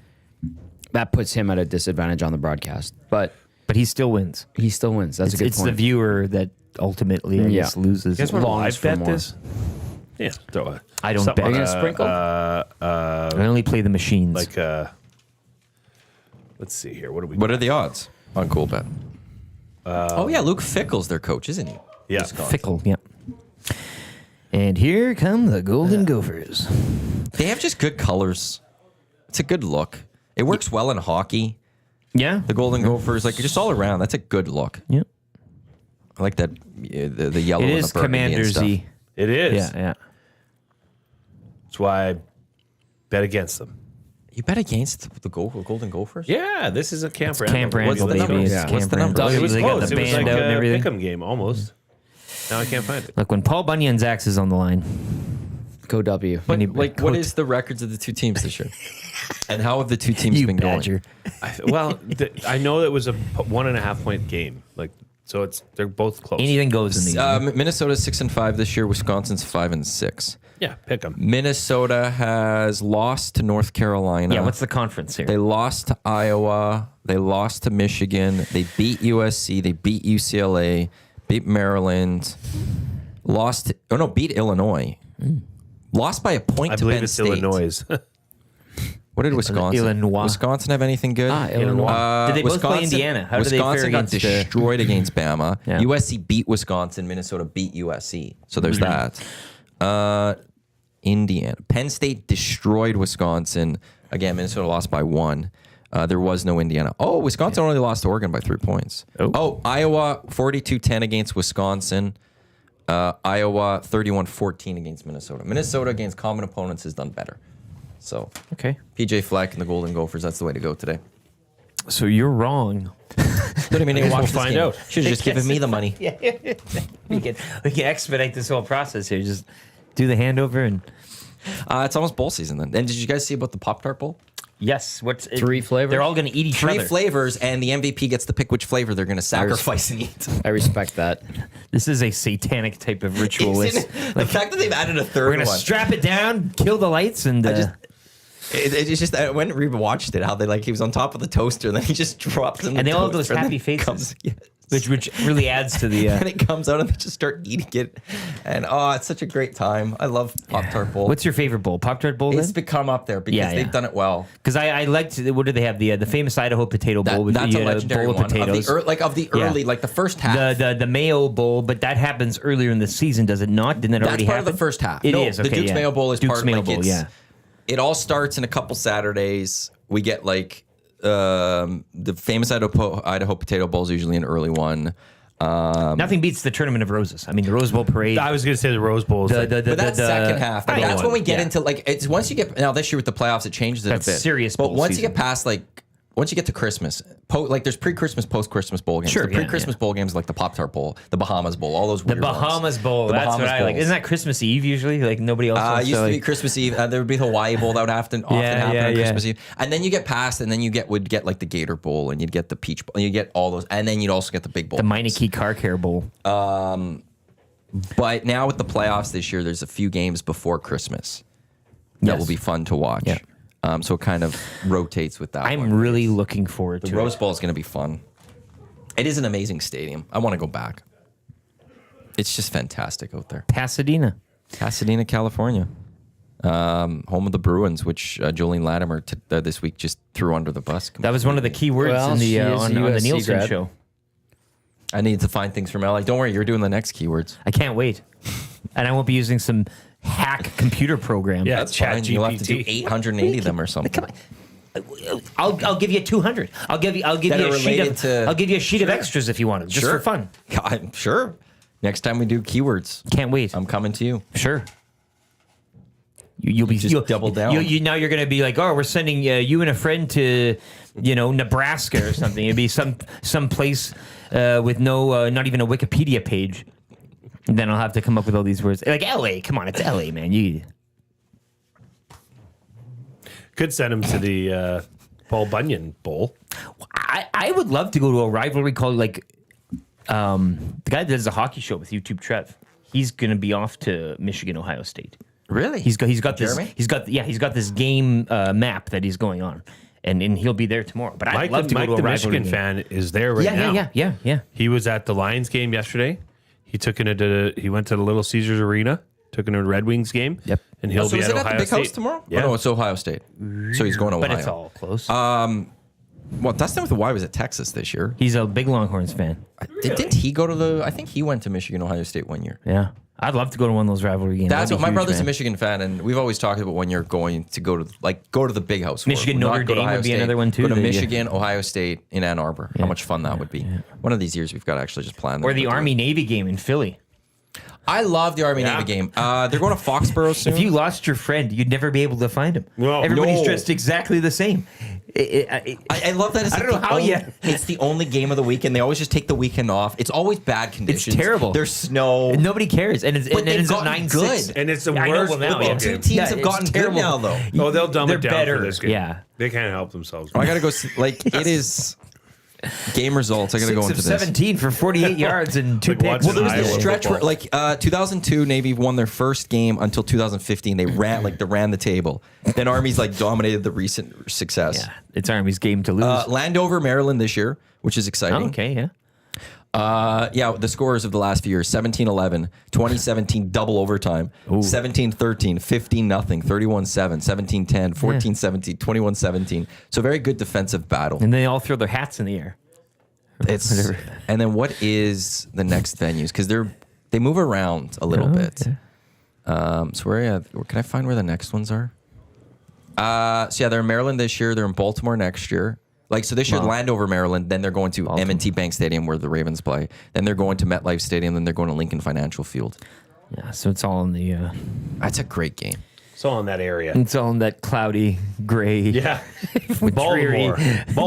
[SPEAKER 2] that puts him at a disadvantage on the broadcast. But
[SPEAKER 4] But he still wins.
[SPEAKER 2] he still wins. That's a good
[SPEAKER 4] It's
[SPEAKER 2] point.
[SPEAKER 4] the viewer that ultimately, I
[SPEAKER 2] Yeah.
[SPEAKER 4] guess, loses.
[SPEAKER 3] You guys want to
[SPEAKER 2] longs
[SPEAKER 3] live
[SPEAKER 2] for
[SPEAKER 3] bet
[SPEAKER 2] more.
[SPEAKER 3] this? Yeah, throw a.
[SPEAKER 4] I don't
[SPEAKER 3] something
[SPEAKER 4] bet.
[SPEAKER 2] Are you
[SPEAKER 3] on
[SPEAKER 2] gonna
[SPEAKER 3] a-
[SPEAKER 2] sprinkle?
[SPEAKER 4] I only play the machines.
[SPEAKER 3] Like let's see here. What do we?
[SPEAKER 1] What are the odds on Cool Bet? Oh yeah, Luke Fickle's their coach, isn't he?
[SPEAKER 3] Yeah.
[SPEAKER 1] Wisconsin.
[SPEAKER 4] Fickle, yeah. And here come the Golden Gophers.
[SPEAKER 1] They have just good colors. It's a good look. It works well in hockey.
[SPEAKER 4] Yeah.
[SPEAKER 1] The Golden Gophers, like just all around, that's a good look.
[SPEAKER 4] Yeah.
[SPEAKER 1] I like that the yellow.
[SPEAKER 4] It
[SPEAKER 1] and
[SPEAKER 4] is
[SPEAKER 1] the burgundy and
[SPEAKER 4] Commander
[SPEAKER 1] stuff.
[SPEAKER 4] Z.
[SPEAKER 3] It is.
[SPEAKER 4] Yeah, yeah.
[SPEAKER 3] That's why I bet against them.
[SPEAKER 1] You bet against the Golden Gophers?
[SPEAKER 3] Yeah, this is a Camp Randall.
[SPEAKER 4] Camp
[SPEAKER 3] What's
[SPEAKER 4] Randall,
[SPEAKER 3] the
[SPEAKER 4] baby.
[SPEAKER 3] number?
[SPEAKER 4] It's
[SPEAKER 2] Yeah.
[SPEAKER 4] Camp
[SPEAKER 1] What's the number?
[SPEAKER 4] Randall.
[SPEAKER 3] It was
[SPEAKER 4] They got
[SPEAKER 3] close.
[SPEAKER 4] the
[SPEAKER 3] It was
[SPEAKER 4] band
[SPEAKER 3] like
[SPEAKER 4] out and
[SPEAKER 3] a
[SPEAKER 4] everything.
[SPEAKER 3] pick'em game almost. Now I can't find it.
[SPEAKER 4] Like when Paul Bunyan's axe is on the line.
[SPEAKER 2] Go W.
[SPEAKER 1] But,
[SPEAKER 4] Any-
[SPEAKER 1] like, what is the records of the two teams this year? And how have the two teams
[SPEAKER 4] You
[SPEAKER 1] been
[SPEAKER 4] badger.
[SPEAKER 3] Well, I know it was a 1.5 point game. Like, so they're both close.
[SPEAKER 4] Anything goes in the
[SPEAKER 1] going? Minnesota's 6-5 this year. Wisconsin's 5-6.
[SPEAKER 3] Yeah, pick them.
[SPEAKER 1] Minnesota has lost to North Carolina.
[SPEAKER 4] Yeah, what's the conference here?
[SPEAKER 1] They lost to Iowa. They lost to Michigan. They beat USC. They beat UCLA. Beat Maryland. Beat Illinois. Lost by a point
[SPEAKER 3] I
[SPEAKER 1] to
[SPEAKER 3] believe
[SPEAKER 1] Penn
[SPEAKER 3] it's
[SPEAKER 1] State.
[SPEAKER 3] Illinois.
[SPEAKER 1] What did Wisconsin?
[SPEAKER 4] Illinois.
[SPEAKER 1] Wisconsin have anything good?
[SPEAKER 2] Illinois.
[SPEAKER 4] Did they both play
[SPEAKER 1] Wisconsin-
[SPEAKER 4] Indiana? How did they fare
[SPEAKER 1] Wisconsin got
[SPEAKER 4] against,
[SPEAKER 1] destroyed against Bama.
[SPEAKER 4] Yeah.
[SPEAKER 1] USC beat Wisconsin. Minnesota beat USC. So there's that. Indiana. Penn State destroyed Wisconsin. Again, Minnesota lost by 1. There was no Indiana. Oh, Wisconsin only lost to Oregon by 3 points. Oh, Iowa 42-10 against Wisconsin. Iowa 31-14 against Minnesota. Minnesota against common opponents has done better. So,
[SPEAKER 4] Okay.
[SPEAKER 1] PJ Fleck and the Golden Gophers, that's the way to go today.
[SPEAKER 4] So you're wrong.
[SPEAKER 1] Don't even need to
[SPEAKER 3] guess
[SPEAKER 1] watch
[SPEAKER 3] we'll
[SPEAKER 1] this
[SPEAKER 3] find
[SPEAKER 1] game.
[SPEAKER 3] out.
[SPEAKER 1] Should have just given me the money.
[SPEAKER 4] we can expedite this whole process here. Just do the handover and
[SPEAKER 1] It's almost bowl season then. And did you guys see about the Pop-Tart Bowl?
[SPEAKER 4] yes. What's
[SPEAKER 2] 3 flavors?
[SPEAKER 4] They're all going to eat each
[SPEAKER 1] 3
[SPEAKER 4] other.
[SPEAKER 1] flavors, and the MVP gets to pick which flavor they're going to sacrifice and eat.
[SPEAKER 2] I respect that.
[SPEAKER 4] This is a satanic type of ritualist.
[SPEAKER 1] The fact that they've added a
[SPEAKER 4] We're
[SPEAKER 1] third
[SPEAKER 4] going to
[SPEAKER 1] one.
[SPEAKER 4] strap it down, kill the lights, and
[SPEAKER 1] It's just I went and rewatched it. How they he was on top of the toaster, and then he just drops in.
[SPEAKER 4] and
[SPEAKER 1] the
[SPEAKER 4] they all have those
[SPEAKER 1] toaster, and
[SPEAKER 4] happy
[SPEAKER 1] then it
[SPEAKER 4] faces,
[SPEAKER 1] comes- yes.
[SPEAKER 4] which really adds to the.
[SPEAKER 1] And it comes out, and they just start eating it. And it's such a great time. I love Pop Tart Bowl.
[SPEAKER 4] What's your favorite bowl? Pop-Tart bowl?
[SPEAKER 1] It's
[SPEAKER 4] Then?
[SPEAKER 1] become up there because
[SPEAKER 4] Yeah,
[SPEAKER 1] they've
[SPEAKER 4] yeah.
[SPEAKER 1] done it well.
[SPEAKER 4] Because I liked. What do they have? The famous Idaho potato bowl. with
[SPEAKER 1] That's
[SPEAKER 4] the,
[SPEAKER 1] a legendary
[SPEAKER 4] bowl of
[SPEAKER 1] one.
[SPEAKER 4] potatoes.
[SPEAKER 1] Of the
[SPEAKER 4] Yeah.
[SPEAKER 1] early, like the first half.
[SPEAKER 4] The Mayo Bowl, but that happens earlier in the season, does it not? Didn't that
[SPEAKER 1] That's
[SPEAKER 4] already
[SPEAKER 1] part
[SPEAKER 4] happen?
[SPEAKER 1] of the first half.
[SPEAKER 4] It
[SPEAKER 1] No,
[SPEAKER 4] is.
[SPEAKER 1] The
[SPEAKER 4] Okay,
[SPEAKER 1] Duke's
[SPEAKER 4] yeah.
[SPEAKER 1] Mayo Bowl is
[SPEAKER 4] Duke's
[SPEAKER 1] part
[SPEAKER 4] Mayo
[SPEAKER 1] like
[SPEAKER 4] Bowl,
[SPEAKER 1] it's,
[SPEAKER 4] yeah.
[SPEAKER 1] It all starts in a couple Saturdays. We get the famous Idaho Potato Bowl is usually an early one.
[SPEAKER 4] Nothing beats the Tournament of Roses. I mean, the Rose Bowl parade.
[SPEAKER 3] I was going to say the Rose Bowl is
[SPEAKER 4] the,
[SPEAKER 3] like,
[SPEAKER 4] the, the,
[SPEAKER 1] But that's
[SPEAKER 4] the-
[SPEAKER 1] second half.
[SPEAKER 4] I know.
[SPEAKER 1] That's when we get
[SPEAKER 4] Yeah.
[SPEAKER 1] into it's once you get now this year with the playoffs, it changes it
[SPEAKER 4] That's
[SPEAKER 1] a bit.
[SPEAKER 4] serious
[SPEAKER 1] But
[SPEAKER 4] bowl
[SPEAKER 1] once
[SPEAKER 4] season.
[SPEAKER 1] you get past once you get to Christmas, there's pre-Christmas, post-Christmas bowl games.
[SPEAKER 4] Sure,
[SPEAKER 1] the
[SPEAKER 4] yeah,
[SPEAKER 1] pre-Christmas bowl games like the Pop-Tart Bowl, the Bahamas Bowl, all those
[SPEAKER 4] The
[SPEAKER 1] weird ones.
[SPEAKER 4] Bahamas Bowl.
[SPEAKER 1] The
[SPEAKER 4] That's
[SPEAKER 1] Bahamas
[SPEAKER 4] what I like.
[SPEAKER 1] Bowls.
[SPEAKER 4] Isn't that Christmas Eve usually? Like nobody else.
[SPEAKER 1] It
[SPEAKER 4] wants
[SPEAKER 1] used to be
[SPEAKER 4] like-
[SPEAKER 1] Christmas Eve. There would be the Hawaii Bowl that would often happen on
[SPEAKER 4] yeah.
[SPEAKER 1] Christmas Eve, and then you get past, and then would get like the Gator Bowl, and you'd get the Peach Bowl, and you get all those, and then you'd also get the big bowl.
[SPEAKER 4] the Meineke Car Care Bowl.
[SPEAKER 1] But now with the playoffs this year, there's a few games before Christmas that
[SPEAKER 4] Yes.
[SPEAKER 1] will be fun to watch.
[SPEAKER 4] Yeah.
[SPEAKER 1] So it kind of rotates with that.
[SPEAKER 4] I'm
[SPEAKER 1] one.
[SPEAKER 4] really looking forward
[SPEAKER 1] The
[SPEAKER 4] to
[SPEAKER 1] Rose
[SPEAKER 4] it.
[SPEAKER 1] Bowl is going to be fun. It is an amazing stadium. I want to go back. It's just fantastic out there.
[SPEAKER 4] Pasadena.
[SPEAKER 1] Pasadena, California. Home of the Bruins, which Jolene Latimer this week just threw under the bus.
[SPEAKER 4] That was one of the key words
[SPEAKER 2] Well,
[SPEAKER 4] in
[SPEAKER 2] she
[SPEAKER 4] the
[SPEAKER 2] is a
[SPEAKER 4] on the
[SPEAKER 2] USC
[SPEAKER 4] Nielsen
[SPEAKER 2] grad.
[SPEAKER 4] show.
[SPEAKER 1] I need to find things from LA. Don't worry, you're doing the next keywords.
[SPEAKER 4] I can't wait, and I won't be using some hack computer program.
[SPEAKER 3] Yeah.
[SPEAKER 1] That's
[SPEAKER 3] Chat
[SPEAKER 1] fine. You'll have to do
[SPEAKER 3] GPT.
[SPEAKER 1] 880 of them or something.
[SPEAKER 4] Come on. I'll give you 200. I'll give you
[SPEAKER 1] That
[SPEAKER 4] a
[SPEAKER 1] are
[SPEAKER 4] sheet
[SPEAKER 1] related
[SPEAKER 4] of
[SPEAKER 1] to-
[SPEAKER 4] I'll give you a sheet of extras if you want them, just
[SPEAKER 1] Sure.
[SPEAKER 4] for fun.
[SPEAKER 1] I'm sure. Next time we do keywords,
[SPEAKER 4] Can't wait.
[SPEAKER 1] I'm coming to you.
[SPEAKER 4] Sure. You'll be
[SPEAKER 1] just double down.
[SPEAKER 4] Now you're going to be like, oh, we're sending you and a friend to, Nebraska or something. It'd be some place with no, not even a Wikipedia page. And then I'll have to come up with all these words like LA. Come on, it's LA, man. You
[SPEAKER 3] could send him to the Paul Bunyan Bowl.
[SPEAKER 4] I would love to go to a rivalry called the guy that does the hockey show with YouTube, Trev. He's going to be off to Michigan, Ohio State.
[SPEAKER 1] Really?
[SPEAKER 4] He's got this.
[SPEAKER 1] Jeremy?
[SPEAKER 4] He's got this game map that he's going on, and he'll be there tomorrow. But I'd
[SPEAKER 3] Mike,
[SPEAKER 4] love to
[SPEAKER 3] Mike
[SPEAKER 4] go to
[SPEAKER 3] the
[SPEAKER 4] a rivalry
[SPEAKER 3] Michigan
[SPEAKER 4] game.
[SPEAKER 3] fan, is there right now.
[SPEAKER 4] Yeah.
[SPEAKER 3] He was at the Lions game yesterday. He went to the Little Caesars Arena, took him to a Red Wings game.
[SPEAKER 4] Yep.
[SPEAKER 3] And he'll
[SPEAKER 1] So
[SPEAKER 3] be
[SPEAKER 1] is
[SPEAKER 3] at
[SPEAKER 1] it at
[SPEAKER 3] Ohio
[SPEAKER 1] the big
[SPEAKER 3] State
[SPEAKER 1] house tomorrow?
[SPEAKER 3] Yeah.
[SPEAKER 1] Oh, no, it's Ohio State. So he's going to Ohio.
[SPEAKER 4] But it's all close.
[SPEAKER 1] Well, that's not with the Y was at Texas this year.
[SPEAKER 4] He's a big Longhorns fan.
[SPEAKER 1] Didn't he go to I think he went to Michigan, Ohio State one year.
[SPEAKER 4] Yeah, I'd love to go to one of those rivalry games.
[SPEAKER 1] That's
[SPEAKER 4] I'd
[SPEAKER 1] what
[SPEAKER 4] be
[SPEAKER 1] my
[SPEAKER 4] huge,
[SPEAKER 1] brother's a
[SPEAKER 4] man.
[SPEAKER 1] Michigan fan, and we've always talked about when you're going to go to the big house. for it.
[SPEAKER 4] Michigan,
[SPEAKER 1] Not
[SPEAKER 4] Notre
[SPEAKER 1] go to
[SPEAKER 4] Dame
[SPEAKER 1] Ohio
[SPEAKER 4] would be
[SPEAKER 1] State.
[SPEAKER 4] another one, too,
[SPEAKER 1] Go to
[SPEAKER 4] that you-
[SPEAKER 1] Michigan, Ohio State in Ann Arbor. How much fun that would be. One of these years we've got to actually just plan that.
[SPEAKER 4] Or the Army Navy game in Philly.
[SPEAKER 1] I love the Army Navy game. They're going to Foxborough soon.
[SPEAKER 4] If you lost your friend, you'd never be able to find him.
[SPEAKER 3] Well,
[SPEAKER 4] Everybody's
[SPEAKER 3] no.
[SPEAKER 4] dressed exactly the same.
[SPEAKER 1] I love that. It's
[SPEAKER 4] I
[SPEAKER 1] like
[SPEAKER 4] don't know how you-
[SPEAKER 1] It's the only game of the week, and they always just take the weekend off. It's always bad conditions.
[SPEAKER 4] terrible.
[SPEAKER 1] There's snow.
[SPEAKER 4] Nobody cares, and it's
[SPEAKER 1] But
[SPEAKER 4] and
[SPEAKER 1] they've
[SPEAKER 4] it's at
[SPEAKER 1] gotten
[SPEAKER 4] 9-6.
[SPEAKER 1] good.
[SPEAKER 3] And it's the
[SPEAKER 4] I know,
[SPEAKER 3] worst
[SPEAKER 4] well, now,
[SPEAKER 3] football
[SPEAKER 4] yeah.
[SPEAKER 1] Two
[SPEAKER 3] game.
[SPEAKER 1] teams
[SPEAKER 4] Yeah,
[SPEAKER 1] have
[SPEAKER 4] it's
[SPEAKER 1] gotten good
[SPEAKER 4] terrible.
[SPEAKER 1] now, though.
[SPEAKER 3] Oh, they'll dumb
[SPEAKER 4] They're
[SPEAKER 3] it down
[SPEAKER 4] better.
[SPEAKER 3] for this game.
[SPEAKER 4] Yeah.
[SPEAKER 3] They can't help themselves.
[SPEAKER 1] I gotta go. It is game results. I gotta go
[SPEAKER 4] 6
[SPEAKER 1] into
[SPEAKER 4] of
[SPEAKER 1] this.
[SPEAKER 4] 17 for 48 yards and 2
[SPEAKER 3] Like
[SPEAKER 4] picks.
[SPEAKER 3] watching
[SPEAKER 1] Well, there was this
[SPEAKER 3] Iowa
[SPEAKER 1] stretch where,
[SPEAKER 3] football.
[SPEAKER 1] 2002, Navy won their first game until 2015. They ran the table. Then Army's dominated the recent success.
[SPEAKER 4] Yeah, it's Army's game to lose.
[SPEAKER 1] Landover, Maryland this year, which is exciting.
[SPEAKER 4] Okay, yeah.
[SPEAKER 1] Yeah, the scores of the last few years: 17-11, 2017 double overtime, 17-13, 15-0, 31-7, 17-10, 14-17, 21-17. So very good defensive battle.
[SPEAKER 4] And they all throw their hats in the air.
[SPEAKER 1] It's and then what is the next venues? Because they move around a little bit.
[SPEAKER 4] Okay.
[SPEAKER 1] So where can I find where the next ones are? So yeah, they're in Maryland this year. They're in Baltimore next year. Like, so this year, Landover, Maryland. Then they're going to M&T Bank Stadium where the Ravens play. Then they're going to MetLife Stadium. Then they're going to Lincoln Financial Field.
[SPEAKER 4] Yeah, so it's all in the.
[SPEAKER 1] That's a great game.
[SPEAKER 3] It's all in that area.
[SPEAKER 4] It's all in that cloudy, gray.
[SPEAKER 3] Yeah.
[SPEAKER 4] Baltimore.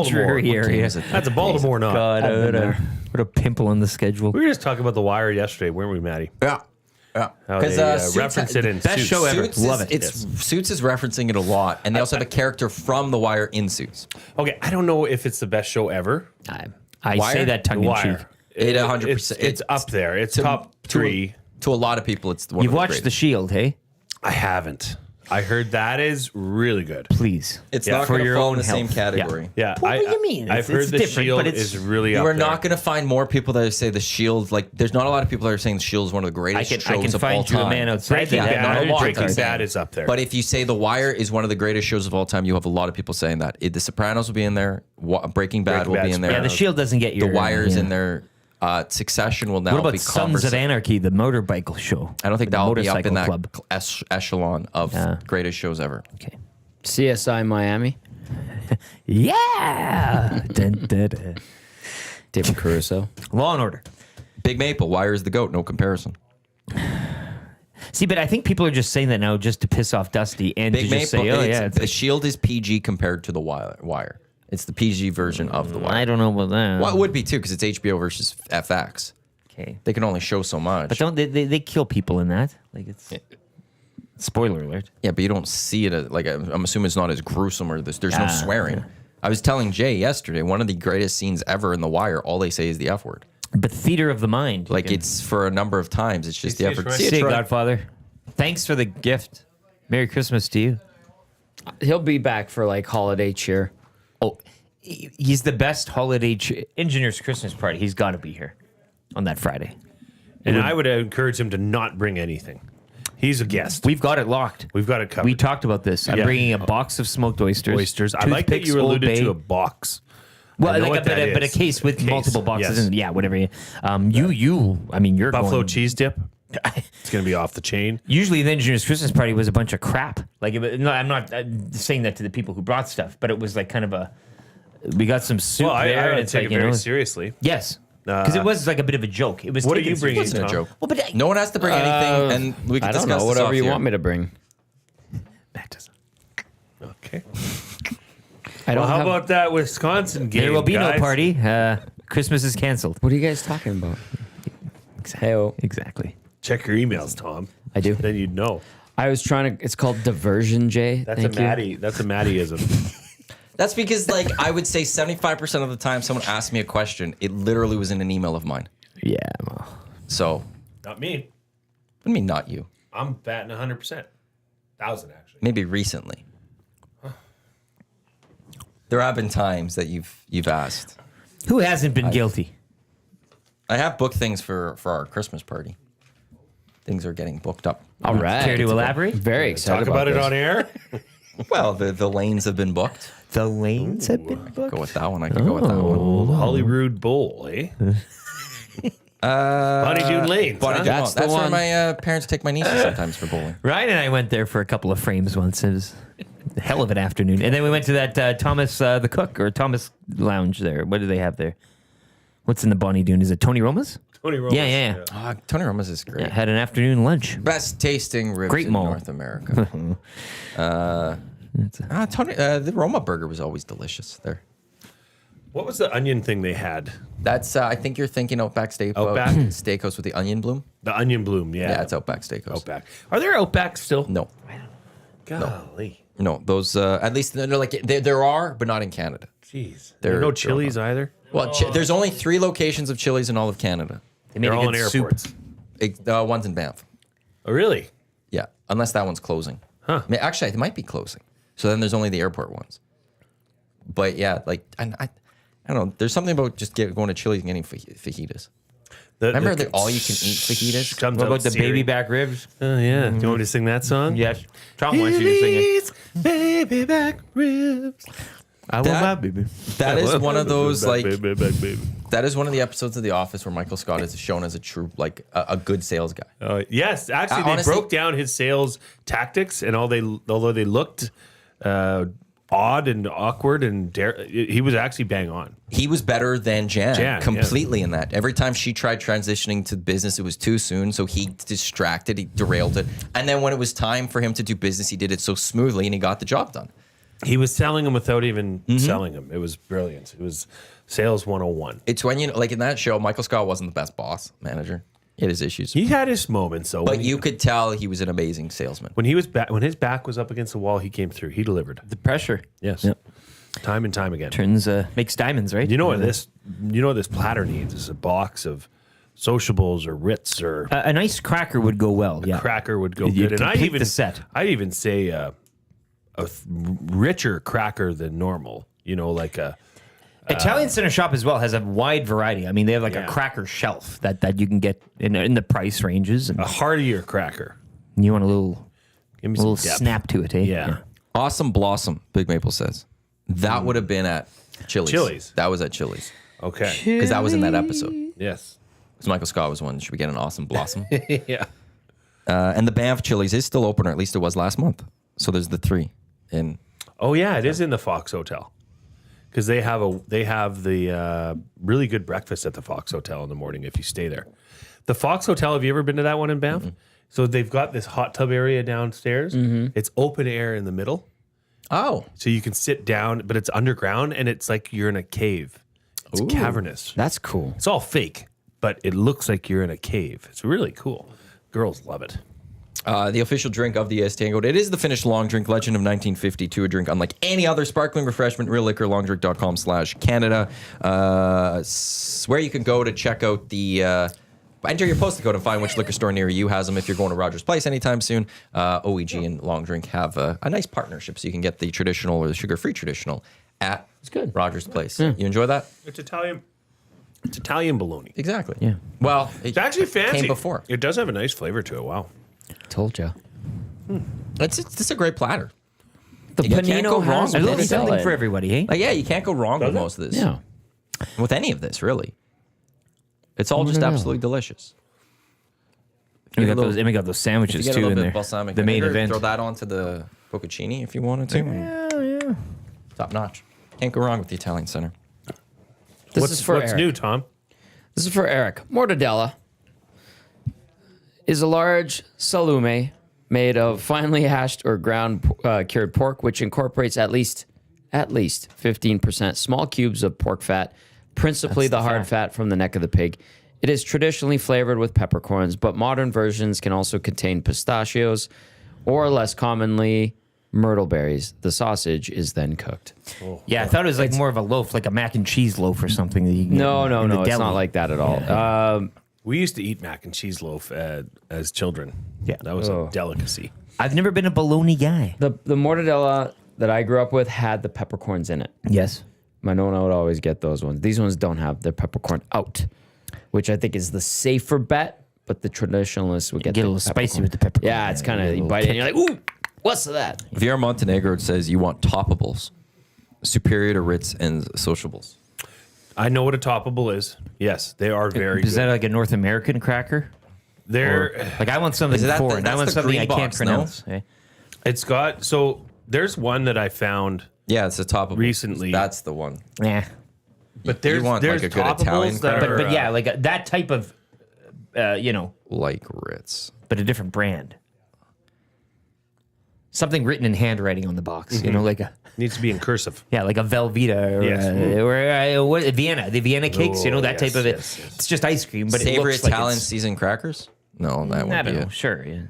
[SPEAKER 4] Dreary area.
[SPEAKER 3] That's a Baltimore knot.
[SPEAKER 4] God, what a pimple on the schedule.
[SPEAKER 3] We were just talking about The Wire yesterday, weren't we, Matty?
[SPEAKER 1] Yeah. Yeah.
[SPEAKER 3] How they reference it in
[SPEAKER 4] best
[SPEAKER 3] Suits.
[SPEAKER 4] show ever.
[SPEAKER 1] Suits
[SPEAKER 4] Love it.
[SPEAKER 1] Suits is referencing it a lot. And they also have a character from The Wire in Suits.
[SPEAKER 3] Okay, I don't know if it's the best show ever.
[SPEAKER 4] I
[SPEAKER 1] Wire?
[SPEAKER 4] say that tongue in cheek.
[SPEAKER 3] Wire.
[SPEAKER 1] It 100%.
[SPEAKER 3] It's up there. It's top three.
[SPEAKER 1] To a lot of people, it's one
[SPEAKER 4] You've
[SPEAKER 1] of the
[SPEAKER 4] watched The
[SPEAKER 1] greatest.
[SPEAKER 4] Shield, hey?
[SPEAKER 3] I haven't. I heard that is really good.
[SPEAKER 4] Please.
[SPEAKER 1] It's
[SPEAKER 3] Yeah,
[SPEAKER 1] not
[SPEAKER 3] for
[SPEAKER 1] going to
[SPEAKER 4] your
[SPEAKER 1] fall in
[SPEAKER 4] own
[SPEAKER 1] the same
[SPEAKER 4] health.
[SPEAKER 1] category.
[SPEAKER 3] Yeah,
[SPEAKER 4] What do you mean?
[SPEAKER 3] I've
[SPEAKER 4] It's
[SPEAKER 3] heard The
[SPEAKER 4] different,
[SPEAKER 3] Shield
[SPEAKER 4] but it's-
[SPEAKER 3] is really
[SPEAKER 1] You
[SPEAKER 3] up
[SPEAKER 1] are
[SPEAKER 3] there.
[SPEAKER 1] not going to find more people that say The Shield. Like, there's not a lot of people that are saying The Shield is one of the greatest
[SPEAKER 4] I
[SPEAKER 1] shows
[SPEAKER 4] can
[SPEAKER 1] of all
[SPEAKER 4] find you
[SPEAKER 1] time.
[SPEAKER 4] a man outside
[SPEAKER 3] Breaking
[SPEAKER 4] that.
[SPEAKER 1] Yeah, not a
[SPEAKER 3] Bad,
[SPEAKER 1] lot
[SPEAKER 3] Breaking
[SPEAKER 1] are saying.
[SPEAKER 3] Bad is up there.
[SPEAKER 1] But if you say The Wire is one of the greatest shows of all time, you have a lot of people saying that. The Sopranos will be in there. Breaking Bad will
[SPEAKER 3] Bad,
[SPEAKER 1] be in there.
[SPEAKER 4] Yeah, The Shield doesn't get your.
[SPEAKER 1] The Wire's
[SPEAKER 4] yeah.
[SPEAKER 1] in there. Succession will now
[SPEAKER 4] What about
[SPEAKER 1] be
[SPEAKER 4] Sons of Anarchy, the motorcycle show?
[SPEAKER 1] I don't think
[SPEAKER 4] The
[SPEAKER 1] that'll be up in
[SPEAKER 4] motorcycle
[SPEAKER 1] that
[SPEAKER 4] club.
[SPEAKER 1] echelon of
[SPEAKER 4] Yeah.
[SPEAKER 1] greatest shows ever.
[SPEAKER 4] Okay.
[SPEAKER 2] CSI Miami.
[SPEAKER 4] Yeah. Dun, dun, dun.
[SPEAKER 2] David Caruso.
[SPEAKER 4] Law and Order.
[SPEAKER 1] Big Maple, Wire is the GOAT, no comparison.
[SPEAKER 4] See, but I think people are just saying that now just to piss off Dusty and
[SPEAKER 1] Big
[SPEAKER 4] to just
[SPEAKER 1] Maple,
[SPEAKER 4] say, oh, yeah.
[SPEAKER 1] The Shield is PG compared to the Wire. It's the PG version of the Wire.
[SPEAKER 4] I don't know about that.
[SPEAKER 1] Well, it would be too, because it's HBO versus FX.
[SPEAKER 4] Okay.
[SPEAKER 1] They can only show so much.
[SPEAKER 4] But don't they kill people in that? Like it's spoiler alert.
[SPEAKER 1] Yeah, but you don't see it as, like, I'm assuming it's not as gruesome or this. There's no
[SPEAKER 4] Yeah,
[SPEAKER 1] swearing.
[SPEAKER 4] yeah.
[SPEAKER 1] I was telling Jay yesterday, one of the greatest scenes ever in The Wire, all they say is the F word.
[SPEAKER 4] But theater of the mind.
[SPEAKER 1] Like, it's for a number of times. It's just the
[SPEAKER 3] See
[SPEAKER 1] F
[SPEAKER 3] it,
[SPEAKER 1] word.
[SPEAKER 3] Troy?
[SPEAKER 1] See it,
[SPEAKER 4] See you,
[SPEAKER 1] Troy.
[SPEAKER 4] Godfather. Thanks for the gift. Merry Christmas to you.
[SPEAKER 2] He'll be back for like holiday cheer.
[SPEAKER 4] Oh, he's the best holiday engineer's Christmas party. He's got to be here on that Friday.
[SPEAKER 3] And I would encourage him to not bring anything. He's a guest.
[SPEAKER 4] We've got it locked.
[SPEAKER 3] We've got it covered.
[SPEAKER 4] We talked about this. I'm
[SPEAKER 3] Yeah.
[SPEAKER 4] bringing a box of smoked oysters.
[SPEAKER 3] Oysters. I like that
[SPEAKER 4] toothpicks,
[SPEAKER 3] you
[SPEAKER 4] Old
[SPEAKER 3] alluded
[SPEAKER 4] Bay.
[SPEAKER 3] to a box.
[SPEAKER 4] Well,
[SPEAKER 3] I know
[SPEAKER 4] like
[SPEAKER 3] what that
[SPEAKER 4] but a
[SPEAKER 3] is.
[SPEAKER 4] case with
[SPEAKER 3] Case,
[SPEAKER 4] multiple boxes
[SPEAKER 3] yes.
[SPEAKER 4] in. Yeah, whatever. I mean, you're
[SPEAKER 3] Buffalo
[SPEAKER 4] going,
[SPEAKER 3] cheese dip. It's going to be off the chain.
[SPEAKER 4] Usually, the engineer's Christmas party was a bunch of crap. Like, no, I'm not saying that to the people who brought stuff, but it was like kind of a. We got some soup
[SPEAKER 3] Well, I
[SPEAKER 4] there, and
[SPEAKER 3] would
[SPEAKER 4] it's
[SPEAKER 3] take
[SPEAKER 4] like
[SPEAKER 3] it very seriously.
[SPEAKER 4] Yes, because it was like a bit of a joke. It was.
[SPEAKER 3] What are
[SPEAKER 4] taken
[SPEAKER 3] you bringing,
[SPEAKER 1] It
[SPEAKER 4] seriously.
[SPEAKER 1] wasn't a
[SPEAKER 3] Tom?
[SPEAKER 1] joke.
[SPEAKER 4] Well, but
[SPEAKER 1] No one has to bring anything, and we can
[SPEAKER 2] I don't
[SPEAKER 1] discuss
[SPEAKER 2] know.
[SPEAKER 1] this
[SPEAKER 2] Whatever
[SPEAKER 1] off
[SPEAKER 2] you
[SPEAKER 1] here.
[SPEAKER 2] want me to bring.
[SPEAKER 3] That doesn't. Okay.
[SPEAKER 2] I don't
[SPEAKER 3] Well, how
[SPEAKER 2] have-
[SPEAKER 3] about that Wisconsin game?
[SPEAKER 4] there will be
[SPEAKER 3] guys?
[SPEAKER 4] no party. Christmas is canceled.
[SPEAKER 2] What are you guys talking about? Hey,
[SPEAKER 4] Exactly.
[SPEAKER 3] Check your emails, Tom.
[SPEAKER 2] I do.
[SPEAKER 3] Then you'd know.
[SPEAKER 2] I was trying to. It's called diversion, Jay.
[SPEAKER 3] That's
[SPEAKER 2] Thank
[SPEAKER 3] a
[SPEAKER 2] you.
[SPEAKER 3] Matty. That's a Mattyism.
[SPEAKER 1] That's because, like, I would say 75% of the time someone asked me a question, it literally was in an email of mine.
[SPEAKER 4] Yeah. Well,
[SPEAKER 1] So,
[SPEAKER 3] Not me.
[SPEAKER 1] I mean, not you.
[SPEAKER 3] I'm batting 100%. 1,000 actually.
[SPEAKER 1] Maybe recently. There have been times that you've asked.
[SPEAKER 4] who hasn't been guilty?
[SPEAKER 1] I have booked things for our Christmas party. Things are getting booked up.
[SPEAKER 2] All right.
[SPEAKER 4] Care to elaborate?
[SPEAKER 2] Very excited
[SPEAKER 3] Talk about it
[SPEAKER 2] this.
[SPEAKER 3] on air.
[SPEAKER 1] Well, the lanes have been booked.
[SPEAKER 4] The lanes have been booked.
[SPEAKER 1] Go with that one. I can go with that one.
[SPEAKER 3] Holyrood Bowl, eh? Bonnie Doon Lanes.
[SPEAKER 1] Bonnie
[SPEAKER 3] huh?
[SPEAKER 1] Doon.
[SPEAKER 2] That's
[SPEAKER 1] That's
[SPEAKER 2] the
[SPEAKER 1] where
[SPEAKER 2] one.
[SPEAKER 1] my parents take my nieces sometimes for bowling.
[SPEAKER 4] Ryan and I went there for a couple of frames once. It was a hell of an afternoon. And then we went to that Thomas the Cook or Thomas Lounge there. What do they have there? What's in the Bonnie Doon? Is it Tony Roma's?
[SPEAKER 3] Tony Romas.
[SPEAKER 4] Yeah.
[SPEAKER 1] Tony Roma's is great.
[SPEAKER 4] Yeah, had an afternoon lunch.
[SPEAKER 1] Best tasting ribs
[SPEAKER 4] Great
[SPEAKER 1] in
[SPEAKER 4] mall.
[SPEAKER 1] North America. Tony, the Roma burger was always delicious there.
[SPEAKER 3] What was the onion thing they had?
[SPEAKER 1] That's I think you're thinking Outback Steakhouse.
[SPEAKER 3] Outback?
[SPEAKER 1] Steakhouse with the onion bloom.
[SPEAKER 3] The onion bloom, yeah.
[SPEAKER 1] Yeah, it's Outback Steakhouse.
[SPEAKER 3] Outback. Are there Outbacks still?
[SPEAKER 1] No,
[SPEAKER 3] Golly.
[SPEAKER 1] no, those at least they're like there are, but not in Canada.
[SPEAKER 3] Jeez.
[SPEAKER 1] They're-
[SPEAKER 3] There are no
[SPEAKER 1] they're
[SPEAKER 3] Chili's either?
[SPEAKER 1] Well, there's only 3 locations of Chili's in all of Canada.
[SPEAKER 4] They made
[SPEAKER 3] They're
[SPEAKER 4] a
[SPEAKER 3] all in
[SPEAKER 4] good soup.
[SPEAKER 3] airports.
[SPEAKER 1] One's in Banff.
[SPEAKER 3] Oh, really?
[SPEAKER 1] Yeah, unless that one's closing.
[SPEAKER 3] Huh.
[SPEAKER 1] Actually, it might be closing. So then there's only the airport ones. But yeah, like and I don't know. There's something about just going to Chili's and getting fajitas. Remember the all-you-can-eat fajitas?
[SPEAKER 3] Comes
[SPEAKER 4] What
[SPEAKER 3] out
[SPEAKER 4] about the
[SPEAKER 3] searing.
[SPEAKER 4] baby back ribs?
[SPEAKER 3] Oh, yeah. Do you want me to sing that song?
[SPEAKER 4] Yes. Tom wants you to sing it.
[SPEAKER 3] Eat baby back ribs. I want my baby.
[SPEAKER 1] That is one of those,
[SPEAKER 3] Back,
[SPEAKER 1] like,
[SPEAKER 3] baby, back, baby.
[SPEAKER 1] that is one of the episodes of The Office where Michael Scott is shown as a true, like, a good sales guy.
[SPEAKER 3] Yes, actually, they
[SPEAKER 1] honestly-
[SPEAKER 3] broke down his sales tactics, and although they looked odd and awkward, and he was actually bang on.
[SPEAKER 1] He was better than Jan,
[SPEAKER 3] Jan,
[SPEAKER 1] completely in that. Every time she tried transitioning to business, it was too soon. So he distracted, he derailed it. And then when it was time for him to do business, he did it so smoothly and he got the job done.
[SPEAKER 3] He was selling them without even selling them. It was brilliant. It was sales 101.
[SPEAKER 1] It's when, you know, like in that show, Michael Scott wasn't the best boss manager. He had his issues.
[SPEAKER 3] He had his moments, though.
[SPEAKER 1] But you could tell he was an amazing salesman.
[SPEAKER 3] when he was when his back was up against the wall, he came through. He delivered.
[SPEAKER 4] The pressure.
[SPEAKER 3] Yes,
[SPEAKER 4] Yep.
[SPEAKER 3] time and time again.
[SPEAKER 4] Turns, makes diamonds, right?
[SPEAKER 3] You know what this? You know what this platter needs is a box of sociables or Ritz or
[SPEAKER 4] A nice cracker would go well. Yeah.
[SPEAKER 3] cracker would go
[SPEAKER 4] You
[SPEAKER 3] good. And I
[SPEAKER 4] complete
[SPEAKER 3] even
[SPEAKER 4] the set.
[SPEAKER 3] I even say richer cracker than normal. You know, like a
[SPEAKER 4] Italian Center Shop as well has a wide variety. I mean, they have like
[SPEAKER 3] Yeah.
[SPEAKER 4] a cracker shelf that you can get in the price ranges. And
[SPEAKER 3] heartier cracker.
[SPEAKER 4] you want a little
[SPEAKER 3] Give me some depth.
[SPEAKER 4] snap to it, eh?
[SPEAKER 3] Yeah.
[SPEAKER 1] Awesome Blossom, Big Maple says. That would have been at Chili's.
[SPEAKER 3] Chili's.
[SPEAKER 1] That was at Chili's.
[SPEAKER 3] Okay.
[SPEAKER 1] Because that was in that episode.
[SPEAKER 3] Yes.
[SPEAKER 1] Because Michael Scott was one. Should we get an Awesome Blossom?
[SPEAKER 3] Yeah.
[SPEAKER 1] And the Banff Chili's is still open, or at least it was last month. So there's the 3. And
[SPEAKER 3] Oh yeah, it is in the Fox Hotel. Because they have the really good breakfast at the Fox Hotel in the morning if you stay there. The Fox Hotel, have you ever been to that one in Banff? So they've got this hot tub area downstairs. It's open air in the middle.
[SPEAKER 1] oh,
[SPEAKER 3] So you can sit down, but it's underground and it's like you're in a cave. It's cavernous.
[SPEAKER 2] That's cool.
[SPEAKER 3] It's all fake, but it looks like you're in a cave. It's really cool. Girls love it.
[SPEAKER 1] the official drink of the EST Hangout. It is the Finnish long drink, legend of 1952, a drink unlike any other sparkling refreshment, real liquor, longdrink.com/Canada. Where you can go to check out the... enter your postal code and find which liquor store near you has them. If you're going to Rogers Place anytime soon, OEG and Long Drink have a nice partnership, so you can get the traditional or the sugar-free traditional at
[SPEAKER 2] good.
[SPEAKER 1] Rogers Place. You enjoy that?
[SPEAKER 3] It's Italian. It's Italian bologna.
[SPEAKER 1] Exactly.
[SPEAKER 4] Yeah.
[SPEAKER 1] Well,
[SPEAKER 3] It's actually fancy.
[SPEAKER 1] Came before.
[SPEAKER 3] It does have a nice flavor to it. Wow.
[SPEAKER 2] Told you.
[SPEAKER 1] It's a great platter.
[SPEAKER 2] The
[SPEAKER 1] You can't go
[SPEAKER 2] panino
[SPEAKER 1] wrong
[SPEAKER 2] has
[SPEAKER 1] with
[SPEAKER 4] A
[SPEAKER 1] it.
[SPEAKER 4] little
[SPEAKER 1] It's
[SPEAKER 4] something
[SPEAKER 2] salad.
[SPEAKER 4] for everybody, eh?
[SPEAKER 1] Like, yeah, you can't go wrong with most of this.
[SPEAKER 2] Yeah.
[SPEAKER 1] With any of this, really. It's all just
[SPEAKER 2] Mortadella.
[SPEAKER 1] absolutely delicious.
[SPEAKER 4] And we
[SPEAKER 1] Get a
[SPEAKER 4] got
[SPEAKER 1] little-
[SPEAKER 4] those, and we got those
[SPEAKER 1] If
[SPEAKER 4] sandwiches
[SPEAKER 1] you get a
[SPEAKER 4] too
[SPEAKER 1] little
[SPEAKER 4] in
[SPEAKER 1] bit
[SPEAKER 4] there.
[SPEAKER 1] of balsamic
[SPEAKER 4] The main
[SPEAKER 1] vinegar,
[SPEAKER 4] event.
[SPEAKER 1] throw that onto the focacciini if you wanted to. Yeah. Top notch. Can't go wrong with the Italian Center.
[SPEAKER 2] This is for
[SPEAKER 3] what's
[SPEAKER 2] Eric.
[SPEAKER 3] new, Tom?
[SPEAKER 2] This is for Eric. Mortadella is a large salume made of finely hashed or ground cured pork, which incorporates at least 15% small cubes of pork fat, principally the hard fat from the neck of the pig. It is traditionally flavored with peppercorns, but modern versions can also contain pistachios or, less commonly, myrtle berries. The sausage is then cooked.
[SPEAKER 4] Yeah, I thought it was like more of a loaf, like a mac and cheese loaf or something. That you can get
[SPEAKER 2] No,
[SPEAKER 4] in the
[SPEAKER 2] it's
[SPEAKER 4] deli.
[SPEAKER 2] not like that at all.
[SPEAKER 3] We used to eat mac and cheese loaf as children.
[SPEAKER 4] Yeah.
[SPEAKER 3] That was a delicacy.
[SPEAKER 4] I've never been a bologna guy.
[SPEAKER 2] The mortadella that I grew up with had the peppercorns in it.
[SPEAKER 4] Yes.
[SPEAKER 2] My nonna would always get those ones. These ones don't have their peppercorn out, which I think is the safer bet. But the traditionalists would get
[SPEAKER 4] Get a
[SPEAKER 2] the
[SPEAKER 4] little spicy
[SPEAKER 2] peppercorn.
[SPEAKER 4] with the peppercorn.
[SPEAKER 2] Yeah, it's kind
[SPEAKER 4] A
[SPEAKER 2] of you
[SPEAKER 4] little
[SPEAKER 2] bite it and you're like, ooh, what's that?
[SPEAKER 1] VR Montenegro, it says you want toppables, superior to Ritz and sociables.
[SPEAKER 3] I know what a toppable is. Yes, they are very
[SPEAKER 4] Is
[SPEAKER 3] good.
[SPEAKER 4] that like a North American cracker?
[SPEAKER 3] They're
[SPEAKER 4] Like I want something
[SPEAKER 1] Is that the-
[SPEAKER 4] foreign. I
[SPEAKER 1] that's
[SPEAKER 4] want
[SPEAKER 1] the
[SPEAKER 4] something
[SPEAKER 1] green
[SPEAKER 4] I can't
[SPEAKER 1] box, no?
[SPEAKER 4] pronounce. eh?
[SPEAKER 3] it's got so there's one that I found,
[SPEAKER 1] Yeah, it's a toppable.
[SPEAKER 3] Recently.
[SPEAKER 1] That's the one.
[SPEAKER 4] Yeah.
[SPEAKER 3] but there's
[SPEAKER 1] want,
[SPEAKER 3] there's
[SPEAKER 1] like, a good
[SPEAKER 3] toppables
[SPEAKER 1] Italian
[SPEAKER 3] that
[SPEAKER 1] cracker?
[SPEAKER 3] are,
[SPEAKER 4] But yeah, like that type of,
[SPEAKER 1] Like Ritz.
[SPEAKER 4] but a different brand. Something written in handwriting on the box. You know, like a
[SPEAKER 3] needs to be in cursive.
[SPEAKER 4] yeah, like a Velveeta or,
[SPEAKER 3] Yes.
[SPEAKER 4] what, Vienna, the Vienna cakes. You know that
[SPEAKER 3] yes,
[SPEAKER 4] type of it.
[SPEAKER 3] yes, yes.
[SPEAKER 4] It's just ice cream, but it
[SPEAKER 1] Savory
[SPEAKER 4] looks like
[SPEAKER 1] Italian
[SPEAKER 4] it's,
[SPEAKER 1] seasoned crackers? No, that
[SPEAKER 4] I
[SPEAKER 1] wouldn't
[SPEAKER 4] don't
[SPEAKER 1] be
[SPEAKER 4] know.
[SPEAKER 1] it.
[SPEAKER 4] Sure. Yeah.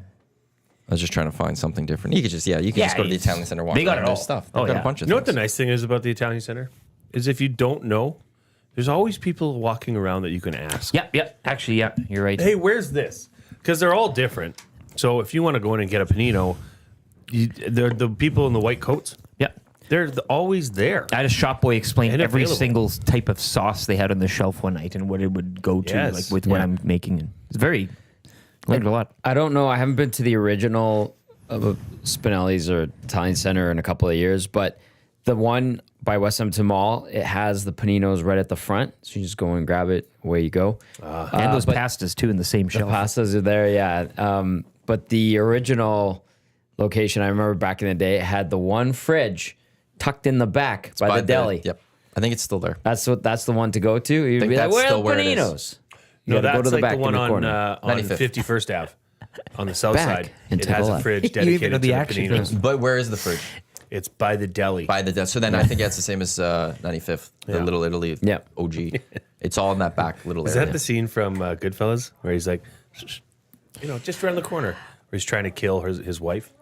[SPEAKER 1] I was just trying to find something different. You could just, you can
[SPEAKER 4] Yeah,
[SPEAKER 1] just go to the
[SPEAKER 4] it's-
[SPEAKER 1] Italian Center. Walk
[SPEAKER 4] they got
[SPEAKER 1] around,
[SPEAKER 4] it
[SPEAKER 1] there's
[SPEAKER 4] all.
[SPEAKER 1] stuff. They've
[SPEAKER 4] Oh,
[SPEAKER 1] got
[SPEAKER 4] yeah.
[SPEAKER 1] a bunch of
[SPEAKER 3] You know what the
[SPEAKER 1] things.
[SPEAKER 3] nice thing is about the Italian Center? Is if you don't know, there's always people walking around that you can ask.
[SPEAKER 4] Yep. Actually, yeah, you're right.
[SPEAKER 3] Hey, where's this? Because they're all different. So if you want to go in and get a panino, they're the people in the white coats.
[SPEAKER 4] Yep.
[SPEAKER 3] They're always there.
[SPEAKER 4] I had a shop boy explain
[SPEAKER 3] And
[SPEAKER 4] every
[SPEAKER 3] available.
[SPEAKER 4] single type of sauce they had on the shelf one night and what it would go to,
[SPEAKER 3] Yes.
[SPEAKER 4] like with what I'm making. And it's very learned a lot.
[SPEAKER 2] I don't know. I haven't been to the original Spinelli's or Italian Center in a couple of years, but the one by West Hampton Mall, it has the paninos right at the front. So you just go and grab it. Away you go.
[SPEAKER 4] And those pastas too in the same
[SPEAKER 2] The
[SPEAKER 4] shelf.
[SPEAKER 2] pastas are there, yeah. But the original location, I remember back in the day, it had the one fridge tucked in the back by the deli.
[SPEAKER 1] Yep. I think it's still there.
[SPEAKER 2] That's the one to go to. You'd
[SPEAKER 1] think
[SPEAKER 2] be like,
[SPEAKER 1] that's
[SPEAKER 2] where are
[SPEAKER 1] still
[SPEAKER 2] the
[SPEAKER 1] where it is.
[SPEAKER 2] paninos? You
[SPEAKER 3] No,
[SPEAKER 2] gotta
[SPEAKER 3] that's like the one
[SPEAKER 2] in
[SPEAKER 3] on
[SPEAKER 2] corner.
[SPEAKER 1] 95th.
[SPEAKER 3] 51st Ave on the south
[SPEAKER 2] Back
[SPEAKER 3] side.
[SPEAKER 2] and
[SPEAKER 3] It
[SPEAKER 2] to the
[SPEAKER 3] has a
[SPEAKER 2] left.
[SPEAKER 3] fridge
[SPEAKER 4] You
[SPEAKER 3] dedicated
[SPEAKER 4] even know
[SPEAKER 3] to
[SPEAKER 4] the
[SPEAKER 3] the
[SPEAKER 4] action
[SPEAKER 3] paninos.
[SPEAKER 1] But where is the fridge?
[SPEAKER 3] It's by the deli.
[SPEAKER 1] By the so then I think that's the same as 95th, the
[SPEAKER 3] Yeah.
[SPEAKER 1] Little Italy
[SPEAKER 2] Yeah.
[SPEAKER 1] OG. It's all in that back little
[SPEAKER 3] Is
[SPEAKER 1] area.
[SPEAKER 3] that the scene from Goodfellas where he's like, just around the corner, where he's trying to kill his wife?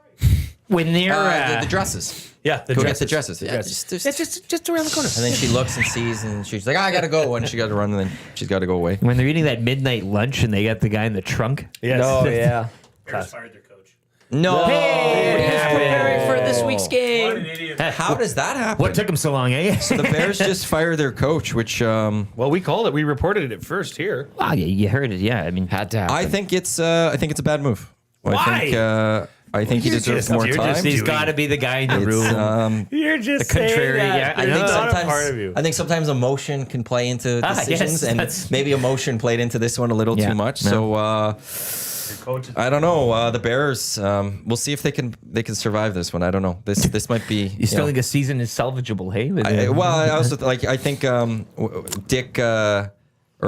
[SPEAKER 4] When they're
[SPEAKER 1] the dresses.
[SPEAKER 3] Yeah, the
[SPEAKER 1] Go
[SPEAKER 3] dresses.
[SPEAKER 1] get the dresses. Yeah,
[SPEAKER 3] dresses.
[SPEAKER 1] just-
[SPEAKER 3] Just around the corner.
[SPEAKER 1] And then she looks and sees, and she's like, I gotta go. And she got to run, and then she's got to go away.
[SPEAKER 4] when they're eating that midnight lunch and they got the guy in the trunk.
[SPEAKER 3] Yes.
[SPEAKER 2] Oh, yeah.
[SPEAKER 6] Bears fired their coach.
[SPEAKER 1] No.
[SPEAKER 2] Preparing for this week's
[SPEAKER 6] What
[SPEAKER 2] game.
[SPEAKER 6] an idiot.
[SPEAKER 1] How does that happen?
[SPEAKER 4] What took him so long, eh?
[SPEAKER 1] The Bears just fired their coach, which
[SPEAKER 3] Well, we called it. We reported it first here.
[SPEAKER 4] Ah, yeah, you heard it. Yeah, I mean,
[SPEAKER 2] Had to happen.
[SPEAKER 1] I think it's a bad move.
[SPEAKER 3] Why?
[SPEAKER 1] I think he
[SPEAKER 3] You're
[SPEAKER 1] deserves
[SPEAKER 3] just-
[SPEAKER 1] more
[SPEAKER 3] you're
[SPEAKER 1] time.
[SPEAKER 3] just
[SPEAKER 4] he's
[SPEAKER 3] doing-
[SPEAKER 4] got to be the guy in the
[SPEAKER 1] It's,
[SPEAKER 4] room.
[SPEAKER 3] You're just
[SPEAKER 4] The contrary, yeah.
[SPEAKER 1] I think
[SPEAKER 3] not a
[SPEAKER 1] sometimes
[SPEAKER 3] part of you.
[SPEAKER 1] I think sometimes emotion can play into
[SPEAKER 4] yes,
[SPEAKER 1] decisions, and
[SPEAKER 4] that's-
[SPEAKER 1] maybe emotion played into this one a little
[SPEAKER 4] Yeah,
[SPEAKER 1] too much.
[SPEAKER 4] no.
[SPEAKER 1] So
[SPEAKER 3] Coach.
[SPEAKER 1] I don't know. The Bears. We'll see if they can survive this one. I don't know. This might be.
[SPEAKER 4] You still think a season is salvageable, hey? With,
[SPEAKER 1] I also I think Dick or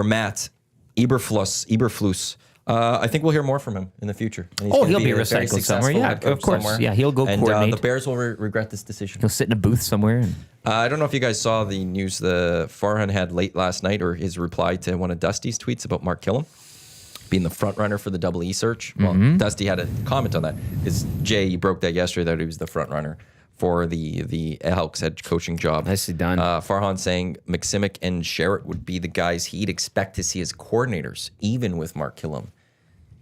[SPEAKER 1] Matt Eberflus. I think we'll hear more from him in the future. And he's
[SPEAKER 4] Oh,
[SPEAKER 1] gonna
[SPEAKER 4] he'll be
[SPEAKER 1] a very
[SPEAKER 4] recycled
[SPEAKER 1] successful
[SPEAKER 4] somewhere. Yeah,
[SPEAKER 1] head coach
[SPEAKER 4] of course.
[SPEAKER 1] somewhere.
[SPEAKER 4] Yeah, he'll go
[SPEAKER 1] and
[SPEAKER 4] coordinate.
[SPEAKER 1] the Bears will regret this decision.
[SPEAKER 4] He'll sit in a booth somewhere. And,
[SPEAKER 1] I don't know if you guys saw the news the Farhan had late last night, or his reply to one of Dusty's tweets about Mark Kilam being the front runner for the Double E search. Well, Dusty had a comment on that. Because Jay, you broke that yesterday that he was the front runner for the Elks head coaching job.
[SPEAKER 2] Nicely done.
[SPEAKER 1] Farhan saying McSimic and Sherritt would be the guys he'd expect to see as coordinators, even with Mark Kilam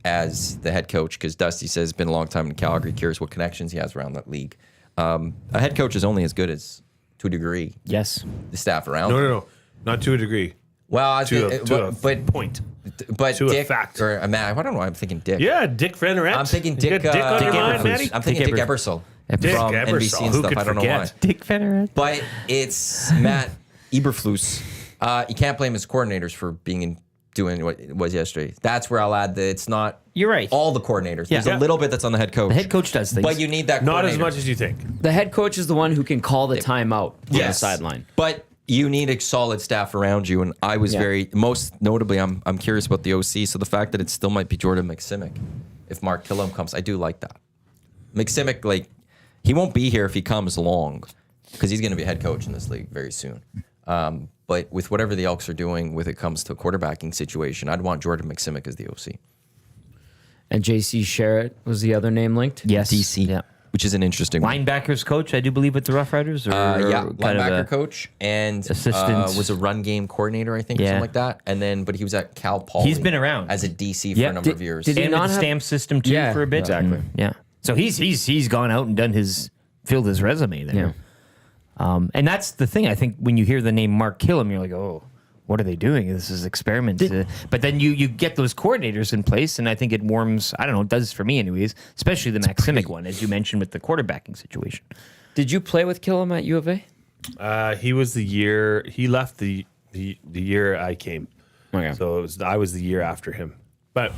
[SPEAKER 1] as the head coach, because Dusty says it's been a long time in Calgary, curious what connections he has around that league. A head coach is only as good as, to a degree,
[SPEAKER 4] yes.
[SPEAKER 1] the staff around.
[SPEAKER 3] No. Not to a degree.
[SPEAKER 1] Well, I
[SPEAKER 3] To
[SPEAKER 1] think,
[SPEAKER 3] a
[SPEAKER 1] but
[SPEAKER 3] point. To a
[SPEAKER 1] Dick
[SPEAKER 3] fact.
[SPEAKER 1] or Matt, I don't know. I'm thinking Dick.
[SPEAKER 3] Yeah, Dick Veneret.
[SPEAKER 1] I'm thinking
[SPEAKER 3] You
[SPEAKER 1] Dick.
[SPEAKER 3] got Dick on your mind,
[SPEAKER 1] Eberflus.
[SPEAKER 3] Matty?
[SPEAKER 1] I'm thinking
[SPEAKER 4] Dick
[SPEAKER 1] Dick Ebersol
[SPEAKER 3] Dick
[SPEAKER 1] from
[SPEAKER 3] Ebersol.
[SPEAKER 1] NBC and
[SPEAKER 3] Who
[SPEAKER 1] stuff.
[SPEAKER 3] could
[SPEAKER 1] I don't know why.
[SPEAKER 3] forget?
[SPEAKER 4] Dick Federer.
[SPEAKER 1] But it's Matt Eberflus. You can't blame his coordinators for doing what it was yesterday. That's where I'll add that it's not.
[SPEAKER 4] You're right.
[SPEAKER 1] All the coordinators. There's
[SPEAKER 3] Yeah.
[SPEAKER 1] a little bit that's on the head coach.
[SPEAKER 4] The head coach does things.
[SPEAKER 1] But you need that.
[SPEAKER 3] Not as
[SPEAKER 1] coordinator.
[SPEAKER 3] much as you think.
[SPEAKER 2] The head coach is the one who can call the timeout on the sideline.
[SPEAKER 1] But you need a solid staff around you, and I was most notably, I'm curious about the OC. So the fact that it still might be Jordan McSimic if Mark Kilam comes, I do like that. McSimic, he won't be here if he comes long, because he's going to be a head coach in this league very soon. But with whatever the Elks are doing when it comes to a quarterbacking situation, I'd want Jordan McSimic as the OC.
[SPEAKER 2] And JC Sherritt was the other name linked?
[SPEAKER 4] yes.
[SPEAKER 1] DC,
[SPEAKER 4] Yeah.
[SPEAKER 1] which is an interesting one.
[SPEAKER 4] Linebackers coach, I do believe, with the Rough Riders. Or,
[SPEAKER 1] Yeah,
[SPEAKER 4] kind of
[SPEAKER 1] linebacker
[SPEAKER 4] a-
[SPEAKER 1] coach and
[SPEAKER 4] assistant.
[SPEAKER 1] was a run game coordinator, I think, or
[SPEAKER 4] Yeah.
[SPEAKER 1] something like that. And then, but he was at Cal Poly.
[SPEAKER 4] He's been around.
[SPEAKER 1] as a DC for
[SPEAKER 4] Yeah.
[SPEAKER 1] a number of years.
[SPEAKER 2] did he
[SPEAKER 4] And
[SPEAKER 2] not
[SPEAKER 4] with the
[SPEAKER 2] have-
[SPEAKER 4] stamp system too
[SPEAKER 2] Yeah,
[SPEAKER 4] for a bit.
[SPEAKER 2] exactly.
[SPEAKER 4] Yeah. So he's gone out and done filled his resume there. And that's the thing. I think when you hear the name Mark Kilam, you're like, oh, what are they doing? This is experiment. But then you get those coordinators in place, and I think it warms. I don't know. It does for me, anyways. Especially the Maximic one, as you mentioned with the quarterbacking situation.
[SPEAKER 2] Did you play with Kilam at U of A?
[SPEAKER 3] He was the year he left the year I came.
[SPEAKER 2] Okay.
[SPEAKER 3] So I was the year after him. But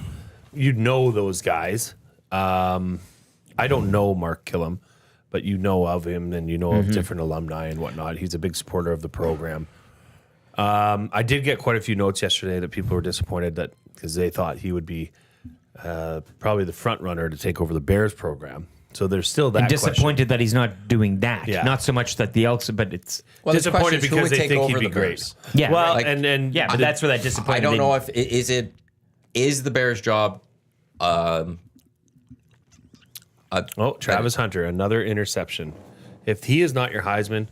[SPEAKER 3] you know those guys. I don't know Mark Kilam, but you know of him and you know of different alumni and whatnot. He's a big supporter of the program. I did get quite a few notes yesterday that people were disappointed that because they thought he would be probably the front runner to take over the Bears program. So there's still that
[SPEAKER 4] And
[SPEAKER 3] question.
[SPEAKER 4] disappointed that he's not doing that.
[SPEAKER 3] Yeah.
[SPEAKER 4] Not so much that the Elks, but it's
[SPEAKER 1] Well, the
[SPEAKER 3] disappointed
[SPEAKER 1] question is, who
[SPEAKER 3] because
[SPEAKER 1] would
[SPEAKER 3] they
[SPEAKER 1] take
[SPEAKER 3] think
[SPEAKER 1] over
[SPEAKER 3] he'd be
[SPEAKER 1] the
[SPEAKER 3] great.
[SPEAKER 1] Bears?
[SPEAKER 4] yeah.
[SPEAKER 3] Well,
[SPEAKER 1] Like-
[SPEAKER 3] and
[SPEAKER 4] yeah, but that's where that disappointment.
[SPEAKER 1] I don't know if is the Bears' job.
[SPEAKER 3] Travis Hunter, another interception. If he is not your Heisman,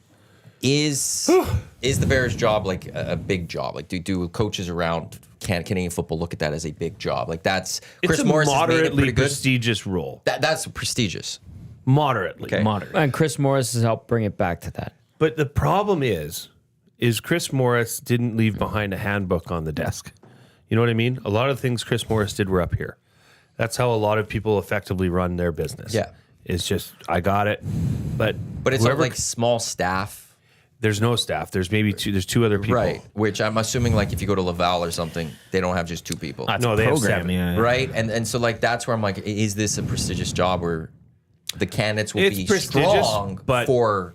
[SPEAKER 1] Is the Bears' job like a big job? Like do coaches around Canadian football look at that as a big job? Like that's
[SPEAKER 3] it's
[SPEAKER 1] Chris
[SPEAKER 3] a
[SPEAKER 1] Morris has made it
[SPEAKER 3] moderately
[SPEAKER 1] pretty good.
[SPEAKER 3] prestigious role.
[SPEAKER 1] That's prestigious.
[SPEAKER 3] Moderately.
[SPEAKER 1] Okay.
[SPEAKER 4] Moderate.
[SPEAKER 2] And Chris Morris has helped bring it back to that.
[SPEAKER 3] But the problem is Chris Morris didn't leave behind a handbook on the desk. You know what I mean? A lot of things Chris Morris did were up here. That's how a lot of people effectively run their business.
[SPEAKER 1] Yeah.
[SPEAKER 3] It's just, I got it. But
[SPEAKER 1] But it's
[SPEAKER 3] whoever-
[SPEAKER 1] like small staff,
[SPEAKER 3] there's no staff. There's maybe two other people.
[SPEAKER 1] right? Which I'm assuming, like, if you go to Laval or something, they don't have just 2 people,
[SPEAKER 3] No, they have
[SPEAKER 4] Program,
[SPEAKER 3] 7.
[SPEAKER 4] yeah.
[SPEAKER 1] right? And so, like, that's where I'm like, is this a prestigious job where the candidates will
[SPEAKER 3] It's
[SPEAKER 1] be
[SPEAKER 3] prestigious,
[SPEAKER 1] strong
[SPEAKER 3] but
[SPEAKER 1] for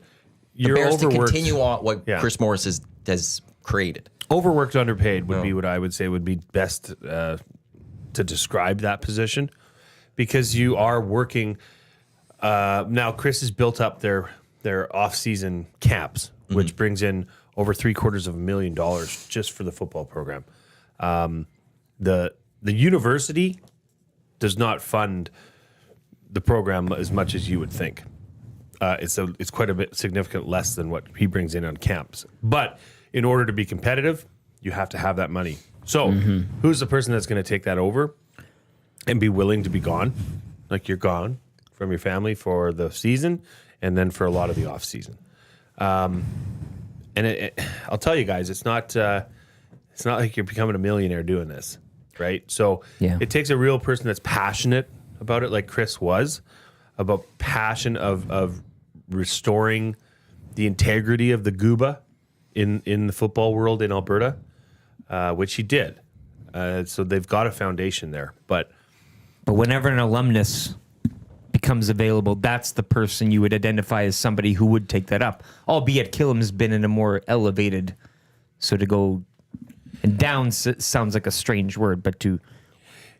[SPEAKER 1] the
[SPEAKER 3] you're
[SPEAKER 1] Bears to
[SPEAKER 3] overworked.
[SPEAKER 1] continue on what
[SPEAKER 3] Yeah.
[SPEAKER 1] Chris Morris has created?
[SPEAKER 3] Overworked, underpaid would be what I would say would be best to describe that position, because you are working. Now, Chris has built up their off-season camps, which brings in over $750,000 just for the football program. The university does not fund the program as much as you would think. It's quite a bit significant less than what he brings in on camps. But in order to be competitive, you have to have that money. So who's the person that's going to take that over and be willing to be gone? Like, you're gone from your family for the season and then for a lot of the off season. And I'll tell you guys, it's not like you're becoming a millionaire doing this, right? So
[SPEAKER 4] Yeah.
[SPEAKER 3] it takes a real person that's passionate about it, like Chris was, about passion of restoring the integrity of the Gooba in the football world in Alberta, which he did. So they've got a foundation there. But
[SPEAKER 4] whenever an alumnus becomes available, that's the person you would identify as somebody who would take that up. Albeit Kilam's been in a more elevated, so to go and down sounds like a strange word, but to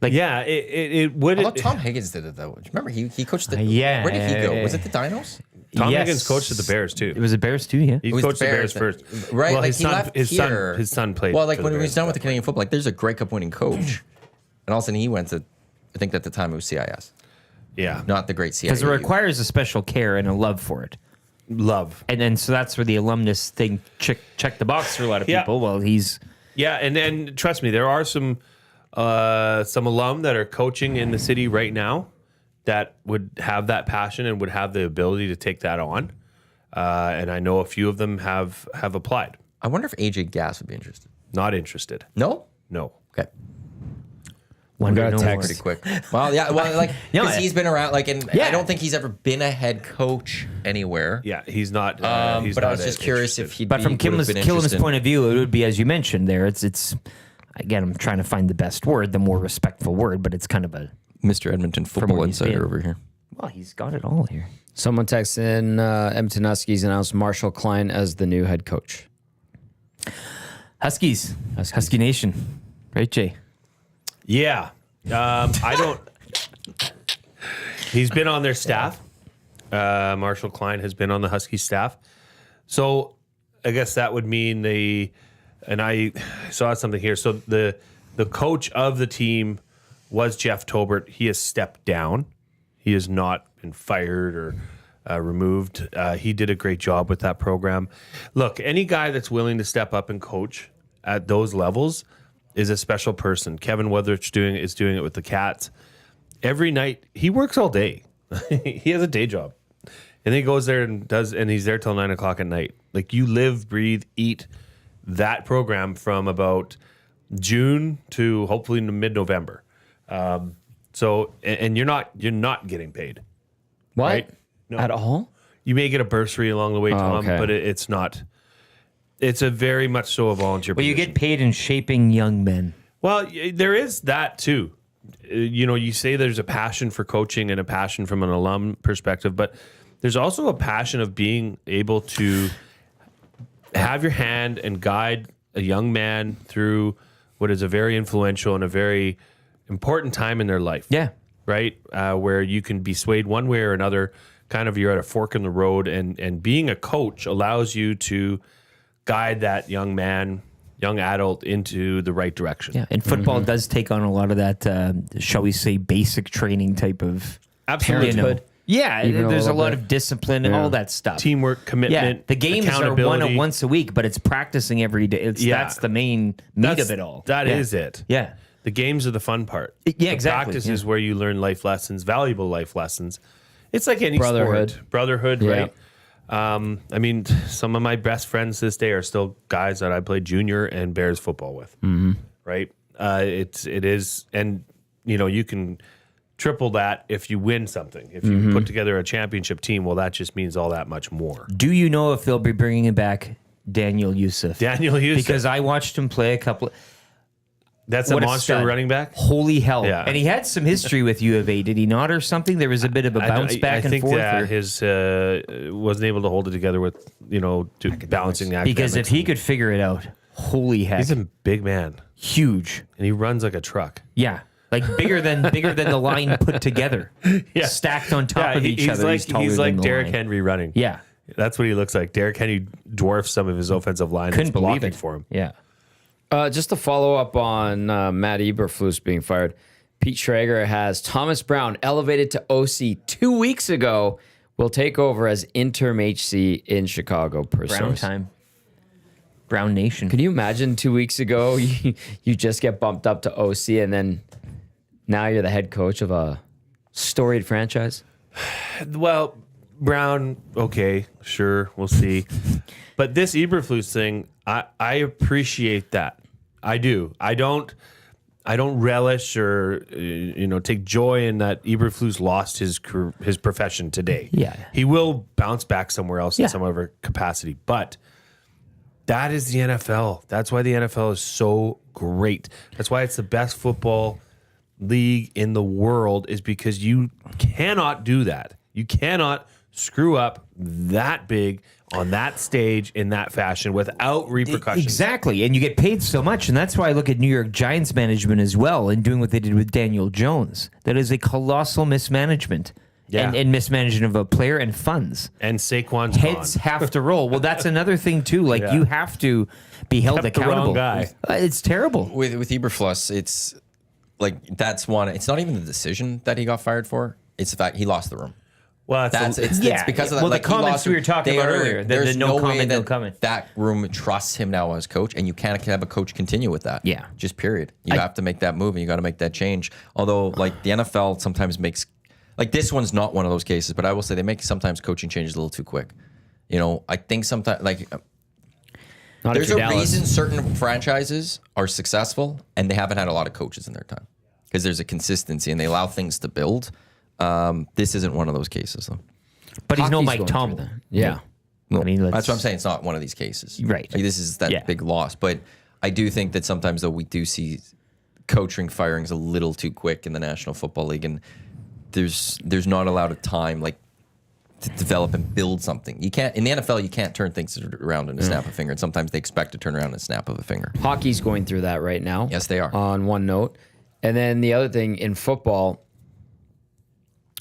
[SPEAKER 4] like
[SPEAKER 3] yeah, it would.
[SPEAKER 1] I thought Tom Higgins did it though. Remember, he coached the.
[SPEAKER 4] yeah.
[SPEAKER 1] Where did he go? Was it the Dinos?
[SPEAKER 3] Tom
[SPEAKER 4] Yes.
[SPEAKER 3] Higgins coached at the Bears too.
[SPEAKER 4] It was the Bears too, yeah.
[SPEAKER 3] He
[SPEAKER 1] was
[SPEAKER 3] coached
[SPEAKER 1] the
[SPEAKER 3] the Bears
[SPEAKER 1] Bears,
[SPEAKER 3] first,
[SPEAKER 1] right?
[SPEAKER 3] Well,
[SPEAKER 1] Like,
[SPEAKER 3] his
[SPEAKER 1] he
[SPEAKER 3] son,
[SPEAKER 1] left
[SPEAKER 3] his
[SPEAKER 1] here.
[SPEAKER 3] son, his son played.
[SPEAKER 1] Well, like
[SPEAKER 3] for
[SPEAKER 1] when
[SPEAKER 3] the
[SPEAKER 1] he was
[SPEAKER 3] Bears
[SPEAKER 1] done
[SPEAKER 3] at
[SPEAKER 1] with the
[SPEAKER 3] that
[SPEAKER 1] Canadian football, like there's a Grey Cup winning coach, and all of a sudden he went to. I think at the time it was CIS,
[SPEAKER 3] point. Yeah,
[SPEAKER 1] not the great CIS.
[SPEAKER 4] Because it requires a special care and a love for it.
[SPEAKER 3] love.
[SPEAKER 4] And then so that's where the alumnus thing check the box for a lot of
[SPEAKER 3] Yeah.
[SPEAKER 4] people. Well, he's
[SPEAKER 3] Yeah, and trust me, there are some alum that are coaching in the city right now that would have that passion and would have the ability to take that on. And I know a few of them have applied.
[SPEAKER 1] I wonder if AJ Gass would be interested.
[SPEAKER 3] Not interested.
[SPEAKER 1] No.
[SPEAKER 3] No.
[SPEAKER 1] Okay.
[SPEAKER 4] wonder
[SPEAKER 2] got
[SPEAKER 4] no
[SPEAKER 2] a
[SPEAKER 4] more.
[SPEAKER 2] text.
[SPEAKER 1] Pretty quick. Well, yeah. Well, like
[SPEAKER 4] No,
[SPEAKER 1] because he's been around. Like, and
[SPEAKER 4] Yeah.
[SPEAKER 1] I don't think he's ever been a head coach anywhere.
[SPEAKER 3] Yeah, he's not. He's
[SPEAKER 1] But I
[SPEAKER 3] not
[SPEAKER 1] was just curious
[SPEAKER 3] interested.
[SPEAKER 1] if he'd.
[SPEAKER 4] But from
[SPEAKER 1] would've
[SPEAKER 4] Kilam's
[SPEAKER 1] been interested.
[SPEAKER 4] point of view, it would be as you mentioned there. It's again, I'm trying to find the best word, the more respectful word, but it's kind of a
[SPEAKER 1] Mr. Edmonton football
[SPEAKER 4] where he's
[SPEAKER 1] insider
[SPEAKER 4] been.
[SPEAKER 1] over here.
[SPEAKER 4] well, he's got it all here.
[SPEAKER 2] Someone texted in Edmonton Huskies announced Marshall Klein as the new head coach.
[SPEAKER 4] Huskies. Husky Nation, right, Jay?
[SPEAKER 3] Yeah. I don't. He's been on their staff. Marshall Klein has been on the Husky staff. So I guess that would mean and I saw something here. So the coach of the team was Jeff Tobert. He has stepped down. He has not been fired or removed. He did a great job with that program. Look, any guy that's willing to step up and coach at those levels is a special person. Kevin Weatherich is doing it with the Cats. Every night, he works all day. He has a day job. And he goes there and he's there till 9 o'clock at night. Like, you live, breathe, eat that program from about June to hopefully mid-November. So, and you're not getting paid.
[SPEAKER 2] What?
[SPEAKER 3] Right? No.
[SPEAKER 2] At all?
[SPEAKER 3] You may get a bursary along the way, Tom,
[SPEAKER 2] okay.
[SPEAKER 3] but it's not. It's a very much so a volunteer
[SPEAKER 4] Well, you
[SPEAKER 3] position.
[SPEAKER 4] get paid in shaping young men.
[SPEAKER 3] Well, there is that too. You say there's a passion for coaching and a passion from an alum perspective, but there's also a passion of being able to have your hand and guide a young man through what is a very influential and a very important time in their life.
[SPEAKER 4] Yeah.
[SPEAKER 3] Right? Where you can be swayed one way or another, kind of you're at a fork in the road, and being a coach allows you to guide that young man, young adult into the right direction.
[SPEAKER 4] Yeah, and football does take on a lot of that, shall we say, basic training type of
[SPEAKER 3] Absolutely.
[SPEAKER 2] Parenthood.
[SPEAKER 4] Yeah,
[SPEAKER 2] Even a
[SPEAKER 4] there's a
[SPEAKER 2] little
[SPEAKER 4] lot
[SPEAKER 2] bit.
[SPEAKER 4] of discipline and
[SPEAKER 2] Yeah.
[SPEAKER 4] all that stuff.
[SPEAKER 3] Teamwork, commitment,
[SPEAKER 4] Yeah, the games are
[SPEAKER 3] accountability.
[SPEAKER 4] once a week, but it's practicing every day.
[SPEAKER 3] Yeah.
[SPEAKER 4] That's the main meat of it all.
[SPEAKER 3] That
[SPEAKER 4] yeah.
[SPEAKER 3] is it.
[SPEAKER 4] Yeah.
[SPEAKER 3] The games are the fun part.
[SPEAKER 4] Yeah,
[SPEAKER 3] the
[SPEAKER 4] exactly,
[SPEAKER 3] Practice
[SPEAKER 4] yeah.
[SPEAKER 3] is where you learn life lessons, valuable life lessons, It's like any
[SPEAKER 2] Brotherhood.
[SPEAKER 3] sport. Brotherhood,
[SPEAKER 2] Yeah.
[SPEAKER 3] right? I mean, some of my best friends this day are still guys that I played junior and Bears football with, right? It is, and you can triple that if you win something. If you put together a championship team, well, that just means all that much more.
[SPEAKER 4] Do you know if they'll be bringing back Daniel Youssef?
[SPEAKER 3] Daniel Youssef.
[SPEAKER 4] Because I watched him play a couple.
[SPEAKER 3] That's a
[SPEAKER 4] What a
[SPEAKER 3] monster
[SPEAKER 4] stud.
[SPEAKER 3] running back.
[SPEAKER 4] Holy hell!
[SPEAKER 3] Yeah.
[SPEAKER 4] And he had some history with U of A, did he not, or something? There was a bit of a bounce back and
[SPEAKER 3] think
[SPEAKER 4] forth.
[SPEAKER 3] that
[SPEAKER 4] or-
[SPEAKER 3] his wasn't able to hold it together with balancing the
[SPEAKER 4] because if
[SPEAKER 3] academics.
[SPEAKER 4] he could figure it out, holy heck,
[SPEAKER 3] He's a big man
[SPEAKER 4] huge.
[SPEAKER 3] and he runs like a truck.
[SPEAKER 4] Yeah, like bigger than the line put together,
[SPEAKER 3] Yeah.
[SPEAKER 4] stacked on top of each
[SPEAKER 3] he's
[SPEAKER 4] other.
[SPEAKER 3] Like,
[SPEAKER 4] taller
[SPEAKER 3] he's like
[SPEAKER 4] than the
[SPEAKER 3] Derrick
[SPEAKER 4] line.
[SPEAKER 3] Henry running.
[SPEAKER 4] Yeah,
[SPEAKER 3] That's what he looks like. Derrick Henry dwarfs some of his offensive line.
[SPEAKER 4] couldn't
[SPEAKER 3] that's
[SPEAKER 4] believe
[SPEAKER 3] blocking
[SPEAKER 4] it
[SPEAKER 3] for him.
[SPEAKER 4] Yeah.
[SPEAKER 2] Just to follow up on Matt Eberflus being fired, Pete Schrager has Thomas Brown elevated to OC 2 weeks ago. Will take over as interim HC in Chicago. Per
[SPEAKER 4] Brown
[SPEAKER 2] source.
[SPEAKER 4] time. Brown Nation.
[SPEAKER 2] Can you imagine 2 weeks ago you just get bumped up to OC and then now you're the head coach of a storied franchise?
[SPEAKER 3] Well, Brown, okay, sure, we'll see. But this Eberflus thing, I appreciate that. I do. I don't relish or take joy in that Eberflus lost his profession today.
[SPEAKER 4] Yeah.
[SPEAKER 3] He will bounce back somewhere else
[SPEAKER 4] Yeah.
[SPEAKER 3] in some other capacity, but that is the NFL. That's why the NFL is so great. That's why it's the best football league in the world, is because you cannot do that. You cannot screw up that big on that stage in that fashion without repercussions.
[SPEAKER 4] Exactly. And you get paid so much. And that's why I look at New York Giants management as well and doing what they did with Daniel Jones. That is a colossal mismanagement.
[SPEAKER 3] Yeah.
[SPEAKER 4] And mismanagement of a player and funds.
[SPEAKER 3] And Saquon's
[SPEAKER 4] Heads
[SPEAKER 3] gone.
[SPEAKER 4] have to roll. Well, that's another thing, too. Like,
[SPEAKER 3] Yeah.
[SPEAKER 4] you have to be held
[SPEAKER 3] Kept the wrong
[SPEAKER 4] accountable.
[SPEAKER 3] guy.
[SPEAKER 4] It's terrible.
[SPEAKER 1] With Eberflus, it's like that's one. It's not even the decision that he got fired for. It's the fact he lost the room.
[SPEAKER 3] Well,
[SPEAKER 1] It's
[SPEAKER 4] Yeah,
[SPEAKER 1] because of
[SPEAKER 4] well,
[SPEAKER 1] that.
[SPEAKER 4] the
[SPEAKER 1] Like, he
[SPEAKER 4] comments
[SPEAKER 1] lost-
[SPEAKER 4] we were talking
[SPEAKER 1] they
[SPEAKER 4] about
[SPEAKER 1] are-
[SPEAKER 4] earlier, the
[SPEAKER 1] There's
[SPEAKER 4] no
[SPEAKER 1] way
[SPEAKER 4] comment, no
[SPEAKER 1] that
[SPEAKER 4] comment.
[SPEAKER 1] That room trusts him now as coach, and you can't have a coach continue with that.
[SPEAKER 4] Yeah.
[SPEAKER 1] just period. You have to make that move, and you got to make that change. Although, like the NFL sometimes makes, like this one's not one of those cases, but I will say they make sometimes coaching changes a little too quick. I think sometimes like.
[SPEAKER 2] Not
[SPEAKER 1] There's
[SPEAKER 2] if
[SPEAKER 1] a
[SPEAKER 2] you're Dallas.
[SPEAKER 1] reason certain franchises are successful and they haven't had a lot of coaches in their time because there's a consistency and they allow things to build. This isn't one of those cases, though.
[SPEAKER 4] But he's no
[SPEAKER 2] Hockey's
[SPEAKER 4] Mike
[SPEAKER 2] going through
[SPEAKER 4] Tomlin.
[SPEAKER 2] that. Yeah.
[SPEAKER 1] No,
[SPEAKER 4] I mean, let's-
[SPEAKER 1] that's what I'm saying. It's not one of these cases.
[SPEAKER 4] Right.
[SPEAKER 1] Like, this is that
[SPEAKER 4] Yeah.
[SPEAKER 1] big loss. But I do think that sometimes, though, we do see coaching firings a little too quick in the National Football League. And there's not a lot of time, like, to develop and build something. You can't, in the NFL, you can't turn things around in a snap of a finger. And sometimes they expect to turn around in a snap of a finger.
[SPEAKER 2] Hockey's going through that right now.
[SPEAKER 1] Yes, they are.
[SPEAKER 2] On one note. And then the other thing in football,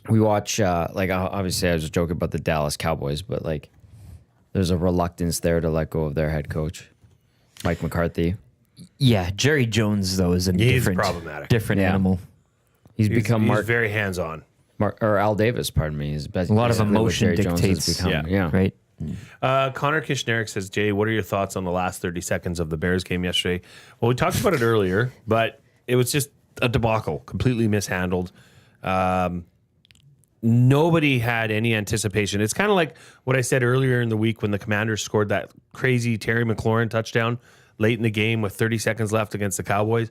[SPEAKER 2] we watch, obviously I was joking about the Dallas Cowboys, but like there's a reluctance there to let go of their head coach, Mike McCarthy.
[SPEAKER 4] Yeah, Jerry Jones, though, is a
[SPEAKER 3] He's
[SPEAKER 4] different,
[SPEAKER 3] problematic.
[SPEAKER 4] different
[SPEAKER 2] Yeah.
[SPEAKER 4] animal.
[SPEAKER 2] He's become
[SPEAKER 3] he's
[SPEAKER 2] Mark,
[SPEAKER 3] very hands-on.
[SPEAKER 2] or Al Davis, pardon me. He's
[SPEAKER 4] A lot of emotion dictates,
[SPEAKER 2] Yeah.
[SPEAKER 4] right?
[SPEAKER 3] Connor Kishnerick says, Jay, what are your thoughts on the last 30 seconds of the Bears game yesterday? Well, we talked about it earlier, but it was just a debacle, completely mishandled. Nobody had any anticipation. It's kind of like what I said earlier in the week when the Commanders scored that crazy Terry McLaurin touchdown late in the game with 30 seconds left against the Cowboys.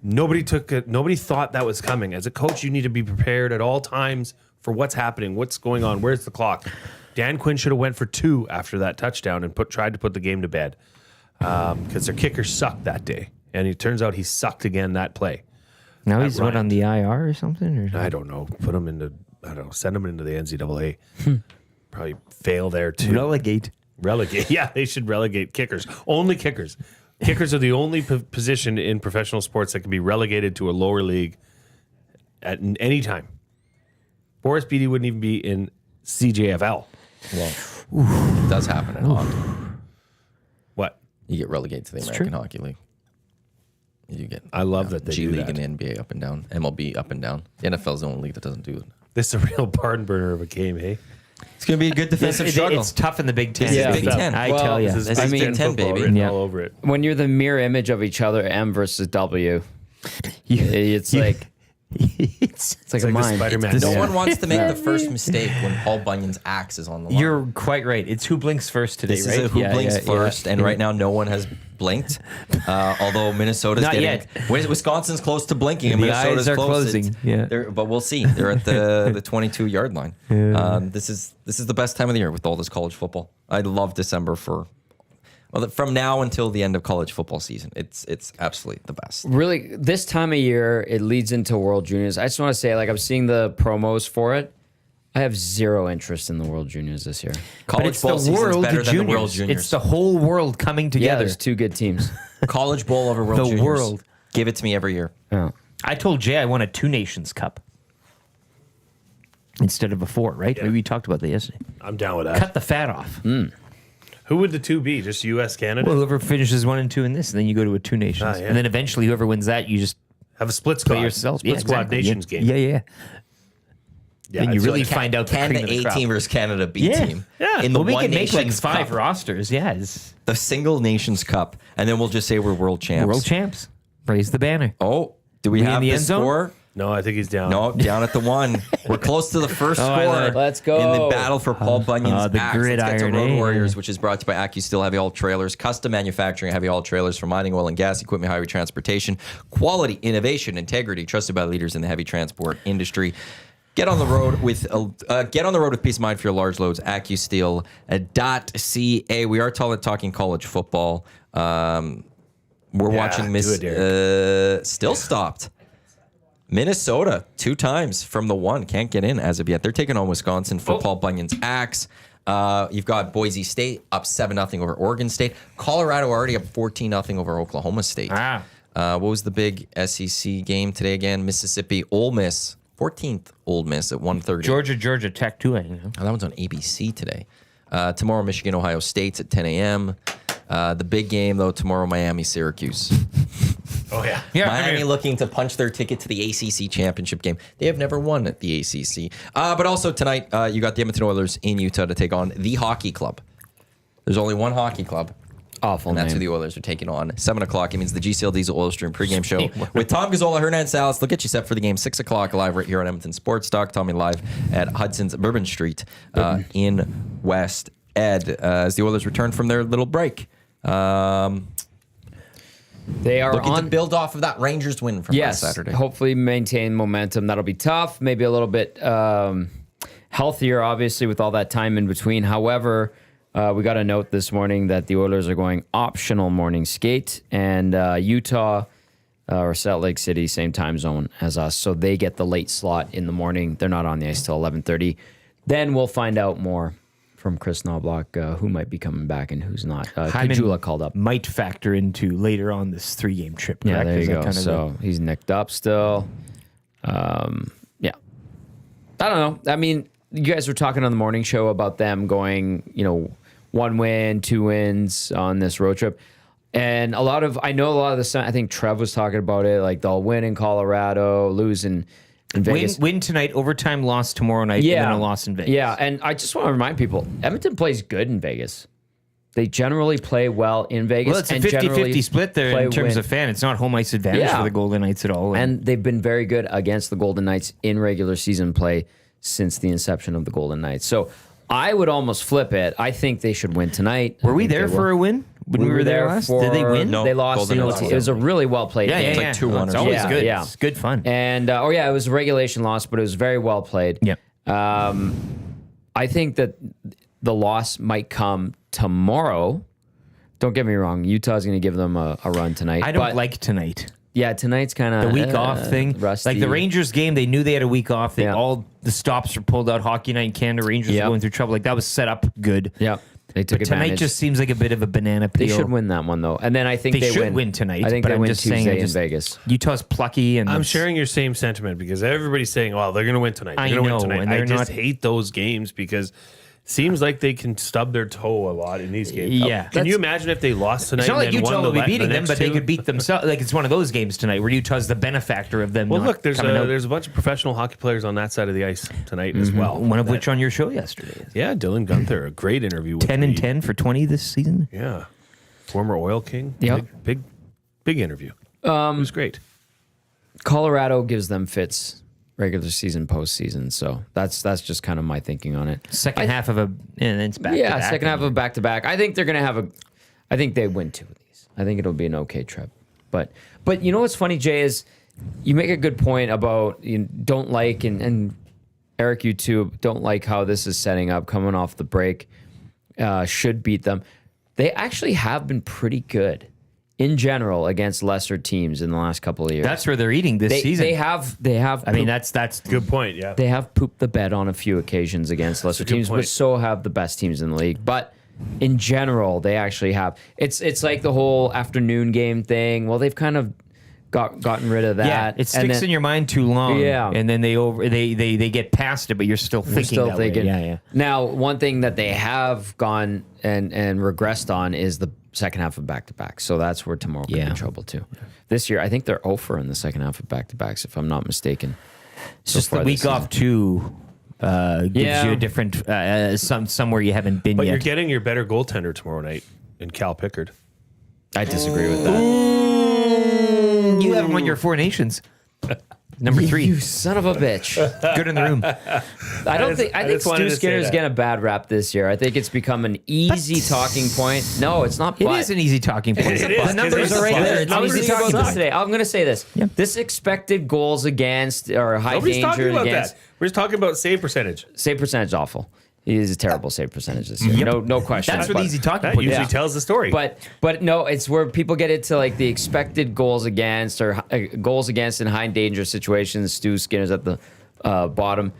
[SPEAKER 3] Nobody thought that was coming. As a coach, you need to be prepared at all times for what's happening, what's going on, where's the clock. Dan Quinn should have went for 2 after that touchdown and tried to put the game to bed because their kicker sucked that day. And it turns out he sucked again that play.
[SPEAKER 4] Now he's what,
[SPEAKER 3] Ryan.
[SPEAKER 4] on the IR or something? Or?
[SPEAKER 3] I don't know. Put him into, send him into the NCAA. Probably fail there too.
[SPEAKER 4] Relegate.
[SPEAKER 3] Relegate. Yeah, they should relegate kickers. Only kickers. Kickers are the only position in professional sports that can be relegated to a lower league at any time. Boris Beatty wouldn't even be in CJFL.
[SPEAKER 1] Well, it does happen in hockey.
[SPEAKER 3] What?
[SPEAKER 1] You get relegated to the American Hockey League. You get.
[SPEAKER 3] I love that they
[SPEAKER 1] G
[SPEAKER 3] do
[SPEAKER 1] League
[SPEAKER 3] that.
[SPEAKER 1] and the NBA up and down, MLB up and down. The NFL is the only league that doesn't do it.
[SPEAKER 3] This is a real barn burner of a game, hey?
[SPEAKER 1] It's going to be a good defensive struggle.
[SPEAKER 4] It's tough in the Big Ten.
[SPEAKER 1] This is
[SPEAKER 2] Yeah.
[SPEAKER 1] Big Ten.
[SPEAKER 4] I
[SPEAKER 2] Well,
[SPEAKER 4] tell you.
[SPEAKER 3] This is
[SPEAKER 1] I
[SPEAKER 3] Big
[SPEAKER 1] mean,
[SPEAKER 3] Ten
[SPEAKER 1] 10,
[SPEAKER 3] football
[SPEAKER 1] baby.
[SPEAKER 3] written
[SPEAKER 4] Yeah.
[SPEAKER 3] all over it.
[SPEAKER 2] When you're the mirror image of each other, M versus W, it's like
[SPEAKER 4] it's
[SPEAKER 2] It's like a
[SPEAKER 3] like the
[SPEAKER 2] mine.
[SPEAKER 3] Spider-Man.
[SPEAKER 1] No one wants to make the first mistake when Paul Bunyan's axe is on the line.
[SPEAKER 4] You're quite right. It's who blinks first today,
[SPEAKER 1] This
[SPEAKER 4] right?
[SPEAKER 1] is a who
[SPEAKER 4] Yeah,
[SPEAKER 1] blinks
[SPEAKER 4] yeah,
[SPEAKER 1] first,
[SPEAKER 4] yeah.
[SPEAKER 1] and right now no one has blinked. Although Minnesota's
[SPEAKER 4] Not
[SPEAKER 1] getting, Wisconsin's close to blinking, and
[SPEAKER 4] The
[SPEAKER 1] Minnesota's
[SPEAKER 4] eyes are
[SPEAKER 1] close.
[SPEAKER 4] closing, yeah.
[SPEAKER 1] But we'll see. They're at the 22-yard line. This is the best time of the year with all this college football. I love December from now until the end of college football season. It's absolutely the best.
[SPEAKER 2] Really, this time of year, it leads into World Juniors. I just want to say, like, I'm seeing the promos for it. I have zero interest in the World Juniors this year.
[SPEAKER 4] But
[SPEAKER 1] College
[SPEAKER 4] it's the
[SPEAKER 1] ball season's
[SPEAKER 4] world
[SPEAKER 1] better than the World
[SPEAKER 4] juniors.
[SPEAKER 1] Juniors.
[SPEAKER 4] It's the whole world coming
[SPEAKER 2] Yeah,
[SPEAKER 4] together.
[SPEAKER 2] there's two good teams.
[SPEAKER 1] College bowl over World
[SPEAKER 4] The
[SPEAKER 1] Juniors.
[SPEAKER 4] world.
[SPEAKER 1] Give it to me every year.
[SPEAKER 2] Yeah.
[SPEAKER 4] I told Jay I won a 2 Nations Cup instead of a 4, right?
[SPEAKER 6] Yeah.
[SPEAKER 4] Maybe we talked about that yesterday.
[SPEAKER 6] I'm down with that.
[SPEAKER 4] Cut the fat off.
[SPEAKER 3] Who would the two be? Just U.S. Canada?
[SPEAKER 4] Well, whoever finishes 1 and 2 in this, and then you go to a 2 Nations,
[SPEAKER 3] yeah.
[SPEAKER 4] and then eventually whoever wins that, you just
[SPEAKER 3] Have a split squad.
[SPEAKER 4] play yourself.
[SPEAKER 3] Split squad
[SPEAKER 4] exactly.
[SPEAKER 3] nations
[SPEAKER 4] yeah.
[SPEAKER 3] game.
[SPEAKER 4] Yeah.
[SPEAKER 3] Yeah,
[SPEAKER 4] Then you
[SPEAKER 3] it's
[SPEAKER 4] really
[SPEAKER 3] like-
[SPEAKER 4] find out the
[SPEAKER 1] Canada
[SPEAKER 4] cream of the
[SPEAKER 1] A
[SPEAKER 4] crop.
[SPEAKER 1] team versus Canada B
[SPEAKER 4] Yeah.
[SPEAKER 1] team.
[SPEAKER 4] Yeah.
[SPEAKER 1] In the
[SPEAKER 4] well, we
[SPEAKER 1] One
[SPEAKER 4] can make like
[SPEAKER 1] Nations
[SPEAKER 4] 5
[SPEAKER 1] Cup.
[SPEAKER 4] rosters. Yeah, it's
[SPEAKER 1] The single Nations Cup, and then we'll just say we're world champs.
[SPEAKER 4] world champs. Raise the banner.
[SPEAKER 1] Oh, do we
[SPEAKER 4] We
[SPEAKER 1] have
[SPEAKER 4] in the
[SPEAKER 1] the
[SPEAKER 4] end zone?
[SPEAKER 1] score?
[SPEAKER 3] No, I think he's down.
[SPEAKER 1] No, down at the 1. We're close to the first
[SPEAKER 4] I know.
[SPEAKER 1] score.
[SPEAKER 2] Let's go.
[SPEAKER 1] In the battle for Paul Bunyan's
[SPEAKER 4] the
[SPEAKER 1] axe. Let's get to
[SPEAKER 4] gridiron,
[SPEAKER 1] Road
[SPEAKER 4] eh?
[SPEAKER 1] Warriors, which is brought to you by AccuSteel Heavy Haul Trailers, custom manufacturing heavy haul trailers for mining, oil and gas, equipment, highway transportation, quality, innovation, integrity, trusted by leaders in the heavy transport industry. Get on the road with peace of mind for your large loads. AccuSteel.ca. We are talking college football. We're watching
[SPEAKER 3] do
[SPEAKER 1] Miss.
[SPEAKER 3] it, Derek.
[SPEAKER 1] Still stopped. Minnesota 2 times from the 1. Can't get in as of yet. They're taking on Wisconsin for Paul Bunyan's axe. You've got Boise State up 7-0 over Oregon State. Colorado already up 14-0 over Oklahoma State. What was the big SEC game today again? Mississippi Ole Miss. 14th Ole Miss at 1:30.
[SPEAKER 4] Georgia Tech too. I know.
[SPEAKER 1] Oh, that one's on ABC today. Tomorrow, Michigan, Ohio State's at 10 a.m. The big game, though, tomorrow, Miami, Syracuse.
[SPEAKER 3] Oh, yeah.
[SPEAKER 1] Miami looking to punch their ticket to the ACC championship game. They have never won at the ACC. But also tonight, you got the Edmonton Oilers in Utah to take on the hockey club. There's only one hockey club.
[SPEAKER 2] Awful
[SPEAKER 1] And that's
[SPEAKER 2] name.
[SPEAKER 1] who the Oilers are taking on. 7 o'clock. It means the GCL Diesel Oil Stream pregame show with Tom Gazzola, Hernan Salas. They'll get you set for the game. 6 o'clock live right here on Edmonton Sports Talk. Tommy live at Hudson's Bourbon Street in West Ed as the Oilers return from their little break.
[SPEAKER 2] They are
[SPEAKER 1] Looking to
[SPEAKER 2] on.
[SPEAKER 1] build off of that Rangers win from last Saturday.
[SPEAKER 2] Hopefully maintain momentum. That'll be tough. Maybe a little bit healthier, obviously, with all that time in between. However, we got a note this morning that the Oilers are going optional morning skate, and Utah or Salt Lake City, same time zone as us, so they get the late slot in the morning. They're not on the ice till 11:30. Then we'll find out more from Chris Knobloch, who might be coming back and who's not. Kajula called up.
[SPEAKER 4] Might factor into later on this 3-game trip.
[SPEAKER 2] Yeah,
[SPEAKER 4] correct?
[SPEAKER 2] there you
[SPEAKER 4] Is that
[SPEAKER 2] go.
[SPEAKER 4] kind of
[SPEAKER 2] So he's nicked up still. Yeah. I don't know. I mean, you guys were talking on the morning show about them going, 1 win, 2 wins on this road trip. And I know a lot of the, I think Trev was talking about it, like they'll win in Colorado, lose in Vegas.
[SPEAKER 4] win tonight, overtime loss tomorrow night, and then a loss in Vegas.
[SPEAKER 2] Yeah, and I just want to remind people, Edmonton plays good in Vegas. They generally play well in Vegas.
[SPEAKER 4] Well, it's a
[SPEAKER 2] and generally
[SPEAKER 4] 50-50 split there
[SPEAKER 2] play
[SPEAKER 4] in terms
[SPEAKER 2] win.
[SPEAKER 4] of fan. It's not home ice advantage
[SPEAKER 2] Yeah.
[SPEAKER 4] for the Golden Knights at all.
[SPEAKER 2] And they've been very good against the Golden Knights in regular season play since the inception of the Golden Knights. So I would almost flip it. I think they should win tonight.
[SPEAKER 4] were we there for a win when we were there last? Did they win?
[SPEAKER 1] No,
[SPEAKER 2] They lost
[SPEAKER 1] Golden
[SPEAKER 2] in
[SPEAKER 1] Knights
[SPEAKER 2] OT. It was a really well played game.
[SPEAKER 1] like 2-1
[SPEAKER 4] It's
[SPEAKER 1] or
[SPEAKER 4] always
[SPEAKER 2] something.
[SPEAKER 4] good.
[SPEAKER 2] Yeah.
[SPEAKER 4] It's good fun.
[SPEAKER 2] And it was a regulation loss, but it was very well played.
[SPEAKER 4] Yeah.
[SPEAKER 2] I think that the loss might come tomorrow. Don't get me wrong. Utah's going to give them a run tonight.
[SPEAKER 4] I don't
[SPEAKER 2] but
[SPEAKER 4] like tonight.
[SPEAKER 2] Yeah, tonight's kind of
[SPEAKER 4] The week off thing.
[SPEAKER 2] Rusty.
[SPEAKER 4] Like the Rangers game, they knew they had a week off.
[SPEAKER 2] Yeah.
[SPEAKER 4] All the stops were pulled out. Hockey night in Canada, Rangers
[SPEAKER 2] Yep.
[SPEAKER 4] were going through trouble. Like that was set up good.
[SPEAKER 2] Yeah, they took
[SPEAKER 4] But tonight
[SPEAKER 2] advantage.
[SPEAKER 4] just seems like a bit of a banana peel.
[SPEAKER 2] They should win that one though, and then I think
[SPEAKER 4] They
[SPEAKER 2] they
[SPEAKER 4] should win tonight.
[SPEAKER 2] I think
[SPEAKER 4] but
[SPEAKER 2] they
[SPEAKER 4] I'm
[SPEAKER 2] win
[SPEAKER 4] just
[SPEAKER 2] Tuesday
[SPEAKER 4] saying,
[SPEAKER 2] in Vegas.
[SPEAKER 4] Utah's plucky, and
[SPEAKER 3] I'm
[SPEAKER 4] it's-
[SPEAKER 3] sharing your same sentiment because everybody's saying, "Well, they're going to win tonight. They're
[SPEAKER 4] I
[SPEAKER 3] going to
[SPEAKER 4] know,
[SPEAKER 3] win tonight."
[SPEAKER 4] and
[SPEAKER 3] I
[SPEAKER 4] they're
[SPEAKER 3] just
[SPEAKER 4] not-
[SPEAKER 3] hate those games because seems like they can stub their toe a lot in these games.
[SPEAKER 4] Yeah.
[SPEAKER 3] Can you imagine if they lost tonight?
[SPEAKER 4] It's not like
[SPEAKER 3] and then
[SPEAKER 4] Utah
[SPEAKER 3] won
[SPEAKER 4] will be
[SPEAKER 3] the
[SPEAKER 4] beating them,
[SPEAKER 3] next
[SPEAKER 4] but they
[SPEAKER 3] two?
[SPEAKER 4] could beat themselves. Like it's one of those games tonight where Utah's the benefactor of them.
[SPEAKER 3] Well,
[SPEAKER 4] not
[SPEAKER 3] look, there's
[SPEAKER 4] coming out.
[SPEAKER 3] a bunch of professional hockey players on that side of the ice tonight as well.
[SPEAKER 4] one of which on your show yesterday.
[SPEAKER 3] Yeah, Dylan Gunther, a great interview. With
[SPEAKER 4] 10 and
[SPEAKER 3] the-
[SPEAKER 4] 10 for 20 this season.
[SPEAKER 3] Yeah, former Oil King.
[SPEAKER 2] Yep.
[SPEAKER 3] Big interview. It was great.
[SPEAKER 2] Colorado gives them fits regular season, postseason. So that's just kind of my thinking on it.
[SPEAKER 4] Second half of and it's back.
[SPEAKER 2] Yeah,
[SPEAKER 4] to back.
[SPEAKER 2] second half of back to back. I think they're gonna have I think they win 2 of these. I think it'll be an okay trip. But you know what's funny, Jay, is you make a good point about you don't like and Eric, you too, don't like how this is setting up coming off the break. Should beat them. They actually have been pretty good in general against lesser teams in the last couple of years.
[SPEAKER 4] That's where they're eating this season.
[SPEAKER 2] They have.
[SPEAKER 4] I mean, that's
[SPEAKER 3] Good point. Yeah.
[SPEAKER 2] They have pooped the bed on a few occasions against lesser
[SPEAKER 3] a good
[SPEAKER 2] teams,
[SPEAKER 3] point.
[SPEAKER 2] but so have the best teams in the league. But in general, they actually have. It's like the whole afternoon game thing. Well, they've kind of gotten rid of that.
[SPEAKER 4] yeah. It
[SPEAKER 2] And
[SPEAKER 4] sticks
[SPEAKER 2] then-
[SPEAKER 4] in your mind too long.
[SPEAKER 2] Yeah.
[SPEAKER 4] and then they get past it, but you're still
[SPEAKER 2] We're
[SPEAKER 4] thinking.
[SPEAKER 2] still
[SPEAKER 4] that
[SPEAKER 2] thinking.
[SPEAKER 4] Way. Yeah.
[SPEAKER 2] Now, one thing that they have gone and regressed on is the second half of back-to-back. So that's where tomorrow could be in trouble too. This year, I think they're 0 in the second half of back-to-backs, if I'm not mistaken.
[SPEAKER 4] It's just the week off too. Gives you a different somewhere you haven't been
[SPEAKER 3] But
[SPEAKER 4] yet.
[SPEAKER 3] you're getting your better goaltender tomorrow night in Cal Pickard.
[SPEAKER 2] I disagree with that.
[SPEAKER 4] You haven't won your 4 Nations. Number 3.
[SPEAKER 2] You son of a bitch.
[SPEAKER 4] Good in the room.
[SPEAKER 2] I think
[SPEAKER 3] just wanted
[SPEAKER 2] Stu
[SPEAKER 3] to say
[SPEAKER 2] Skinner's
[SPEAKER 3] that.
[SPEAKER 2] getting a bad rap this year. I think it's become an easy talking point. No, it's not.
[SPEAKER 4] It
[SPEAKER 2] but.
[SPEAKER 4] is an easy talking point.
[SPEAKER 3] It is,
[SPEAKER 4] The numbers
[SPEAKER 3] 'cause
[SPEAKER 4] are right
[SPEAKER 3] it's
[SPEAKER 4] there.
[SPEAKER 3] the
[SPEAKER 4] It's
[SPEAKER 2] I'm
[SPEAKER 4] an
[SPEAKER 2] going
[SPEAKER 4] easy
[SPEAKER 2] to talk
[SPEAKER 4] talking
[SPEAKER 2] about this
[SPEAKER 4] point.
[SPEAKER 2] today. I'm going to say this.
[SPEAKER 4] Yeah.
[SPEAKER 2] This expected goals against or high
[SPEAKER 3] Nobody's
[SPEAKER 2] danger
[SPEAKER 3] talking about
[SPEAKER 2] against
[SPEAKER 3] that. We're just talking about save percentage.
[SPEAKER 2] save percentage awful. He is a terrible save percentage this year. No question.
[SPEAKER 4] That's what the easy talking
[SPEAKER 3] That
[SPEAKER 4] point
[SPEAKER 3] usually
[SPEAKER 4] is.
[SPEAKER 3] tells the story.
[SPEAKER 2] But no, it's where people get into like the expected goals against or goals against in high danger situations. Stu Skinner's at the bottom.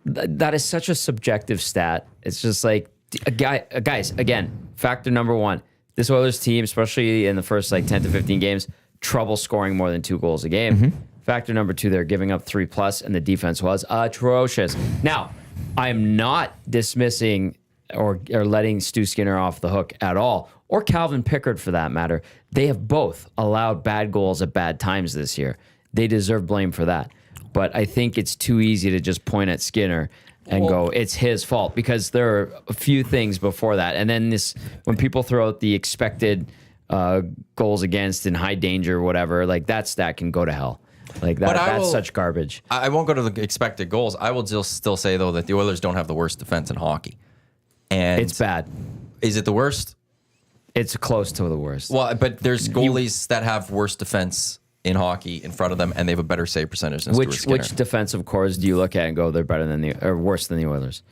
[SPEAKER 2] That is such a subjective stat. It's just like guys. Again, factor number 1: this Oilers team, especially in the first like 10 to 15 games, trouble scoring more than 2 goals a game. Factor number 2: they're giving up 3+, and the defense was atrocious. Now, I am not dismissing or letting Stu Skinner off the hook at all, or Calvin Pickard for that matter. They have both allowed bad goals at bad times this year. They deserve blame for that. But I think it's too easy to just point at Skinner and go, it's his fault, because there are a few things before that. And then when people throw out the expected goals against in high danger or whatever, like that stat can go to hell. Like that's such garbage.
[SPEAKER 1] I won't go to the expected goals. I will just still say though that the Oilers don't have the worst defense in hockey, and
[SPEAKER 2] It's bad.
[SPEAKER 1] Is it the worst?
[SPEAKER 2] It's close to the worst.
[SPEAKER 1] Well, but there's goalies that have worse defense in hockey in front of them, and they have a better save percentage than Stuart Skinner.
[SPEAKER 2] Which defensive cores do you look at and go, they're better than or worse than the Oilers?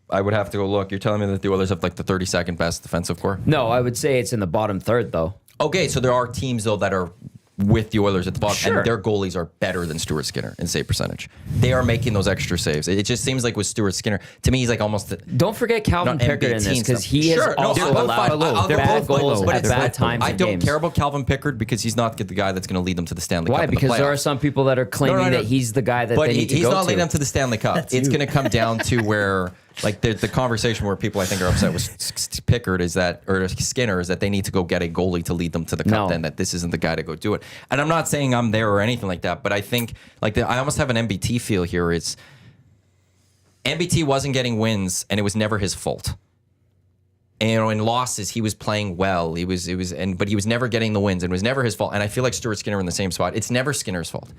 [SPEAKER 1] I would have to go look. You're telling me that the Oilers have like the 32nd best defensive core?
[SPEAKER 2] No, I would say it's in the bottom third though.
[SPEAKER 1] Okay, so there are teams though that are with the Oilers at the bottom,
[SPEAKER 2] Sure.
[SPEAKER 1] and their goalies are better than Stuart Skinner in save percentage. They are making those extra saves. It just seems like with Stuart Skinner, to me, he's like almost.
[SPEAKER 2] Don't forget Calvin
[SPEAKER 1] Not
[SPEAKER 2] Pickard in
[SPEAKER 1] MBT
[SPEAKER 2] this,
[SPEAKER 1] and
[SPEAKER 2] because
[SPEAKER 1] stuff.
[SPEAKER 2] he
[SPEAKER 1] Sure,
[SPEAKER 2] has
[SPEAKER 1] no,
[SPEAKER 2] also
[SPEAKER 1] they're both
[SPEAKER 2] allowed
[SPEAKER 1] fine. I'll go
[SPEAKER 2] bad
[SPEAKER 1] both
[SPEAKER 2] goals
[SPEAKER 1] ways, but
[SPEAKER 2] at
[SPEAKER 1] it's
[SPEAKER 2] bad
[SPEAKER 1] like-
[SPEAKER 2] times.
[SPEAKER 1] I
[SPEAKER 2] in
[SPEAKER 1] don't
[SPEAKER 2] games.
[SPEAKER 1] care about Calvin Pickard because he's not the guy that's going to lead them to the Stanley
[SPEAKER 2] Why?
[SPEAKER 1] Cup. in the
[SPEAKER 2] Because there
[SPEAKER 1] playoffs.
[SPEAKER 2] are some people that are claiming that he's the guy that
[SPEAKER 1] But
[SPEAKER 2] they need to
[SPEAKER 1] he's
[SPEAKER 2] go
[SPEAKER 1] not
[SPEAKER 2] to.
[SPEAKER 1] leading them to the Stanley Cup. It's going to come down to where, like, the conversation where people I think are upset with Pickard is that, or Skinner, is that they need to go get a goalie to lead them to the cup.
[SPEAKER 2] No.
[SPEAKER 1] Then that this isn't the guy to go do it. And I'm not saying I'm there or anything like that, but I think like I almost have an MBT feel here. It's MBT wasn't getting wins, and it was never his fault. And, you know, in losses, he was playing well. But he was never getting the wins, and it was never his fault. And I feel like Stuart Skinner in the same spot. It's never Skinner's fault.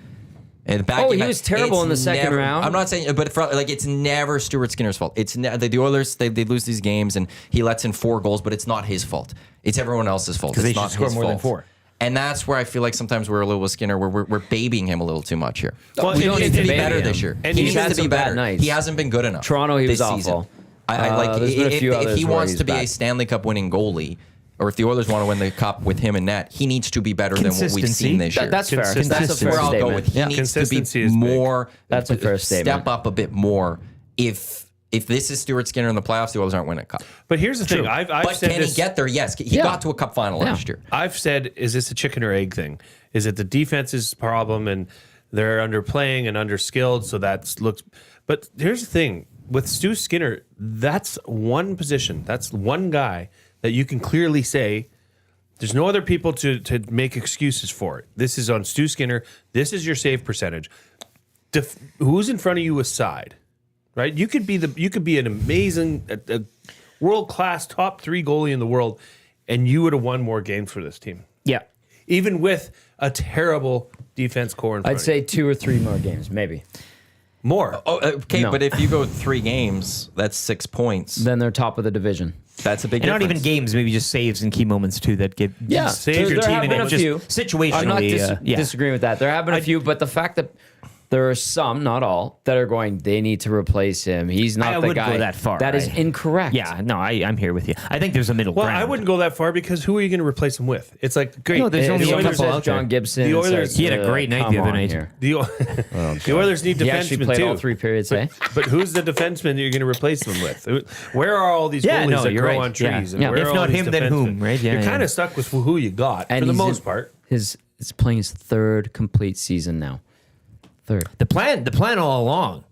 [SPEAKER 1] And
[SPEAKER 2] He was terrible in the second round.
[SPEAKER 1] I'm not saying, but it's never Stuart Skinner's fault. It's the Oilers. They lose these games, and he lets in 4 goals, but it's not his fault. It's everyone else's fault.
[SPEAKER 3] Because
[SPEAKER 1] It's
[SPEAKER 3] they
[SPEAKER 1] not
[SPEAKER 3] should score
[SPEAKER 1] his
[SPEAKER 3] more than
[SPEAKER 1] fault.
[SPEAKER 3] 4.
[SPEAKER 1] And that's where I feel like sometimes we're a little with Skinner, where we're babying him a little too much here.
[SPEAKER 3] Well,
[SPEAKER 2] We don't
[SPEAKER 1] He
[SPEAKER 2] need
[SPEAKER 1] needs
[SPEAKER 2] to
[SPEAKER 1] to be
[SPEAKER 2] baby
[SPEAKER 1] better
[SPEAKER 2] him.
[SPEAKER 1] this year.
[SPEAKER 3] And
[SPEAKER 1] He
[SPEAKER 3] he's
[SPEAKER 1] needs
[SPEAKER 2] had
[SPEAKER 1] to be
[SPEAKER 2] some bad
[SPEAKER 1] better.
[SPEAKER 2] nights.
[SPEAKER 1] He hasn't been good enough.
[SPEAKER 2] Toronto, he
[SPEAKER 1] this
[SPEAKER 2] was
[SPEAKER 1] season.
[SPEAKER 2] awful.
[SPEAKER 1] I like
[SPEAKER 2] there's been a few
[SPEAKER 1] if
[SPEAKER 2] others
[SPEAKER 1] he
[SPEAKER 2] where
[SPEAKER 1] wants
[SPEAKER 2] he's
[SPEAKER 1] to be a
[SPEAKER 2] bad.
[SPEAKER 1] Stanley Cup winning goalie, or if the Oilers want to win the cup with him and Net, he needs to be better than what we've
[SPEAKER 4] Consistency.
[SPEAKER 1] seen this year.
[SPEAKER 2] That's fair. That's a
[SPEAKER 3] Consistency.
[SPEAKER 2] fair
[SPEAKER 1] where I'll
[SPEAKER 2] statement.
[SPEAKER 1] go with. He needs to
[SPEAKER 3] Consistency
[SPEAKER 1] be
[SPEAKER 3] is big.
[SPEAKER 1] more.
[SPEAKER 2] That's a fair statement.
[SPEAKER 1] Step up a bit more. If this is Stuart Skinner in the playoffs, the Oilers aren't winning a cup.
[SPEAKER 3] But here's the thing. I've
[SPEAKER 1] But
[SPEAKER 3] said
[SPEAKER 1] can
[SPEAKER 3] this.
[SPEAKER 1] he get there? Yes, he
[SPEAKER 2] Yeah.
[SPEAKER 1] got to a cup final
[SPEAKER 2] Yeah.
[SPEAKER 1] last year.
[SPEAKER 3] I've said, is this a chicken or egg thing? Is it the defense's problem and they're underplaying and underskilled? So that's looks. But here's the thing with Stu Skinner. That's one position. That's one guy that you can clearly say there's no other people to make excuses for it. This is on Stu Skinner. This is your save percentage. Who's in front of you aside, right? You could be an amazing, a world class top 3 goalie in the world, and you would have won more games for this team.
[SPEAKER 4] Yeah.
[SPEAKER 3] Even with a terrible defense core in front
[SPEAKER 2] I'd
[SPEAKER 3] of
[SPEAKER 2] say 2 or 3 more games, maybe.
[SPEAKER 3] you. More.
[SPEAKER 1] Oh, okay,
[SPEAKER 2] No.
[SPEAKER 1] but if you go 3 games, that's 6 points.
[SPEAKER 2] Then they're top of the division.
[SPEAKER 1] That's a big
[SPEAKER 4] And not
[SPEAKER 1] difference.
[SPEAKER 4] even games, maybe just saves and key moments too that give
[SPEAKER 3] Save your
[SPEAKER 2] there
[SPEAKER 3] team
[SPEAKER 2] have
[SPEAKER 3] and
[SPEAKER 2] been a
[SPEAKER 3] just
[SPEAKER 2] few.
[SPEAKER 4] situationally.
[SPEAKER 2] I'm not
[SPEAKER 4] yeah.
[SPEAKER 2] disagreeing with that. There have been a few, but the fact that there are some, not all, that are going, they need to replace him. He's not
[SPEAKER 4] I
[SPEAKER 2] the
[SPEAKER 4] wouldn't
[SPEAKER 2] guy.
[SPEAKER 4] go that far.
[SPEAKER 2] That is incorrect.
[SPEAKER 4] Yeah, no, I'm here with you. I think there's a middle
[SPEAKER 3] Well,
[SPEAKER 4] ground.
[SPEAKER 3] I wouldn't go that far because who are you going to replace him with? It's like great.
[SPEAKER 4] No, there's only
[SPEAKER 3] the
[SPEAKER 4] a
[SPEAKER 3] Oilers,
[SPEAKER 4] couple
[SPEAKER 2] says
[SPEAKER 4] out there.
[SPEAKER 2] John Gibson.
[SPEAKER 3] The
[SPEAKER 2] It's
[SPEAKER 3] Oilers-
[SPEAKER 4] He had a great night the
[SPEAKER 2] come
[SPEAKER 4] other
[SPEAKER 2] on
[SPEAKER 4] night.
[SPEAKER 2] here.
[SPEAKER 3] the Oilers need
[SPEAKER 2] He actually
[SPEAKER 3] defensemen
[SPEAKER 2] played
[SPEAKER 3] too.
[SPEAKER 2] all 3 periods, eh?
[SPEAKER 3] But who's the defenseman that you're going to replace them with? Where are all these
[SPEAKER 4] Yeah,
[SPEAKER 3] goalies
[SPEAKER 4] no,
[SPEAKER 3] that
[SPEAKER 4] you're
[SPEAKER 3] grow
[SPEAKER 4] right.
[SPEAKER 3] on trees?
[SPEAKER 4] Yeah.
[SPEAKER 3] And
[SPEAKER 4] Yeah.
[SPEAKER 3] where
[SPEAKER 4] If
[SPEAKER 3] are all
[SPEAKER 4] not
[SPEAKER 3] these
[SPEAKER 4] him, then
[SPEAKER 3] defensemen?
[SPEAKER 4] whom, right? Yeah,
[SPEAKER 3] you're
[SPEAKER 4] yeah.
[SPEAKER 3] kind of stuck with who you got for the
[SPEAKER 2] he's
[SPEAKER 3] most
[SPEAKER 2] in-
[SPEAKER 3] part.
[SPEAKER 2] It's playing his 3rd complete season now. 3rd.
[SPEAKER 4] The plan all along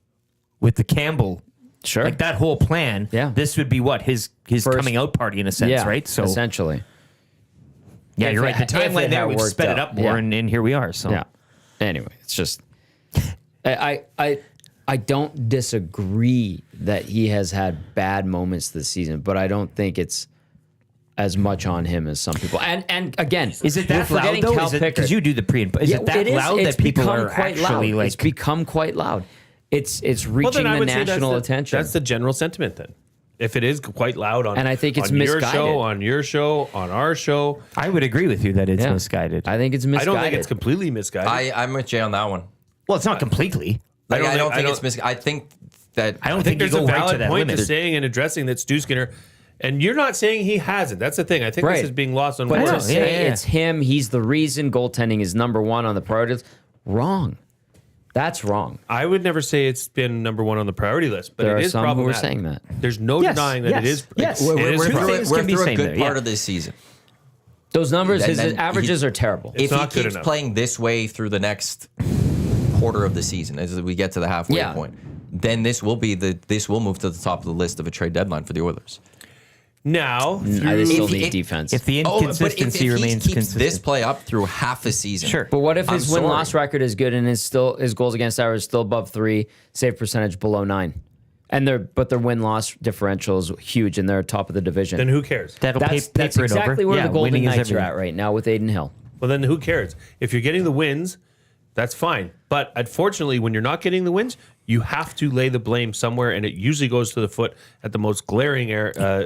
[SPEAKER 4] with the Campbell,
[SPEAKER 2] Sure.
[SPEAKER 4] like that whole plan.
[SPEAKER 2] Yeah.
[SPEAKER 4] This would be what his
[SPEAKER 2] First-
[SPEAKER 4] coming out party in a sense,
[SPEAKER 2] Yeah,
[SPEAKER 4] right? So
[SPEAKER 2] essentially.
[SPEAKER 4] yeah,
[SPEAKER 2] if
[SPEAKER 4] you're
[SPEAKER 2] it
[SPEAKER 4] right. The
[SPEAKER 2] ha- if
[SPEAKER 4] timeline
[SPEAKER 2] it
[SPEAKER 4] there,
[SPEAKER 2] had
[SPEAKER 4] we've
[SPEAKER 2] worked
[SPEAKER 4] sped it
[SPEAKER 2] out.
[SPEAKER 4] up more,
[SPEAKER 2] Yeah.
[SPEAKER 4] and here we are. So
[SPEAKER 2] Yeah. Anyway, it's just I don't disagree that he has had bad moments this season, but I don't think it's as much on him as some people. And again,
[SPEAKER 4] is it
[SPEAKER 2] we're
[SPEAKER 4] that loud
[SPEAKER 2] forgetting
[SPEAKER 4] though?
[SPEAKER 2] Cal
[SPEAKER 4] Is it
[SPEAKER 2] Pickard.
[SPEAKER 4] because you do the pre and is it that
[SPEAKER 2] it is.
[SPEAKER 4] loud
[SPEAKER 2] It's
[SPEAKER 4] that people
[SPEAKER 2] become
[SPEAKER 4] are
[SPEAKER 2] quite
[SPEAKER 4] actually
[SPEAKER 2] loud.
[SPEAKER 4] like?
[SPEAKER 2] It's become quite loud. It's reaching
[SPEAKER 3] I
[SPEAKER 2] the
[SPEAKER 3] would say
[SPEAKER 2] national attention.
[SPEAKER 3] That's the general sentiment then. If it is quite loud on,
[SPEAKER 2] And I think it's
[SPEAKER 3] on your
[SPEAKER 2] misguided.
[SPEAKER 3] show, on your show, on our show,
[SPEAKER 4] I would agree with you that it's
[SPEAKER 2] Yeah.
[SPEAKER 4] misguided.
[SPEAKER 2] I think it's misguided.
[SPEAKER 3] I don't think it's completely misguided.
[SPEAKER 1] I'm with Jay on that one.
[SPEAKER 4] well, it's not completely.
[SPEAKER 1] Like, I don't
[SPEAKER 3] I
[SPEAKER 1] think
[SPEAKER 3] don't-
[SPEAKER 1] it's mis. I think that
[SPEAKER 4] I don't
[SPEAKER 3] I think
[SPEAKER 4] think you
[SPEAKER 3] there's a
[SPEAKER 4] go right to
[SPEAKER 3] valid
[SPEAKER 4] that
[SPEAKER 3] point
[SPEAKER 4] limit.
[SPEAKER 3] to saying and addressing that Stu Skinner, and you're not saying he hasn't. That's the thing. I think
[SPEAKER 2] Right.
[SPEAKER 3] this is being lost on
[SPEAKER 2] But
[SPEAKER 3] words.
[SPEAKER 2] to
[SPEAKER 4] Yeah,
[SPEAKER 2] say
[SPEAKER 4] yeah.
[SPEAKER 2] it's him, he's the reason goaltending is number 1 on the priorities, wrong. That's wrong.
[SPEAKER 3] I would never say it's been number 1 on the priority list, but
[SPEAKER 2] There
[SPEAKER 3] it
[SPEAKER 2] are
[SPEAKER 3] is
[SPEAKER 2] some who are
[SPEAKER 3] problematic.
[SPEAKER 2] saying that.
[SPEAKER 3] There's no
[SPEAKER 4] Yes,
[SPEAKER 3] denying that
[SPEAKER 4] yes,
[SPEAKER 3] it is.
[SPEAKER 4] yes.
[SPEAKER 3] it
[SPEAKER 4] We're-
[SPEAKER 3] is
[SPEAKER 4] we're
[SPEAKER 1] we're
[SPEAKER 4] two
[SPEAKER 1] through,
[SPEAKER 4] things
[SPEAKER 1] we're
[SPEAKER 4] can be
[SPEAKER 1] through a
[SPEAKER 4] same
[SPEAKER 1] good
[SPEAKER 4] there,
[SPEAKER 1] part
[SPEAKER 4] yeah.
[SPEAKER 1] of this season.
[SPEAKER 2] Those numbers,
[SPEAKER 1] And
[SPEAKER 2] his
[SPEAKER 1] then
[SPEAKER 2] averages
[SPEAKER 1] he-
[SPEAKER 2] are terrible.
[SPEAKER 3] It's
[SPEAKER 1] If he
[SPEAKER 3] not good
[SPEAKER 1] keeps
[SPEAKER 3] enough.
[SPEAKER 1] playing this way through the next quarter of the season, as we get to the halfway
[SPEAKER 2] Yeah.
[SPEAKER 1] point, then this will move to the top of the list of a trade deadline for the Oilers.
[SPEAKER 3] Now,
[SPEAKER 2] I still
[SPEAKER 1] If-
[SPEAKER 2] need
[SPEAKER 1] if-
[SPEAKER 2] defense.
[SPEAKER 4] If the
[SPEAKER 1] Oh, but
[SPEAKER 4] inconsistency
[SPEAKER 1] if
[SPEAKER 4] remains
[SPEAKER 1] he keeps
[SPEAKER 4] consistent,
[SPEAKER 1] this play up through half a season,
[SPEAKER 4] Sure.
[SPEAKER 2] But what if
[SPEAKER 1] I'm
[SPEAKER 2] his
[SPEAKER 1] sorry.
[SPEAKER 2] win-loss record is good and his goals against average is still above 3, save percentage below 9, and their win-loss differential is huge and they're top of the division?
[SPEAKER 3] then who cares?
[SPEAKER 4] that'll
[SPEAKER 2] That's
[SPEAKER 4] paper it
[SPEAKER 2] exactly
[SPEAKER 4] over.
[SPEAKER 2] where
[SPEAKER 4] Yeah,
[SPEAKER 2] the Golden
[SPEAKER 4] winning is
[SPEAKER 2] Knights are
[SPEAKER 4] everything.
[SPEAKER 2] at right now with Aiden Hill.
[SPEAKER 3] Well, then who cares? If you're getting the wins, that's fine. But unfortunately, when you're not getting the wins, you have to lay the blame somewhere, and it usually goes to the foot at the most glaring,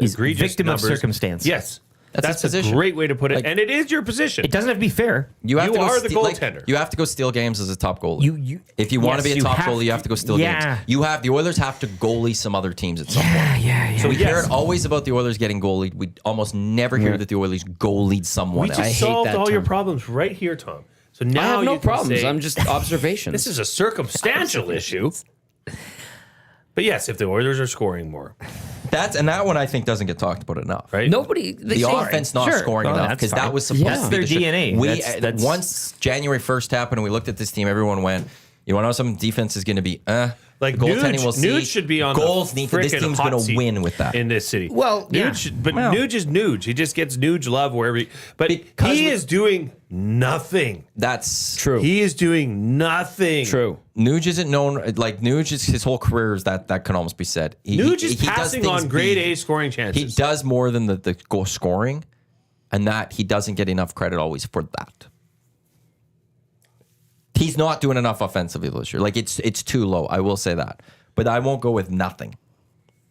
[SPEAKER 4] He's
[SPEAKER 3] egregious
[SPEAKER 4] victim of
[SPEAKER 3] numbers.
[SPEAKER 4] circumstance.
[SPEAKER 3] Yes,
[SPEAKER 1] That's
[SPEAKER 3] that's
[SPEAKER 1] his
[SPEAKER 3] a
[SPEAKER 1] position.
[SPEAKER 3] great way to put it,
[SPEAKER 1] Like-
[SPEAKER 3] and it is your position.
[SPEAKER 4] It doesn't have to be fair.
[SPEAKER 1] You
[SPEAKER 3] You
[SPEAKER 1] go
[SPEAKER 3] are the
[SPEAKER 1] like,
[SPEAKER 3] goaltender.
[SPEAKER 1] you have to go steal games as a top goalie.
[SPEAKER 4] You-
[SPEAKER 1] if you want
[SPEAKER 4] yes,
[SPEAKER 1] to be a
[SPEAKER 4] you
[SPEAKER 1] top
[SPEAKER 4] have
[SPEAKER 1] goalie, you have to go steal
[SPEAKER 4] yeah.
[SPEAKER 1] games. The Oilers have to goalie some other teams at some point.
[SPEAKER 4] Yeah.
[SPEAKER 3] So
[SPEAKER 1] We
[SPEAKER 3] yes,
[SPEAKER 1] cared always about the Oilers getting goalied. We almost never hear that the Oilers goalied someone
[SPEAKER 3] we
[SPEAKER 1] else.
[SPEAKER 3] just
[SPEAKER 2] I hate
[SPEAKER 3] solved
[SPEAKER 2] that
[SPEAKER 3] all your
[SPEAKER 2] term.
[SPEAKER 3] problems right here, Tom. So
[SPEAKER 2] I
[SPEAKER 3] now
[SPEAKER 2] have no
[SPEAKER 3] you can
[SPEAKER 2] problems.
[SPEAKER 3] say,
[SPEAKER 2] I'm just observations.
[SPEAKER 3] this is a circumstantial issue. But yes, if the Oilers are scoring more,
[SPEAKER 1] That one I think doesn't get talked about enough.
[SPEAKER 3] right?
[SPEAKER 2] Nobody. They
[SPEAKER 1] The
[SPEAKER 2] say-
[SPEAKER 1] offense not
[SPEAKER 4] Sure.
[SPEAKER 1] scoring
[SPEAKER 4] Well,
[SPEAKER 1] enough
[SPEAKER 4] that's
[SPEAKER 1] because that
[SPEAKER 4] fine.
[SPEAKER 1] was supposed
[SPEAKER 2] Yeah.
[SPEAKER 1] to be
[SPEAKER 4] Their
[SPEAKER 1] the shit.
[SPEAKER 4] DNA.
[SPEAKER 1] We
[SPEAKER 4] That's-
[SPEAKER 1] once January 1st happened and we looked at this team, everyone went, "You want to know something? Defense is going to be
[SPEAKER 3] Like
[SPEAKER 1] the goaltending
[SPEAKER 3] Nuge,
[SPEAKER 1] we'll see.
[SPEAKER 3] Nuge should be on
[SPEAKER 1] goals.
[SPEAKER 3] the
[SPEAKER 1] Need to, this
[SPEAKER 3] frickin'
[SPEAKER 1] team's
[SPEAKER 3] hot
[SPEAKER 1] going to
[SPEAKER 3] seat
[SPEAKER 1] win with that.
[SPEAKER 3] in this city.
[SPEAKER 4] Well, yeah.
[SPEAKER 3] But
[SPEAKER 1] Well.
[SPEAKER 3] Nuge is Nuge. He just gets Nuge love wherever he. But
[SPEAKER 1] Because
[SPEAKER 3] he
[SPEAKER 1] we-
[SPEAKER 3] is doing nothing.
[SPEAKER 1] That's
[SPEAKER 2] True.
[SPEAKER 3] He is doing nothing.
[SPEAKER 2] True.
[SPEAKER 1] Nuge isn't known like Nuge is his whole career is that can almost be said.
[SPEAKER 3] Nuge is
[SPEAKER 1] does
[SPEAKER 3] passing
[SPEAKER 1] things
[SPEAKER 3] on grade
[SPEAKER 1] big.
[SPEAKER 3] A scoring chances.
[SPEAKER 1] He does more than the goal scoring, and that he doesn't get enough credit always for that. He's not doing enough offensively this year. Like it's too low. I will say that, but I won't go with nothing.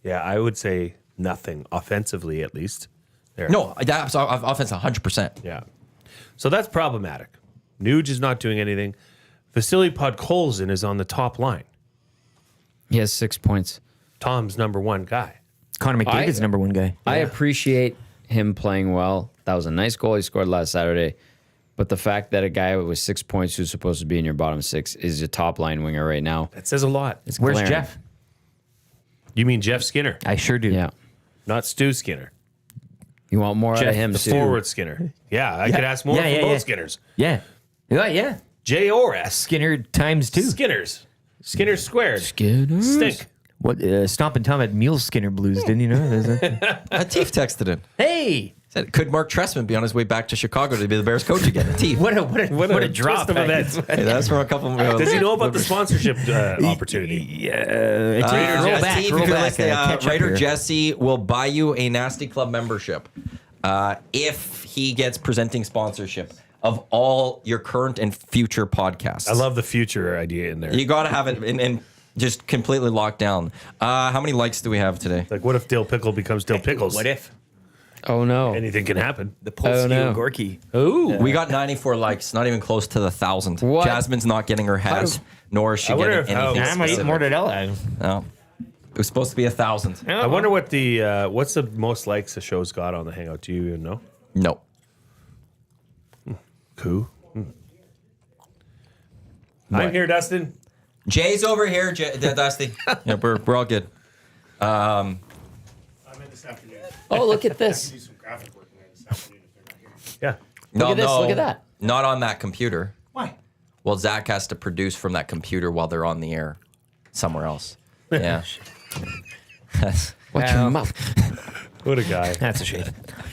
[SPEAKER 3] Yeah, I would say nothing offensively, at least. There.
[SPEAKER 1] No, that's offense 100%.
[SPEAKER 3] Yeah. So that's problematic. Nuge is not doing anything. Vasily Podkolzin is on the top line.
[SPEAKER 2] He has 6 points.
[SPEAKER 3] Tom's number one guy.
[SPEAKER 4] Connor McDavid's number one guy.
[SPEAKER 2] I appreciate him playing well. That was a nice goal he scored last Saturday. But the fact that a guy with 6 points who's supposed to be in your bottom 6 is your top line winger right now.
[SPEAKER 3] That says a lot.
[SPEAKER 2] It's
[SPEAKER 4] Where's
[SPEAKER 2] glaring.
[SPEAKER 4] Jeff?
[SPEAKER 3] You mean Jeff Skinner,
[SPEAKER 4] I sure do.
[SPEAKER 2] Yeah.
[SPEAKER 3] not Stu Skinner.
[SPEAKER 2] You want more out
[SPEAKER 4] Jeff,
[SPEAKER 2] of him,
[SPEAKER 3] The
[SPEAKER 2] Stu.
[SPEAKER 3] forward Skinner. Yeah, I could ask more
[SPEAKER 4] Yeah,
[SPEAKER 3] from
[SPEAKER 4] yeah,
[SPEAKER 3] both
[SPEAKER 4] yeah.
[SPEAKER 3] Skinners.
[SPEAKER 4] Yeah. Yeah.
[SPEAKER 3] J or S.
[SPEAKER 4] Skinner times 2.
[SPEAKER 3] Skinners. Skinner squared.
[SPEAKER 2] Skinners.
[SPEAKER 3] Stink.
[SPEAKER 4] What? Stompin' Tom had Mule Skinner blues, didn't you know?
[SPEAKER 1] Teef texted in.
[SPEAKER 4] Hey,
[SPEAKER 1] Said, could Mark Trestman be on his way back to Chicago to be the Bears coach again? Teef.
[SPEAKER 4] what a drop
[SPEAKER 3] twist of events.
[SPEAKER 1] Hey, that's from a couple.
[SPEAKER 3] Does he know about the sponsorship opportunity?
[SPEAKER 4] Yeah.
[SPEAKER 1] Roll
[SPEAKER 4] Roll
[SPEAKER 1] if you're
[SPEAKER 4] back.
[SPEAKER 1] listening,
[SPEAKER 4] Catch up
[SPEAKER 1] Raider
[SPEAKER 4] here.
[SPEAKER 1] Jesse will buy you a Nasty Club membership if he gets presenting sponsorship. of all your current and future podcasts.
[SPEAKER 3] I love the future idea in there.
[SPEAKER 1] You got to have it in just completely locked down. How many likes do we have today?
[SPEAKER 3] Like, what if Dill Pickle becomes Dill Pickles?
[SPEAKER 4] What if
[SPEAKER 2] Oh no.
[SPEAKER 3] Anything can happen.
[SPEAKER 4] the Polsky
[SPEAKER 2] no.
[SPEAKER 4] and Gorky?
[SPEAKER 2] Ooh.
[SPEAKER 1] We got 94 likes, not even close to the 1,000.
[SPEAKER 2] What?
[SPEAKER 1] Jasmine's not getting her has, nor is she
[SPEAKER 3] I wonder
[SPEAKER 1] getting
[SPEAKER 3] if how-
[SPEAKER 1] anything
[SPEAKER 3] I'm gonna eat
[SPEAKER 1] specific.
[SPEAKER 4] mortadella.
[SPEAKER 1] No. It was supposed to be 1,000.
[SPEAKER 3] I wonder what the what's the most likes the show's got on the Hangout. Do you even know?
[SPEAKER 1] No.
[SPEAKER 3] Cool. I'm here, Dustin.
[SPEAKER 1] Jay's over here, Dusty. Yeah, we're all good.
[SPEAKER 6] I'm in this afternoon.
[SPEAKER 2] Oh, look at this.
[SPEAKER 6] Do some graphic work in there this afternoon if they're not here.
[SPEAKER 3] Yeah.
[SPEAKER 2] Look at this, look at that.
[SPEAKER 1] Not on that computer.
[SPEAKER 6] Why?
[SPEAKER 1] Well, Zach has to produce from that computer while they're on the air somewhere else. Yeah.
[SPEAKER 2] Watch your mouth.
[SPEAKER 3] What a guy.
[SPEAKER 4] That's a shame.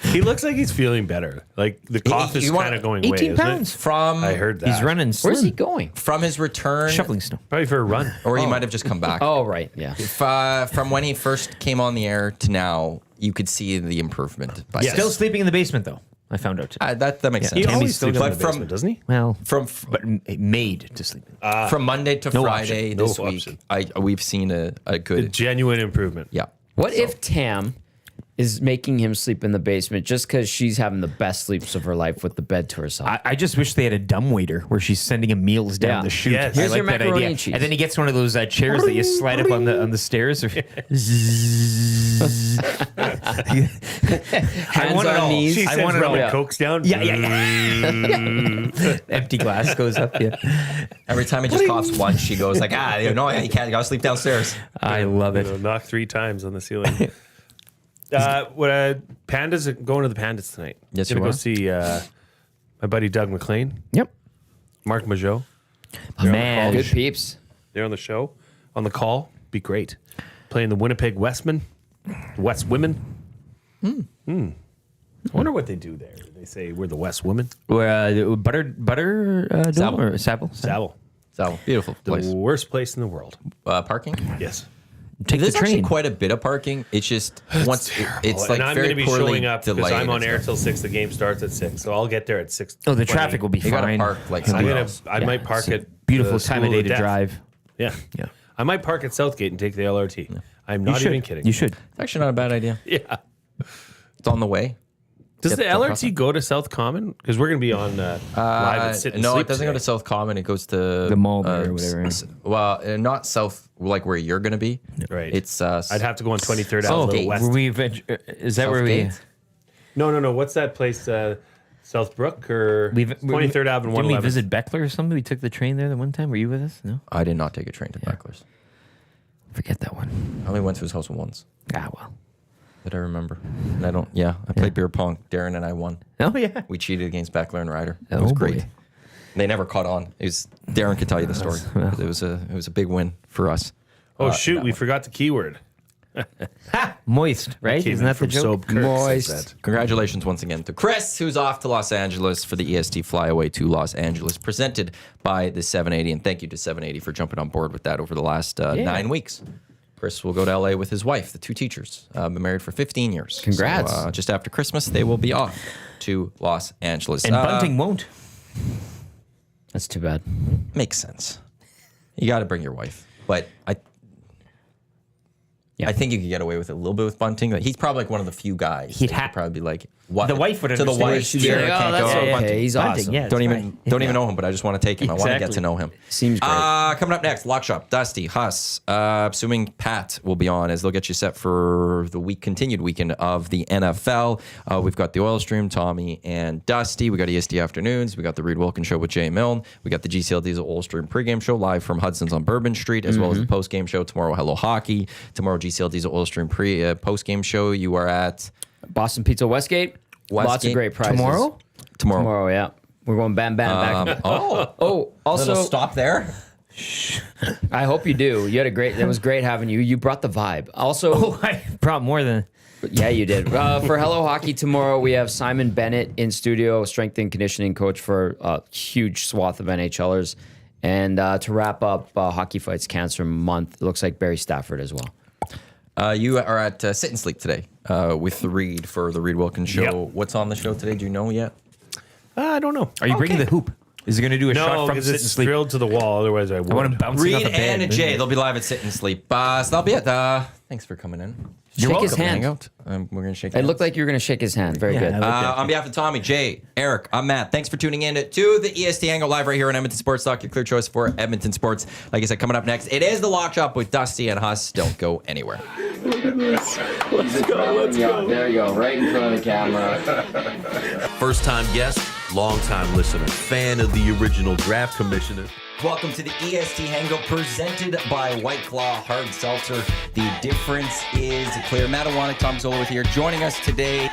[SPEAKER 3] He looks like he's feeling better. Like the cough is
[SPEAKER 1] you want
[SPEAKER 3] kind of going away.
[SPEAKER 4] 18
[SPEAKER 3] isn't
[SPEAKER 4] pounds.
[SPEAKER 3] It?
[SPEAKER 1] From
[SPEAKER 3] I heard that.
[SPEAKER 4] He's running slim.
[SPEAKER 2] Where's he going?
[SPEAKER 1] from his return,
[SPEAKER 4] Shoveling snow.
[SPEAKER 3] Probably for a run.
[SPEAKER 1] or he might have just come back.
[SPEAKER 2] Oh, right. Yeah.
[SPEAKER 1] From when he first came on the air to now, you could see the improvement. By
[SPEAKER 3] Yes.
[SPEAKER 4] Still sleeping in the basement, though. I found out today.
[SPEAKER 1] that makes
[SPEAKER 3] He
[SPEAKER 1] sense.
[SPEAKER 3] always
[SPEAKER 4] still
[SPEAKER 3] sleeps in
[SPEAKER 1] got
[SPEAKER 3] the
[SPEAKER 1] the
[SPEAKER 3] basement, doesn't he?
[SPEAKER 4] Well,
[SPEAKER 1] From
[SPEAKER 4] but made to sleep in.
[SPEAKER 1] from Monday to
[SPEAKER 4] no
[SPEAKER 1] Friday
[SPEAKER 4] option.
[SPEAKER 3] No
[SPEAKER 1] this
[SPEAKER 3] option.
[SPEAKER 1] week, we've seen a good
[SPEAKER 3] Genuine improvement.
[SPEAKER 1] yeah.
[SPEAKER 2] What if Tam is making him sleep in the basement just because she's having the best sleeps of her life with the bed to herself?
[SPEAKER 4] I just wish they had a dumbwaiter where she's sending him meals down
[SPEAKER 2] Yeah.
[SPEAKER 4] the chute.
[SPEAKER 3] Yes.
[SPEAKER 4] I
[SPEAKER 2] Here's
[SPEAKER 4] like
[SPEAKER 2] your
[SPEAKER 4] that
[SPEAKER 2] macaroni
[SPEAKER 4] idea.
[SPEAKER 2] and cheese.
[SPEAKER 4] And then he gets one of those chairs that you slide up on the stairs.
[SPEAKER 2] Hands
[SPEAKER 4] want it
[SPEAKER 2] on
[SPEAKER 4] all.
[SPEAKER 2] knees.
[SPEAKER 3] She
[SPEAKER 4] I
[SPEAKER 3] sends
[SPEAKER 4] want it
[SPEAKER 3] rum
[SPEAKER 4] all.
[SPEAKER 3] and Cokes down.
[SPEAKER 4] Yeah, yeah. Empty glass goes up. Yeah,
[SPEAKER 1] Every time he just coughs once, she goes like, no, you can't. You gotta sleep downstairs.
[SPEAKER 4] I love
[SPEAKER 3] You
[SPEAKER 4] it.
[SPEAKER 3] know, knock 3 times on the ceiling. Pandas going to the Pandas tonight.
[SPEAKER 1] Yes,
[SPEAKER 3] Gonna
[SPEAKER 1] you
[SPEAKER 3] go
[SPEAKER 1] are.
[SPEAKER 3] see my buddy Doug McLean,
[SPEAKER 4] Yep.
[SPEAKER 3] Mark Majot.
[SPEAKER 4] Man,
[SPEAKER 2] Good peeps.
[SPEAKER 3] They're on the show, on the call. Be great. Playing the Winnipeg Westmen, West Women. I wonder what they do there. They say we're the West Women.
[SPEAKER 4] butter dome
[SPEAKER 1] Savile.
[SPEAKER 4] or Savile?
[SPEAKER 3] Savile,
[SPEAKER 1] So beautiful
[SPEAKER 3] the
[SPEAKER 1] place.
[SPEAKER 3] worst place in the world.
[SPEAKER 1] Parking.
[SPEAKER 3] Yes.
[SPEAKER 4] Take
[SPEAKER 1] There's
[SPEAKER 4] the
[SPEAKER 1] actually
[SPEAKER 4] train.
[SPEAKER 1] quite a bit of parking. It's just once it's like
[SPEAKER 3] and I'm
[SPEAKER 1] very
[SPEAKER 3] going to be
[SPEAKER 1] poorly
[SPEAKER 3] showing up because
[SPEAKER 1] delayed
[SPEAKER 3] I'm on
[SPEAKER 1] and
[SPEAKER 3] air
[SPEAKER 1] stuff.
[SPEAKER 3] till 6. The game starts at 6, so I'll get there at 6.
[SPEAKER 4] Oh, the traffic will be
[SPEAKER 1] You gotta
[SPEAKER 4] fine.
[SPEAKER 1] park like
[SPEAKER 3] I'm
[SPEAKER 1] somewhere
[SPEAKER 3] gonna.
[SPEAKER 1] else.
[SPEAKER 3] I might park at
[SPEAKER 4] Beautiful
[SPEAKER 3] the
[SPEAKER 4] time of
[SPEAKER 3] School
[SPEAKER 4] day
[SPEAKER 3] the
[SPEAKER 4] to
[SPEAKER 3] Deaf.
[SPEAKER 4] drive.
[SPEAKER 3] Yeah,
[SPEAKER 4] Yeah.
[SPEAKER 3] I might park at Southgate and take the LRT. I'm not even kidding.
[SPEAKER 4] You should.
[SPEAKER 1] It's actually not a bad idea.
[SPEAKER 3] Yeah.
[SPEAKER 1] It's on the way.
[SPEAKER 3] Does the
[SPEAKER 1] Get the
[SPEAKER 3] LRT go to South Common? Because we're going to be on live at Sit and
[SPEAKER 1] No,
[SPEAKER 3] Sleep
[SPEAKER 1] it doesn't go
[SPEAKER 3] today.
[SPEAKER 1] to South Common. It goes to
[SPEAKER 4] The mall there or whatever.
[SPEAKER 1] Not South, like where you're gonna be.
[SPEAKER 3] Right.
[SPEAKER 1] It's
[SPEAKER 3] I'd have to go on 23rd Ave,
[SPEAKER 4] Oh,
[SPEAKER 3] a little west.
[SPEAKER 4] were we is that where we?
[SPEAKER 1] Southgate?
[SPEAKER 3] No. What's that place? Southbrook or
[SPEAKER 4] We've
[SPEAKER 3] 23rd Ave and
[SPEAKER 4] Didn't we
[SPEAKER 3] 111th?
[SPEAKER 4] visit Beckler or something? We took the train there the one time. Were you with us? No,
[SPEAKER 1] I did not take a train to Becklers.
[SPEAKER 4] forget that one.
[SPEAKER 1] I only went to his house once.
[SPEAKER 4] Ah, well.
[SPEAKER 1] That I remember. And I don't. Yeah, I played beer pong. Darren and I won.
[SPEAKER 4] Oh yeah.
[SPEAKER 1] We cheated against Beckler and Ryder. It
[SPEAKER 4] Oh,
[SPEAKER 1] was
[SPEAKER 4] boy.
[SPEAKER 1] great. They never caught on. It was Darren could tell you the story.
[SPEAKER 4] Well.
[SPEAKER 1] It was a big win for us.
[SPEAKER 3] Oh, shoot. We forgot the keyword.
[SPEAKER 4] Moist, right?
[SPEAKER 3] Came
[SPEAKER 4] Isn't
[SPEAKER 3] in
[SPEAKER 4] that the
[SPEAKER 3] from
[SPEAKER 4] joke?
[SPEAKER 3] Soap Kirk, says
[SPEAKER 2] Moist.
[SPEAKER 3] that.
[SPEAKER 1] Congratulations once again to Chris, who's off to Los Angeles for the EST Flyaway to Los Angeles, presented by the 780. And thank you to 780 for jumping on board with that over the last 9 weeks. Chris will go to LA with his wife, the 2 teachers. Been married for 15 years.
[SPEAKER 2] Congrats.
[SPEAKER 1] So, just after Christmas, they will be off to Los Angeles.
[SPEAKER 4] And Bunting won't.
[SPEAKER 2] That's too bad.
[SPEAKER 1] Makes sense. You got to bring your wife. But I think you could get away with it a little bit with Bunting. Like, he's probably like one of the few guys.
[SPEAKER 4] He'd
[SPEAKER 1] that
[SPEAKER 4] ha-
[SPEAKER 1] could probably be like, what?
[SPEAKER 4] The wife would
[SPEAKER 1] to the
[SPEAKER 4] understand.
[SPEAKER 1] wife.
[SPEAKER 2] She'd be
[SPEAKER 1] Sierra
[SPEAKER 2] like, oh,
[SPEAKER 1] can't
[SPEAKER 2] that's
[SPEAKER 1] go.
[SPEAKER 2] okay.
[SPEAKER 1] Bunting.
[SPEAKER 2] He's
[SPEAKER 4] Bunting,
[SPEAKER 2] awesome.
[SPEAKER 4] yeah.
[SPEAKER 1] Don't
[SPEAKER 4] it's
[SPEAKER 1] even
[SPEAKER 4] fine.
[SPEAKER 1] even know him, but I just want to take him. I want to get
[SPEAKER 4] Exactly.
[SPEAKER 1] to know him.
[SPEAKER 2] Seems great.
[SPEAKER 1] Coming up next, Lock Shop, Dusty, Huss. Assuming Pat will be on as they'll get you set for the continued weekend of the NFL. We've got the Oil Stream, Tommy and Dusty. We got EST Afternoons. We got the Reed Wilkins Show with Jay Milne. We got the GCL Diesel Oil Stream pregame show live from Hudson's on Bourbon Street, as well as the postgame show tomorrow. Hello Hockey. Tomorrow, GCL Diesel Oil Stream postgame show. You are at
[SPEAKER 2] Boston Pizza Westgate. Lots of
[SPEAKER 1] Westgate.
[SPEAKER 2] great prizes.
[SPEAKER 4] Tomorrow?
[SPEAKER 2] Tomorrow, yeah. We're going bam, bam, back. Oh, also,
[SPEAKER 1] little stop there.
[SPEAKER 2] I hope you do. You had a great, it was great having you. You brought the vibe. Also,
[SPEAKER 4] Oh, I brought more than.
[SPEAKER 2] yeah, you did. For Hello Hockey tomorrow, we have Simon Bennett in studio, strength and conditioning coach for a huge swath of NHLers. And to wrap up Hockey Fights Cancer Month, it looks like Barry Stafford as well.
[SPEAKER 1] You are at Sit and Sleep today with the Reed for the Reed Wilkins Show.
[SPEAKER 3] Yep.
[SPEAKER 1] What's on the show today? Do you know yet?
[SPEAKER 3] I don't know.
[SPEAKER 4] Are you bringing the hoop? Is it going to do a
[SPEAKER 3] No,
[SPEAKER 4] shot from
[SPEAKER 3] because
[SPEAKER 4] sit
[SPEAKER 3] it's
[SPEAKER 4] and sleep?
[SPEAKER 3] drilled to the wall. Otherwise, I
[SPEAKER 4] I want to
[SPEAKER 3] would.
[SPEAKER 4] bounce
[SPEAKER 1] Reed
[SPEAKER 4] off a bed.
[SPEAKER 1] and Jay, they'll be live at Sit and Sleep. So that'll be it. Thanks for coming in.
[SPEAKER 2] Shake his hand.
[SPEAKER 1] Hangout. We're gonna shake.
[SPEAKER 2] It looked like you were going to shake his hand. Very good.
[SPEAKER 1] On behalf of Tommy, Jay, Eric, I'm Matt. Thanks for tuning in to the EST Hangout live right here on Edmonton Sports Talk, your clear choice for Edmonton sports. Like I said, coming up next, it is the Lock Shop with Dusty and Huss. Don't go anywhere.
[SPEAKER 7] Let's go. There you go, right in front of the camera.
[SPEAKER 8] First time guest, long time listener, fan of the original draft commissioner.
[SPEAKER 1] Welcome to the EST Hangout presented by White Claw Hard Seltzer. The difference is clear. Matt Iwanyk, Tom Gazzola with here. Joining us today